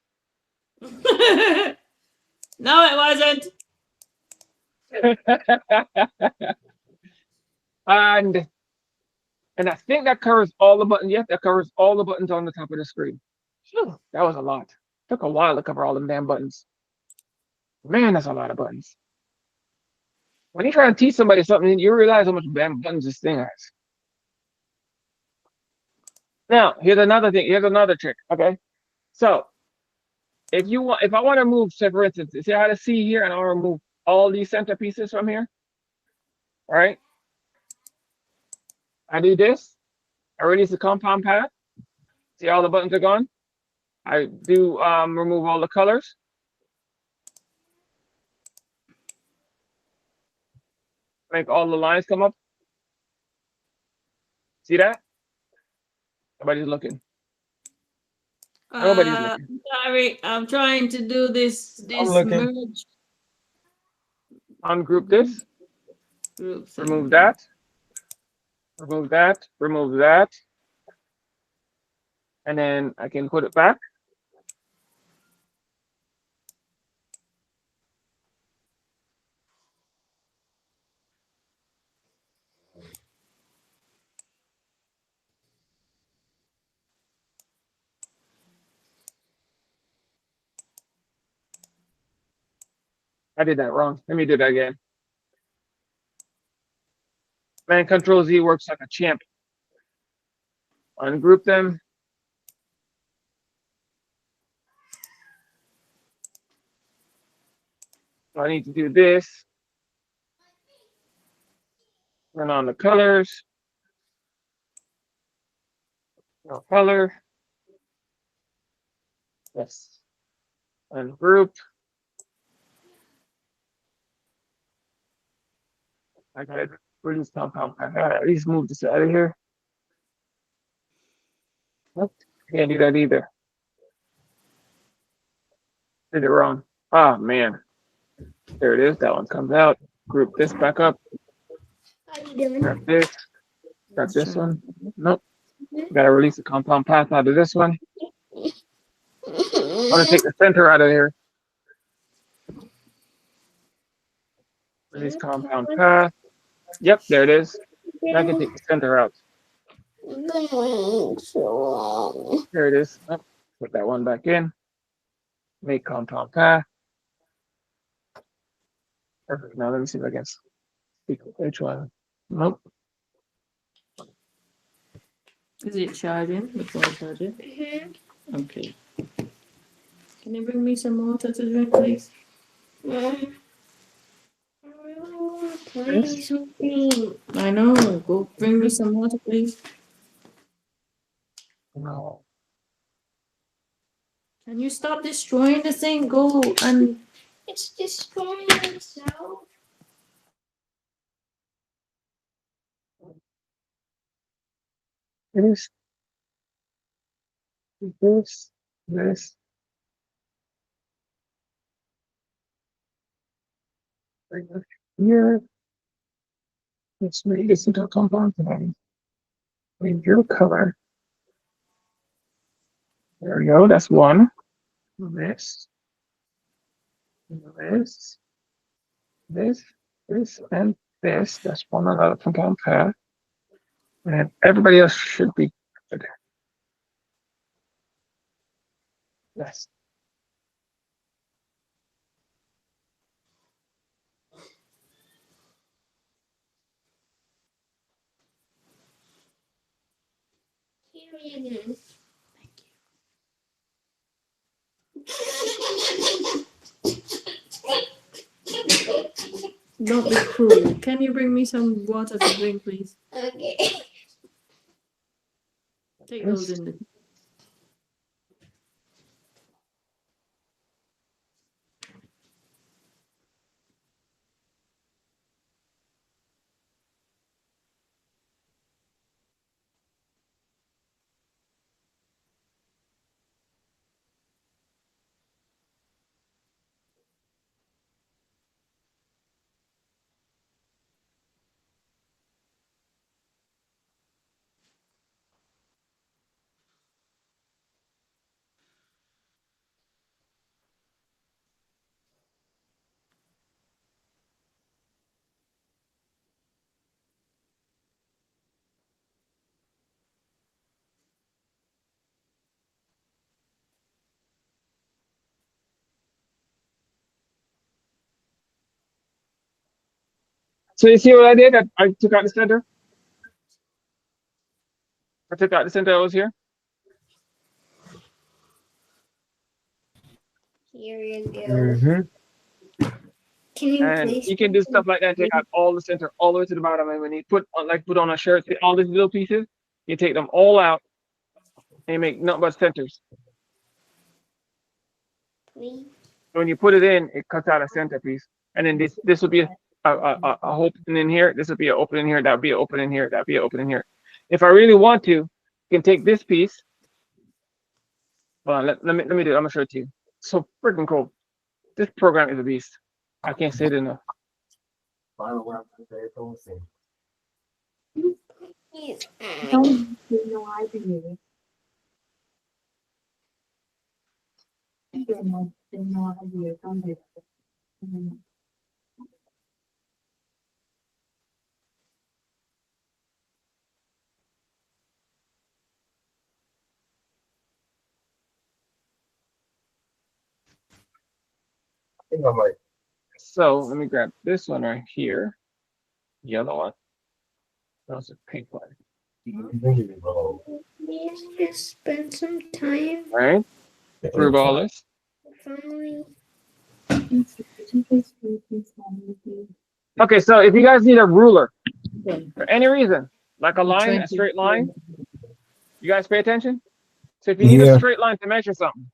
No, it wasn't. and I think that covers all the buttons. Yes, that covers all the buttons on the top of the screen. Phew, that was a lot. Took a while to cover all them damn buttons. Man, that's a lot of buttons. When you try to teach somebody something, you realize how much damn buttons this thing has. Now, here's another thing. Here's another trick. Okay, so if I want to move, say for instance, see how to see here, and I want to move all these center pieces from here. All right, I do this. I release the compound path. See all the buttons are gone. I do remove all the colors. Make all the lines come up. See that? Nobody's looking. Nobody's looking. Sorry, I'm trying to do this I'm looking. merge Ungroup this. groups. Remove that. Remove that. Remove that. And then I can put it back. I did that wrong. Let me do that again. and Control Z works like a champ. Ungroup them. So I need to do this. Turn on the colors. No color. Yes. Ungroup. I gotta release compound. I gotta at least move this out of here. Nope. Can't do that either. Did it wrong. Ah, man. There it is. That one comes out. Group this back up. How you doing? Grab this. Grab this one. Nope. Gotta release the compound path out of this one. I want to take the center out of here. Release compound path. Yep, there it is. Now I can take the center out. There it is. Oh, put that one back in. Make compound path. Perfect. Now let me see if I can speak which one. Nope. Is it charging? Before I charge it? Okay. Can you bring me some water to drink, please? Play something. I know. Go bring me some water, please. No. Can you stop destroying the thing? Go and It's destroying itself. This. This. This. Right here. Let's make this into a compound thing. Make your color. There we go. That's one. This. This. This. This and this. That's one another compound path. And everybody else should be good. Yes. Here it is. don't be cruel. Can you bring me some water to drink, please? Okay. Take those in the. So you see what I did? I took out the center. I took out the center that was here. Here you go. Mm-hmm. Can you And please? you can do stuff like that. Take out all the center, all the way to the bottom. And when you put on a shirt, see all these little pieces, you take them all out and you make nothing but centers. Please? So when you put it in, it cuts out a center piece. And then this would be a hole in here. This would be an opening here. That would be an opening here. That would be an opening here. If I really want to, you can take this piece. Well, let me do it. I'm gonna show it to you. So freaking cool. This program is a beast. I can't say it enough. Please. I think I might. So let me grab this one right here. Yellow one. That's a pink one. May I just spend some time All right. Prove all this. with family? Okay, so if you guys need a ruler for any reason, like a line, a straight line, you guys pay attention. So if you need a Yeah. straight line to measure something,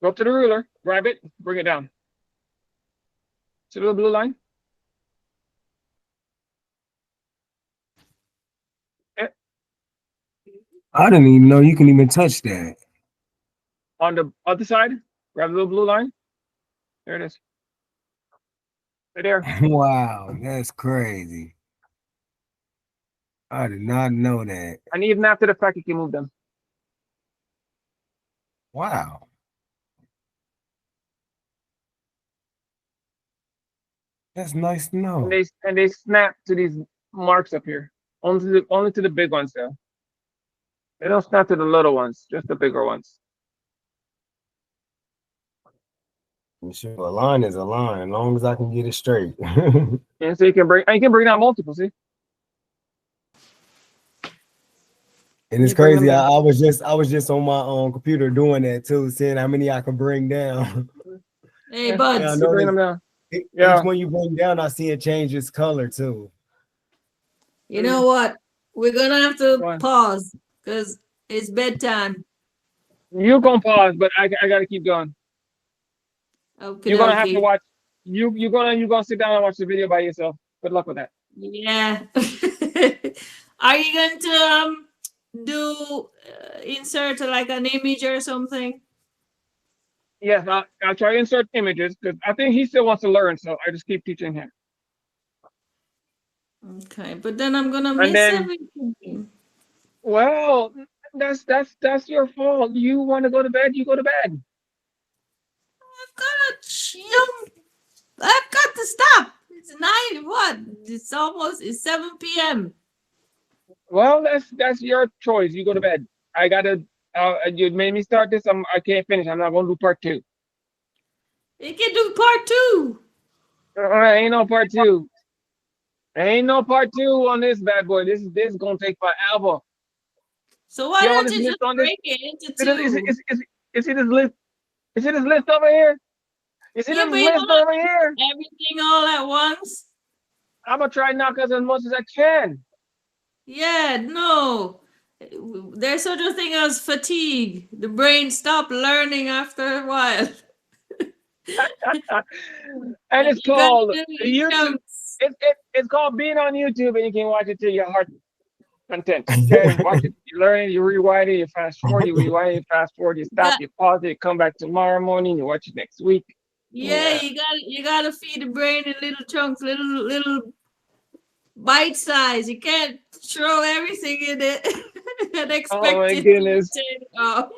go up to the ruler, grab it, bring it down. See the little blue line? I didn't even know you can even touch that. On the other side, grab the little blue line. There it is. Right there. Wow, that's crazy. I did not know that. And even after the fact, you can move them. Wow. That's nice to know. And they snap to these marks up here. Only to the big ones though. They don't snap to the little ones, just the bigger ones. Sure, a line is a line, as long as I can get it straight. And so you can bring down multiple, see? And it's You bring them crazy. down. I was just on my computer doing that too, seeing how many I can bring down. Hey, Yeah, buds. Yeah, I You know bring them down. Each Yeah. one you bring down, I see it change its color too. You know what? We're gonna have to Go on. pause because it's bedtime. You gonna pause, but I gotta keep going. Okay, You're gonna have to watch. You're gonna sit down and watch the video by yourself. Good luck with that. Yeah. Are you going to do insert like an image or something? Yes, I'll try to insert images because I think he still wants to learn, so I just keep teaching him. Okay, but then I'm gonna And miss then- everything. Well, that's your fault. You want to go to bed, you go to bed. I've got to stop. It's 9, what? It's 7 p.m. Well, that's your choice. You go to bed. I gotta. You made me start this. I can't finish. I'm not gonna do part 2. You can do part 2. Ain't no part 2. Ain't no part 2 on this bad boy. This is gonna take forever. So why See all don't this you list just on this? break it into See this, 2? you see this list? You see this list over here? You see Yeah, this but you list don't over here? Everything all at once? I'm gonna try to knock as much as I can. Yeah, no. There's such a thing as fatigue. The brain stops learning after a while. And it's You gotta called do it in YouTube. chunks. It's called being on YouTube, and you can watch it till your heart content. Okay, watch it. You learn it. You rewind it. You fast forward. You rewind it. You fast forward. You stop. You pause it. You come back tomorrow morning. You watch it next week. Yeah, you gotta feed the brain in little chunks, little bite size. You can't throw everything in it and expect Oh my it goodness. to take off.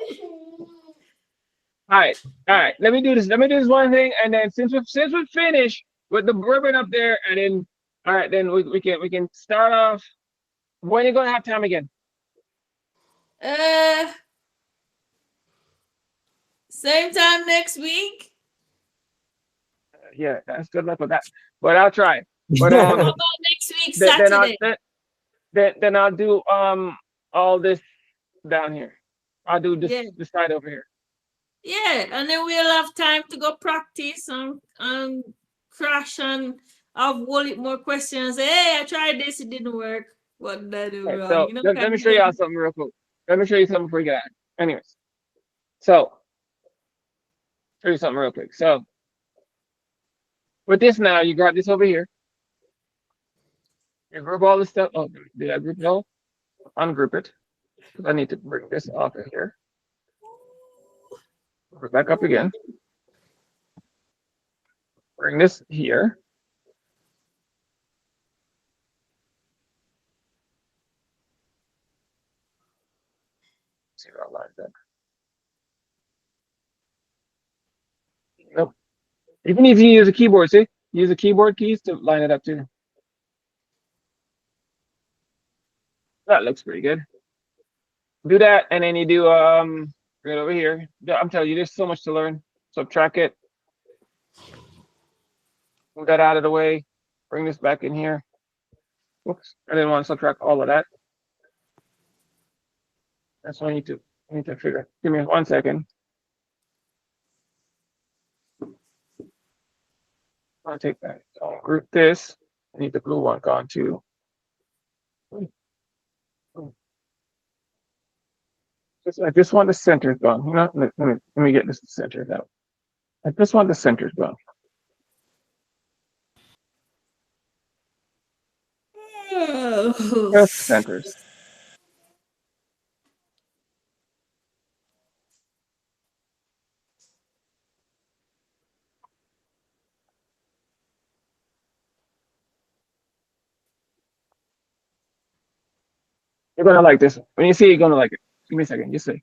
All right. Let me do this. Let me do this one thing, and then since we finish with the ribbon up there, and then all right, then we can start off. When are you gonna have time again? Same time next week. Yeah, that's good luck with that. But I'll try. But How about next week, Saturday? Then I'll do all this down here. I'll do this Yeah. this side over here. Yeah, and then we'll have time to go practice and crash and have more questions. Hey, I tried this, it didn't work. What did I do Right, wrong? so You know, let me show y'all something real quick. Let me show you something before you get out. Anyways, so show you something real quick. So with this now, you got this over here. You group all this stuff. Oh, did I group it all? Ungroup it. 'Cause I need to bring this off of here. Put it back up again. Bring this here. See how it lines up. Nope. Even if you use a keyboard, see? Use the keyboard keys to line it up too. That looks pretty good. Do that, and then you do right over here. I'm telling you, there's so much to learn. Subtract it. Move that out of the way. Bring this back in here. Whoops, I didn't want to subtract all of that. That's what I need to figure. Give me 1 second. I'll take that. I'll group this. I need the blue one gone too. I just want the centers gone. You know, let me get this centered out. I just want the centers gone. Just centers. You're gonna like this. When you see it, you're gonna like it. Give me a second. You see.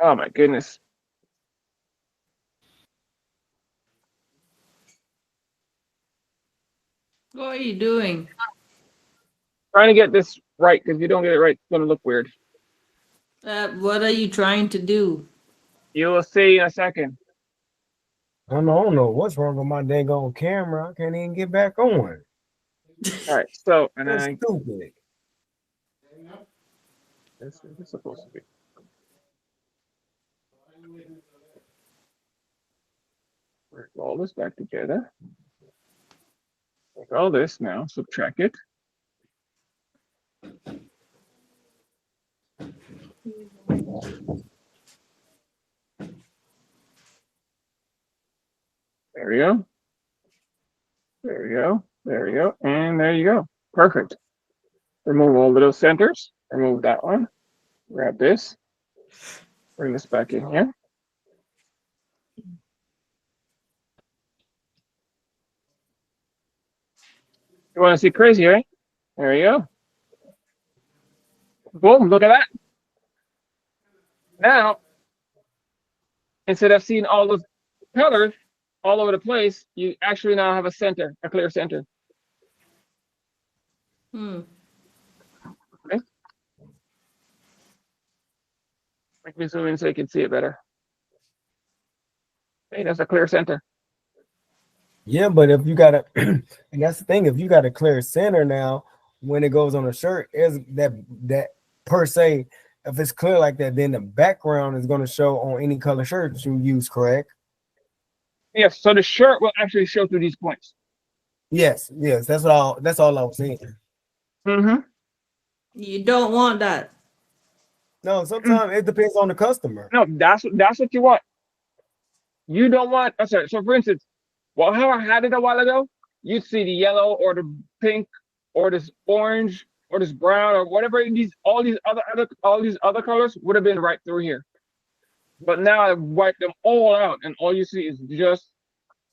Oh my goodness. What are you doing? Trying to get this right, because if you don't get it right, it's gonna look weird. What are you trying to do? You will see in a second. I don't know what's wrong with my dang on camera. I can't even get back on. All right. So, and That's I stupid. this is supposed to be. Bring all this back together. Take all this now, subtract it. There we go. There we go. There we go. And there you go. Perfect. Remove all of those centers. Remove that one. Grab this. Bring this back in here. You want to see crazy, right? There you go. Boom, look at that. Now, instead of seeing all those colors all over the place, you actually now have a center, a clear center. Hmm. Okay. Make me zoom in so you can see it better. Okay, that's a clear center. Yeah, but if you got a, and that's the thing, if you got a clear center now, when it goes on a shirt, is that per se, if it's clear like that, then the background is going to show on any color shirt you use, correct? Yes, so the shirt will actually show through these points. Yes, that's all I was saying. Mm-hmm. You don't want that. No, sometimes it depends on the customer. No, that's what you want. You don't want. Oh, sorry. So, for instance, well, how I had it a while ago, you'd see the yellow or the pink or this orange or this brown or whatever all these other colors would have been right through here. But now I wiped them all out, and all you see is just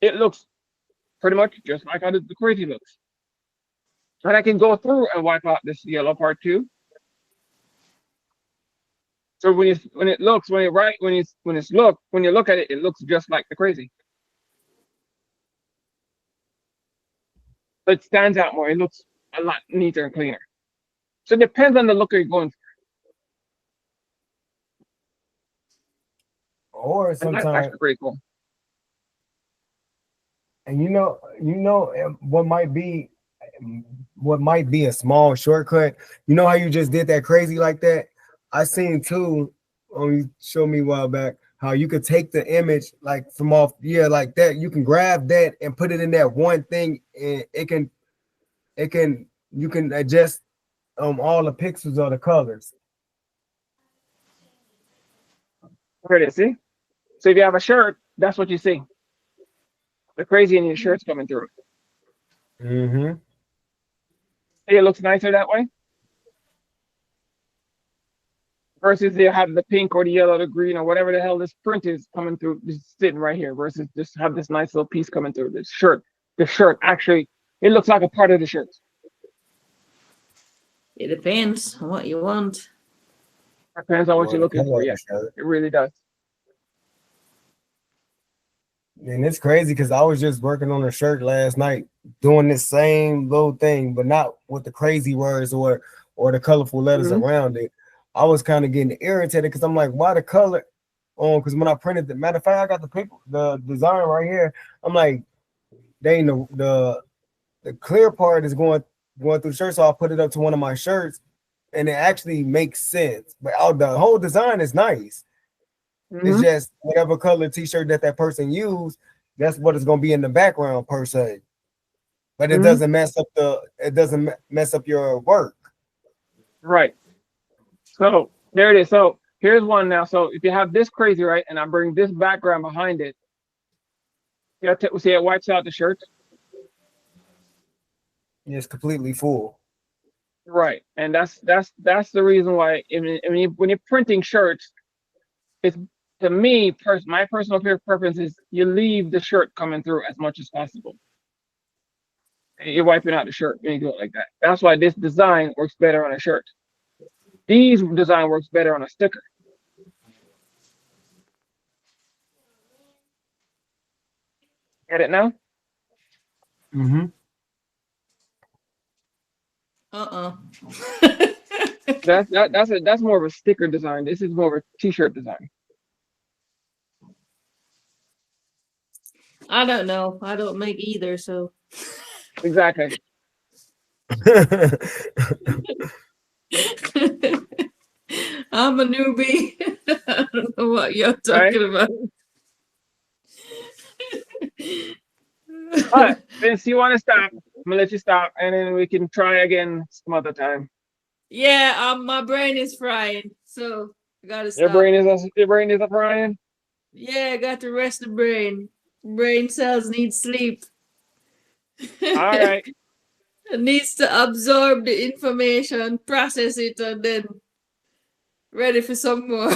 it looks pretty much just like how the crazy looks. And I can go through and wipe out this yellow part too. So when you look at it, it looks just like the crazy. It stands out more. It looks a lot neater and cleaner. So it depends on the look you're going for. Or And that's sometimes, actually pretty cool. and you know what might be a small shortcut. You know how you just did that crazy like that? I seen too. You showed me a while back how you could take the image like from off, like that. You can grab that and put it in that one thing, and you can adjust all the pixels or the colors. Here it is. See? So if you have a shirt, that's what you see. The crazy in your shirt's coming through. Mm-hmm. See, it looks nicer that way. Versus they have the pink or the yellow, the green, or whatever the hell this print is coming through, just sitting right here. Versus just have this nice little piece coming through. This shirt, the shirt actually, it looks like a part of the shirt. It depends on what you want. Depends on what you're looking for. Yeah, it really does. And it's crazy because I was just working on a shirt last night, doing this same little thing, but not with the crazy words or the colorful letters around it. I was kind of getting irritated because I'm like, why the color? on because when I printed the matter of fact, I got the paper, the design right here. I'm like, dang, the clear part is going through the shirt, so I put it up to one of my shirts, and it actually makes sense. But the whole design is nice. It's Mhm. just whatever color t-shirt that person used, that's what it's gonna be in the background per se. But it Mhm. doesn't mess up your work. Right. So there it is. So here's one now. So if you have this crazy, right, and I bring this background behind it, see it wipes out the shirt. It's completely full. Right. And that's the reason why when you're printing shirts, it's to me, my personal preference is you leave the shirt coming through as much as possible. You're wiping out the shirt when you do it like that. That's why this design works better on a shirt. These design works better on a sticker. Get it now? Mm-hmm. That's more of a sticker design. This is more of a t-shirt design. I don't know. I don't make either, so Exactly. I'm a newbie. I don't know what you're talking about. All right, Vince, you want to stop? I'm gonna let you stop, and then we can try again some other time. Yeah, my brain is frying, so I gotta stop. Your brain is a frying. Yeah, I got to rest the brain. Brain cells need sleep. All right. It needs to absorb the information, process it, and then ready for some more.